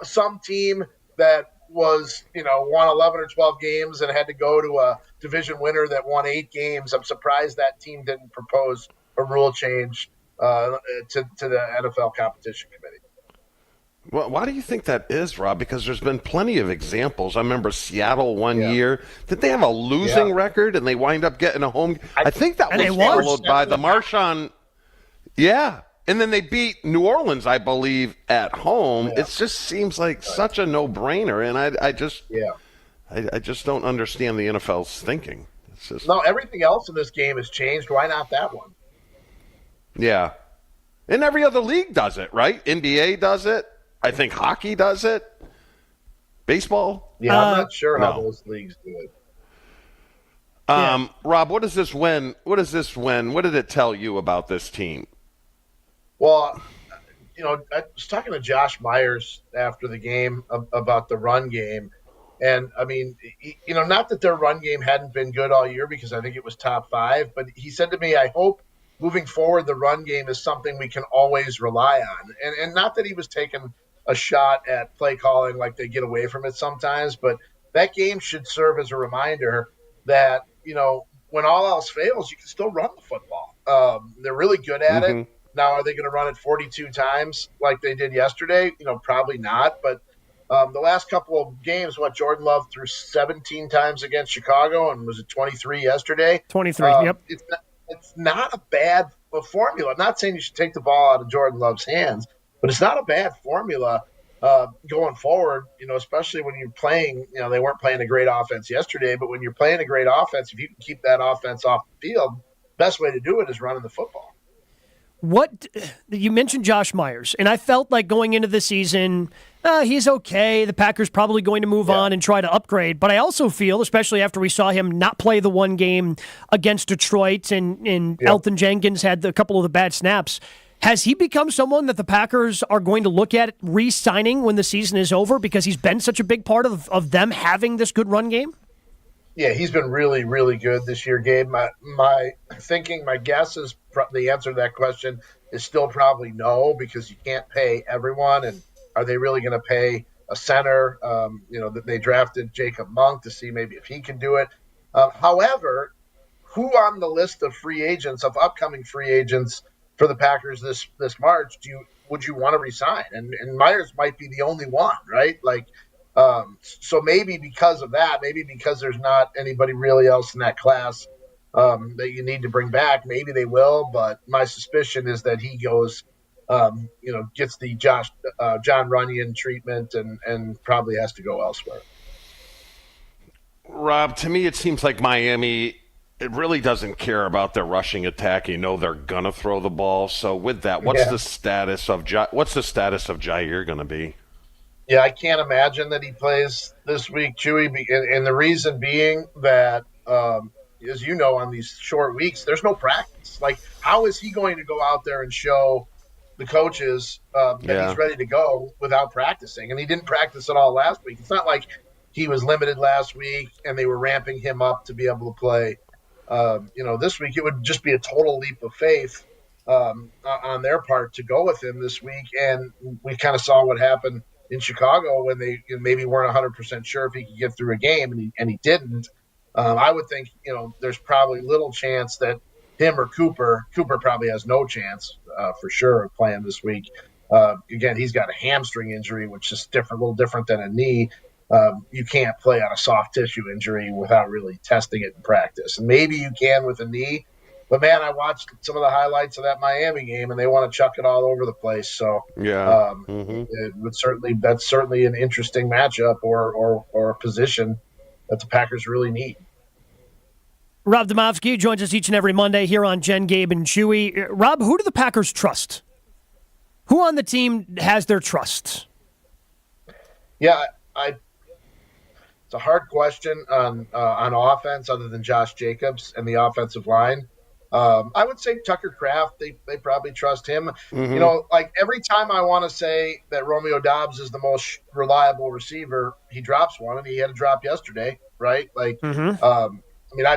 some team that was won 11 or 12 games and had to go to a division winner that won 8 games. I'm surprised that team didn't propose a rule change to the NFL competition committee. Well, why do you think that is, Rob? Because there's been plenty of examples. I remember Seattle one year. Did they have a losing record and they wind up getting a home? I think that was followed by the Marshawn. Yeah. And then they beat New Orleans, I believe, at home. Yeah. It just seems like such a no-brainer. And I just don't understand the NFL's thinking. It's just... No, everything else in this game has changed. Why not that one? Yeah. And every other league does it, right? NBA does it. I think hockey does it. Baseball? Yeah, I'm not sure how those leagues do it. Rob, what does this win? What did it tell you about this team? Well, I was talking to Josh Meyers after the game about the run game. And, I mean, not that their run game hadn't been good all year because I think it was top 5. But he said to me, I hope moving forward the run game is something we can always rely on. And not that he was taking a shot at play calling like they get away from it sometimes. But that game should serve as a reminder that, when all else fails, you can still run the football. They're really good at it. Now, are they going to run it 42 times like they did yesterday? Probably not. But the last couple of games, Jordan Love threw 17 times against Chicago, and was it 23 yesterday? 23, yep. It's not a bad formula. I'm not saying you should take the ball out of Jordan Love's hands, but it's not a bad formula going forward, especially when you're playing, they weren't playing a great offense yesterday, but when you're playing a great offense, if you can keep that offense off the field, best way to do it is running the football. You mentioned Josh Meyers, and I felt like going into the season, he's okay. The Packers probably going to move on and try to upgrade. But I also feel, especially after we saw him not play the one game against Detroit and Elton Jenkins had a couple of the bad snaps, has he become someone that the Packers are going to look at re-signing when the season is over because he's been such a big part of them having this good run game? Yeah, he's been really, really good this year, Gabe. My guess is the answer to that question is still probably no, because you can't pay everyone. And are they really going to pay a center? That they drafted Jacob Monk to see maybe if he can do it. However, who on the list of upcoming free agents for the Packers this March would you want to resign? And Meyers might be the only one, right? So maybe because of that, maybe because there's not anybody really else in that class that you need to bring back, maybe they will. But my suspicion is that he goes, gets the John Runyon treatment and probably has to go elsewhere. Rob, to me, it seems like Miami, it really doesn't care about their rushing attack. They're gonna throw the ball. So with that, what's the status of Jair going to be? Yeah, I can't imagine that he plays this week, Chewy, and the reason being that, as you know, on these short weeks, there's no practice. How is he going to go out there and show the coaches that he's ready to go without practicing? And he didn't practice at all last week. It's not like he was limited last week and they were ramping him up to be able to play. This week it would just be a total leap of faith on their part to go with him this week. And we kind of saw what happened in Chicago when they maybe weren't 100% sure if he could get through a game, and he didn't. I would think, there's probably little chance that him or Cooper probably has no chance for sure of playing this week. Again, he's got a hamstring injury, which is a little different than a knee. You can't play on a soft tissue injury without really testing it in practice. And maybe you can with a knee. But, man, I watched some of the highlights of that Miami game, and they want to chuck it all over the place. So, that's certainly an interesting matchup or a position that the Packers really need. Rob Demovsky joins us each and every Monday here on Jen, Gabe, and Chewy. Rob, who do the Packers trust? Who on the team has their trust? Yeah, it's a hard question on offense other than Josh Jacobs and the offensive line. I would say Tucker Kraft, they probably trust him. Every time I want to say that Romeo Doubs is the most reliable receiver, he drops one, and he had a drop yesterday, right? I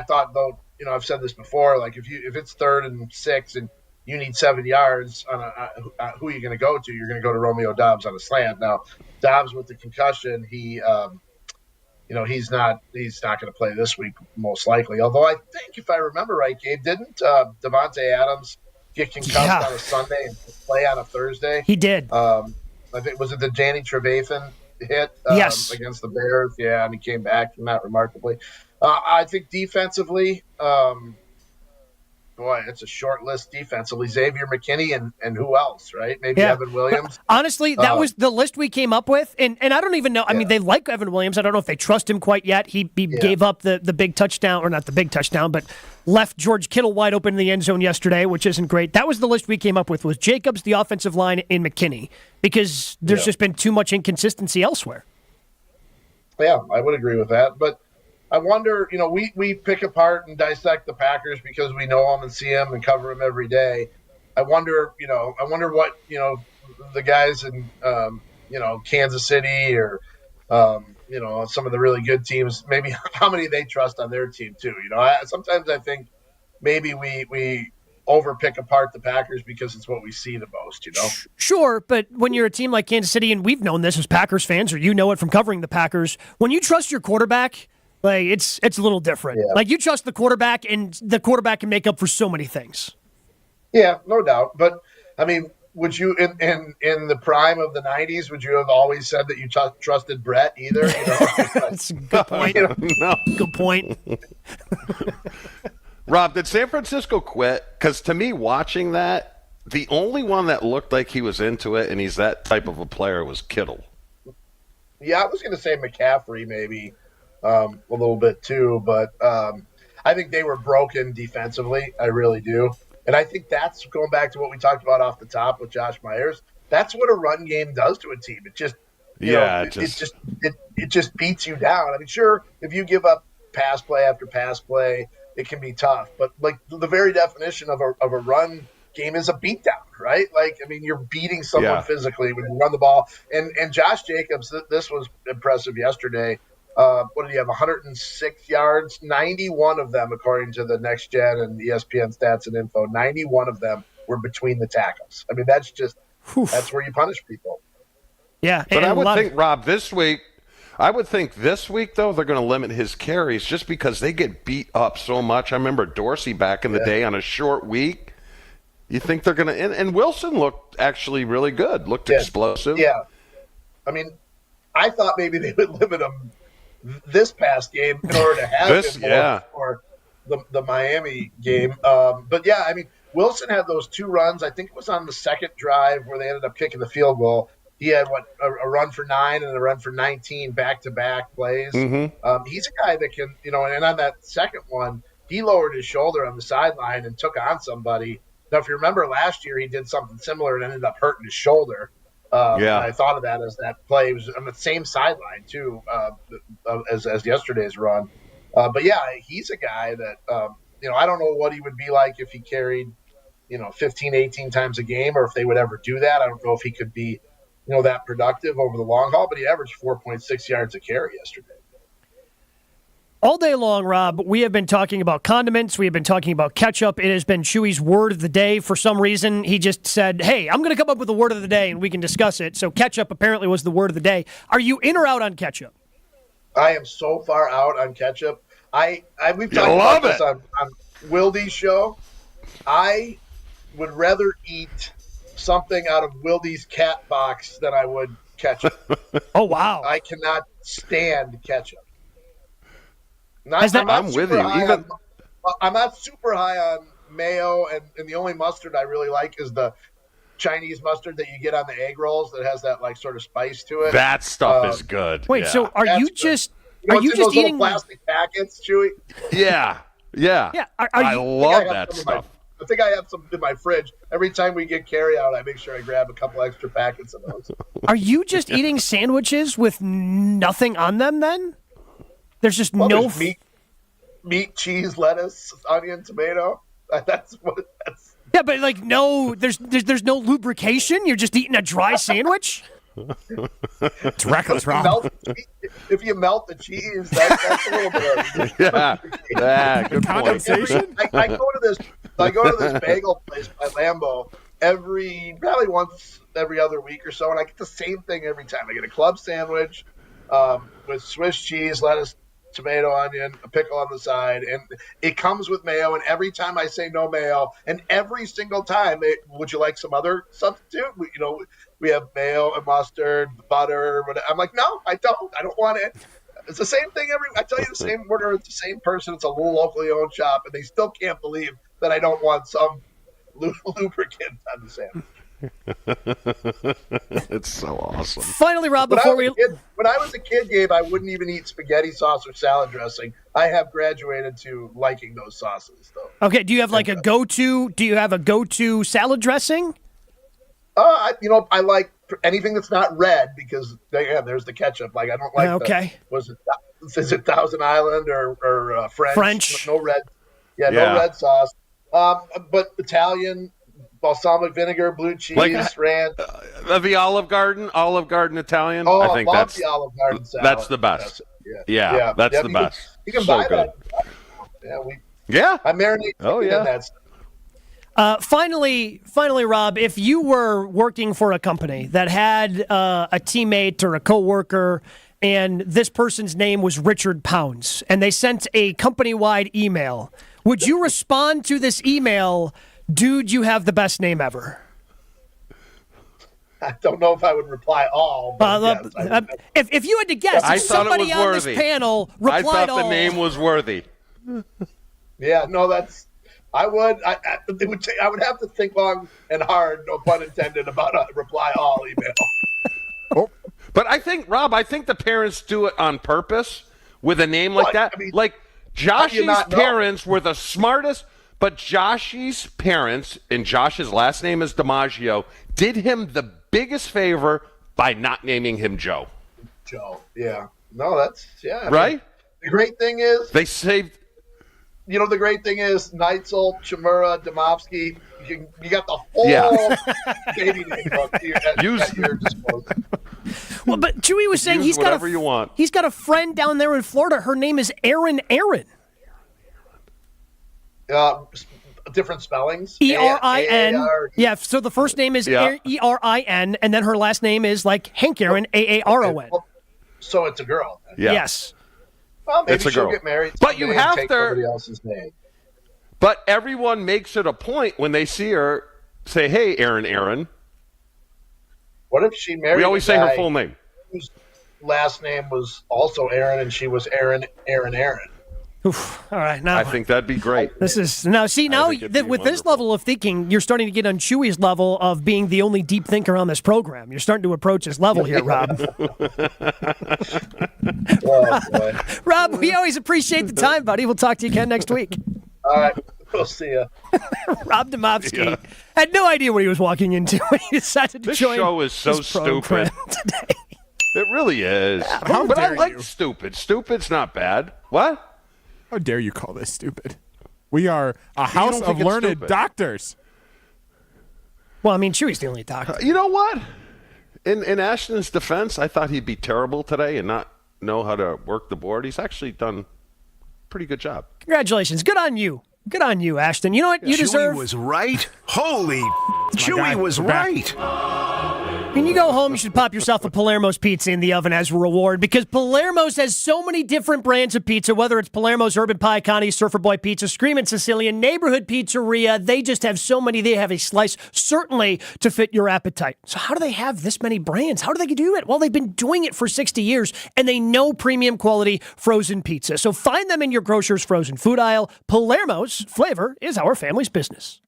thought, though, I've said this before, if it's 3rd and 6 and you need 7 yards, who are you going to go to? You're going to go to Romeo Doubs on a slant. Now, Doubs with the concussion, he's not going to play this week, most likely. Although I think, if I remember right, Gabe, didn't Devontae Adams get concussed on a Sunday and play on a Thursday? He did. I think, was it the Danny Trevathan hit against the Bears? Yeah, and he came back, not remarkably. I think defensively, it's a short list defensively. Xavier McKinney and who else, right? Maybe Evan Williams. Honestly, that was the list we came up with, and I don't even know. I mean, they like Evan Williams. I don't know if they trust him quite yet. He gave up the big touchdown, or not the big touchdown, but left George Kittle wide open in the end zone yesterday, which isn't great. That was the list we came up with, was Jacobs, the offensive line, and McKinney, because there's just been too much inconsistency elsewhere. Yeah, I would agree with that, but I wonder, we pick apart and dissect the Packers because we know them and see them and cover them every day. I wonder what, the guys in, Kansas City or, some of the really good teams, maybe how many they trust on their team too. Sometimes I think maybe we over pick apart the Packers because it's what we see the most, Sure, but when you're a team like Kansas City, and we've known this as Packers fans, or you know it from covering the Packers, when you trust your quarterback, Like, it's a little different. Yeah. Like, you trust the quarterback, and the quarterback can make up for so many things. Yeah, no doubt. But, I mean, would you, in the prime of the 90s, would you have always said that you trusted Brett either? You know? That's a good point. No. Good point. Rob, did San Francisco quit? Because to me, watching that, the only one that looked like he was into it and he's that type of a player was Kittle. Yeah, I was going to say McCaffrey maybe a little bit too, but I think they were broken defensively. I really do. And I think that's going back to what we talked about off the top with Josh Meyers. That's what a run game does to a team. It just, it just beats you down. I mean, sure, if you give up pass play after pass play, it can be tough. But like the very definition of a run game is a beatdown, right? Like, I mean, you're beating someone physically when you run the ball. And Josh Jacobs, this was impressive yesterday. What did he have? 106 yards, 91 of them, according to the Next Gen and ESPN stats and info. 91 of them were between the tackles. I mean, that's just that's where you punish people. Yeah, but I would think, Rob, this week, though, they're going to limit his carries just because they get beat up so much. I remember Dorsey back in the day on a short week. You think they're going to – and Wilson looked actually really good, looked explosive. Yeah. I mean, I thought maybe they would limit him this past game in order to have him for the Miami game. But, yeah, I mean, Wilson had those two runs. I think it was on the second drive where they ended up kicking the field goal. He had, a run for 9 and a run for 19 back-to-back plays. Mm-hmm. He's a guy that can, and on that second one, he lowered his shoulder on the sideline and took on somebody. Now, if you remember last year, he did something similar and ended up hurting his shoulder. And I thought of that as that play. It was on the same sideline, too, as yesterday's run. But, yeah, he's a guy that, I don't know what he would be like if he carried, 15, 18 times a game or if they would ever do that. I don't know if he could be, that productive over the long haul, but he averaged 4.6 yards a carry yesterday. All day long, Rob, we have been talking about condiments. We have been talking about ketchup. It has been Chewy's word of the day. For some reason, he just said, hey, I'm going to come up with a word of the day and we can discuss it. So ketchup apparently was the word of the day. Are you in or out on ketchup? I am so far out on ketchup. We've talked about this on Wildy's show. I would rather eat something out of Wildy's cat box than I would ketchup. Oh, wow. I cannot stand ketchup. I'm with you. I'm not super high on mayo, and the only mustard I really like is the Chinese mustard that you get on the egg rolls that has that like sort of spice to it. That stuff is good. Wait, so are you just eating plastic packets, Chewy? Yeah. I love that stuff. I think I have some in my fridge. Every time we get carry out, I make sure I grab a couple extra packets of those. Are you just eating sandwiches with nothing on them then? There's just there's meat, cheese, lettuce, onion, tomato. That's what that's. Yeah, but like there's no lubrication. You're just eating a dry sandwich. It's reckless, Rob. If you melt the cheese, that's a little bit of good condensation. I go to this bagel place by Lambo probably once every other week or so, and I get the same thing every time. I get a club sandwich with Swiss cheese, lettuce, tomato, onion, a pickle on the side, and it comes with mayo. And every time I say no mayo, and every single time, would you like some other substitute? We have mayo and mustard, butter. Whatever. I'm like, no, I don't. I don't want it. It's the same thing I tell you the same order. It's the same person. It's a little locally owned shop, and they still can't believe that I don't want some lubricant on the sandwich. It's so awesome. Finally, Rob, when I was a kid, Gabe, I wouldn't even eat spaghetti sauce or salad dressing. I have graduated to liking those sauces, though. Okay, do you have like a go-to? Do you have a go-to salad dressing? I like anything that's not red because there's the ketchup. Like I don't like. Is it Thousand Island or French? No red. No red sauce. But Italian. Balsamic vinegar, blue cheese, ranch. The Olive Garden Italian. Oh, I think love that's the Olive Garden salad. That's the best. That's the best. You can so buy good. that. I marinate in that stuff. Finally, Rob, if you were working for a company that had a teammate or a coworker and this person's name was Richard Pounds, and they sent a company-wide email. Would you respond to this email, dude, you have the best name ever? I don't know if I would reply all. But yes, if you had to guess, if somebody on this panel replied all. I thought the name was worthy. Yeah, no, I would have to think long and hard, no pun intended, about a reply all email. But I think, Rob, the parents do it on purpose with a name like that. I mean, like Joshy's parents were the smartest, but Joshy's parents, and Josh's last name is DiMaggio, did him the biggest favor by not naming him Joe. Joe, yeah. No, that's, yeah. Right? Mean, the great thing is... They saved... the great thing is Neitzel, Chimura, Demovsky, you got the whole baby name book at your disposal. Well, but Chewy was saying he's got a friend down there in Florida. Her name is Erin. Different spellings. E-R-I-N. Yeah, so the first name is E-R-I-N, and then her last name is like Hank Aaron, A-A-R-O-N. So it's a girl. Yeah. Yes. Well, maybe she'll get married. But you have take somebody else's name. But everyone makes it a point when they see her, say, hey, Erin. What if she married We always say her full name. Whose last name was also Aaron, and she was Aaron. Oof. All right, now I think that'd be great. This is now with this level of thinking, you're starting to get on Chewy's level of being the only deep thinker on this program. You're starting to approach his level here, Rob. Rob, we always appreciate the time, buddy. We'll talk to you again next week. All right, we'll see you. Rob Demovsky had no idea what he was walking into when he decided to join. This show is so stupid today. It really is. But I like stupid. Stupid's not bad. What? How dare you call this stupid? We are a house of learned doctors. Well, I mean, Chewy's the only doctor. You know what? In Ashton's defense, I thought he'd be terrible today and not know how to work the board. He's actually done a pretty good job. Congratulations. Good on you. Good on you, Ashton. You know what? You deserve... Chewy was right. Holy... Chewy was right. When you go home, you should pop yourself a Palermo's pizza in the oven as a reward, because Palermo's has so many different brands of pizza, whether it's Palermo's, Urban Pie, Connie, Surfer Boy Pizza, Screamin' Sicilian, Neighborhood Pizzeria. They just have so many. They have a slice, certainly, to fit your appetite. So how do they have this many brands? How do they do it? Well, they've been doing it for 60 years, and they know premium quality frozen pizza. So find them in your grocer's frozen food aisle. Palermo's flavor is our family's business.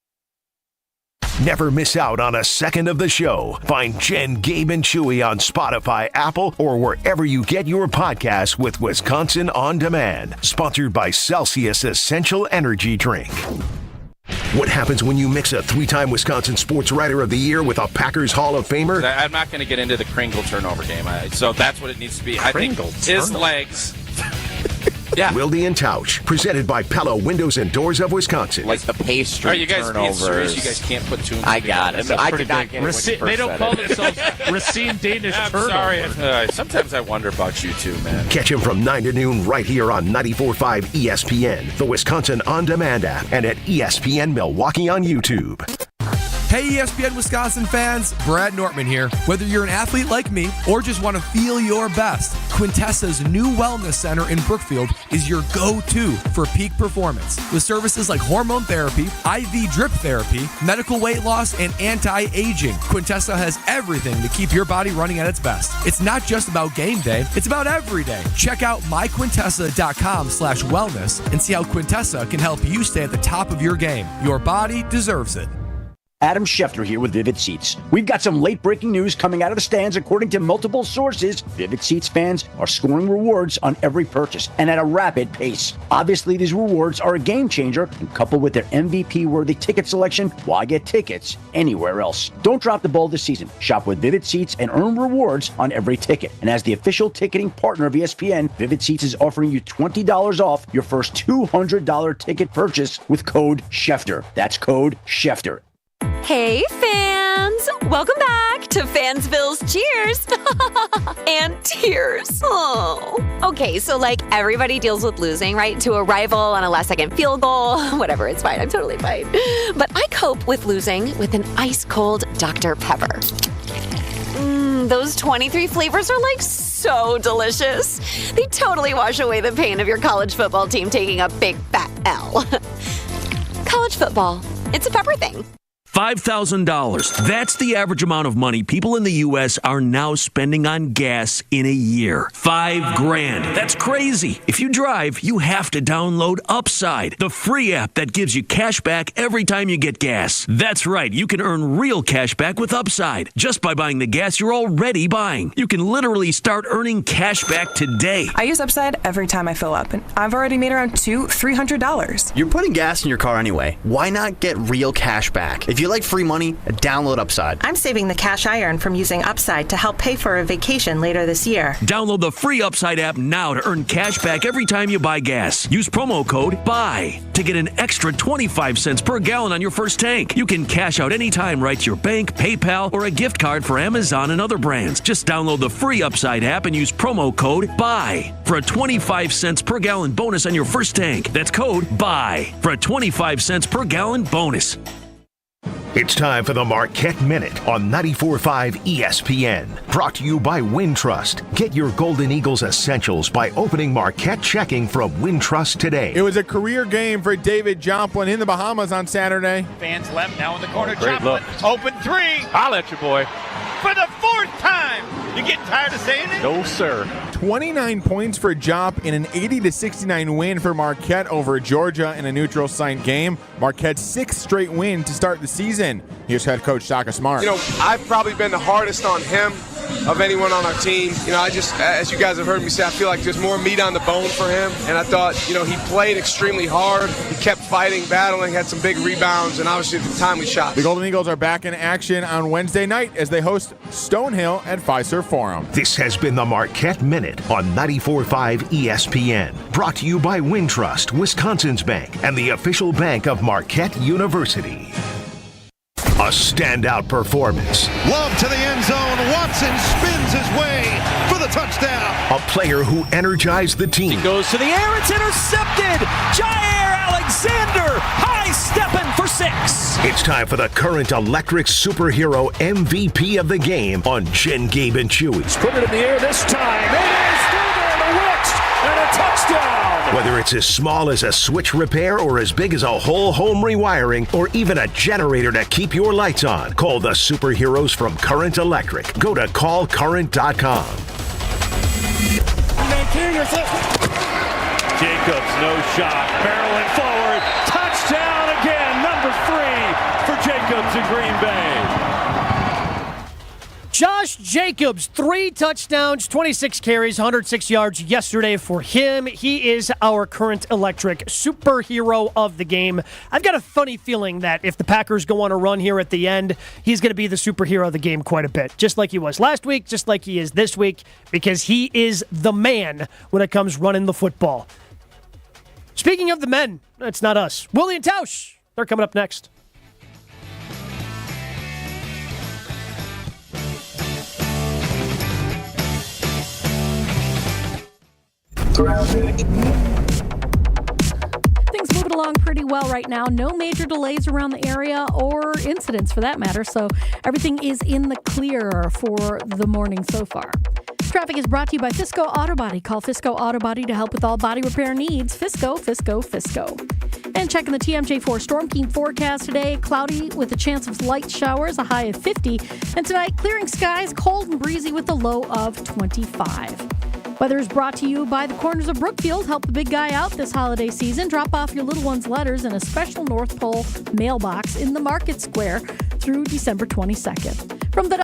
Never miss out on a second of the show. Find Jen, Gabe, and Chewy on Spotify, Apple, or wherever you get your podcasts with Wisconsin On Demand. Sponsored by Celsius Essential Energy Drink. What happens when you mix a 3-time Wisconsin Sports Writer of the Year with a Packers Hall of Famer? I'm not going to get into the Kringle turnover game, so that's what it needs to be. I think his legs... Yeah. Wilde and Tausch, presented by Pella Windows and Doors of Wisconsin. Like the pastry you guys turnovers. Serious? You guys can't put two and two I got it. I did not get it. They don't call themselves Racine Danish turnovers. Sorry. Sometimes I wonder about you two, man. Catch him from 9 to noon right here on 94.5 ESPN, the Wisconsin On Demand app, and at ESPN Milwaukee on YouTube. Hey ESPN Wisconsin fans, Brad Nortman here. Whether you're an athlete like me or just want to feel your best, Quintessa's new wellness center in Brookfield is your go-to for peak performance. With services like hormone therapy, IV drip therapy, medical weight loss, and anti-aging, Quintessa has everything to keep your body running at its best. It's not just about game day, it's about every day. Check out myquintessa.com/wellness and see how Quintessa can help you stay at the top of your game. Your body deserves it. Adam Schefter here with Vivid Seats. We've got some late-breaking news coming out of the stands. According to multiple sources, Vivid Seats fans are scoring rewards on every purchase and at a rapid pace. Obviously, these rewards are a game changer, and coupled with their MVP-worthy ticket selection, why get tickets anywhere else? Don't drop the ball this season. Shop with Vivid Seats and earn rewards on every ticket. And as the official ticketing partner of ESPN, Vivid Seats is offering you $20 off your first $200 ticket purchase with code Schefter. That's code Schefter. Hey, fans! Welcome back to Fansville's Cheers and Tears. Oh. Okay, so like everybody deals with losing, right? To a rival on a last-second field goal. Whatever, it's fine. I'm totally fine. But I cope with losing with an ice-cold Dr. Pepper. Those 23 flavors are like so delicious. They totally wash away the pain of your college football team taking a big fat L. College football. It's a pepper thing. $5,000. That's the average amount of money people in the U.S. are now spending on gas in a year. $5,000. That's crazy. If you drive, you have to download Upside, the free app that gives you cash back every time you get gas. That's right. You can earn real cash back with Upside just by buying the gas you're already buying. You can literally start earning cash back today. I use Upside every time I fill up, and I've already made around $300. You're putting gas in your car anyway. Why not get real cash back? If you like free money, download Upside. I'm saving the cash I earn from using Upside to help pay for a vacation later this year. Download the free Upside app now to earn cash back every time you buy gas. Use promo code BUY to get an extra 25 cents per gallon on your first tank. You can cash out anytime right to your bank, PayPal, or a gift card for Amazon and other brands. Just download the free Upside app and use promo code BUY for a 25 cents per gallon bonus on your first tank. That's code BUY for a 25 cents per gallon bonus. It's time for the Marquette Minute on 94.5 ESPN. Brought to you by Wintrust. Get your Golden Eagles essentials by opening Marquette checking from Wintrust today. It was a career game for David Joplin in the Bahamas on Saturday. Fans left now in the corner. Great Joplin, open three. Holla at you, boy. For the fourth time. You getting tired of saying it? No, sir. 29 points for Jop in an 80-69 win for Marquette over Georgia in a neutral site game. Marquette's sixth straight win to start the season. Here's head coach Shaka Smart. I've probably been the hardest on him of anyone on our team. I just, as you guys have heard me say, I feel like there's more meat on the bone for him. And I thought, he played extremely hard. He kept fighting, battling, had some big rebounds, and obviously the timely shots. The Golden Eagles are back in action on Wednesday night as they host Stonehill at Fiserv Forum. This has been the Marquette Minute on 94.5 ESPN. Brought to you by Wintrust, Wisconsin's bank, and the official bank of Marquette University. A standout performance. Love to the end zone. Watson spins his way for the touchdown. A player who energized the team. He goes to the air. It's intercepted. Jair Alexander high-stepping for 6. It's time for the current electric superhero MVP of the game on Jen, Gabe, and Chewy. Put it in the air this time. It is through there to Wicks and a touchdown. Whether it's as small as a switch repair or as big as a whole home rewiring or even a generator to keep your lights on, call the superheroes from Current Electric. Go to callcurrent.com. Jacobs, no shot, barreling forward, touchdown again, number 3 for Jacobs in Green Bay. Josh Jacobs, 3 touchdowns, 26 carries, 106 yards yesterday for him. He is our Current Electric superhero of the game. I've got a funny feeling that if the Packers go on a run here at the end, he's going to be the superhero of the game quite a bit, just like he was last week, just like he is this week, because he is the man when it comes running the football. Speaking of the men, it's not us. Willie and Tausch, they're coming up next. Things moving along pretty well right now. No major delays around the area or incidents for that matter, so everything is in the clear for the morning so far. Traffic is brought to you by Fisco Auto Body. Call Fisco Auto Body to help with all body repair needs. Fisco, Fisco, Fisco. And checking the TMJ4 Storm King forecast today, cloudy with a chance of light showers, a high of 50. And tonight, clearing skies, cold and breezy with a low of 25. Weather is brought to you by the Corners of Brookfield. Help the big guy out this holiday season. Drop off your little one's letters in a special North Pole mailbox in the Market Square through December 22nd. From the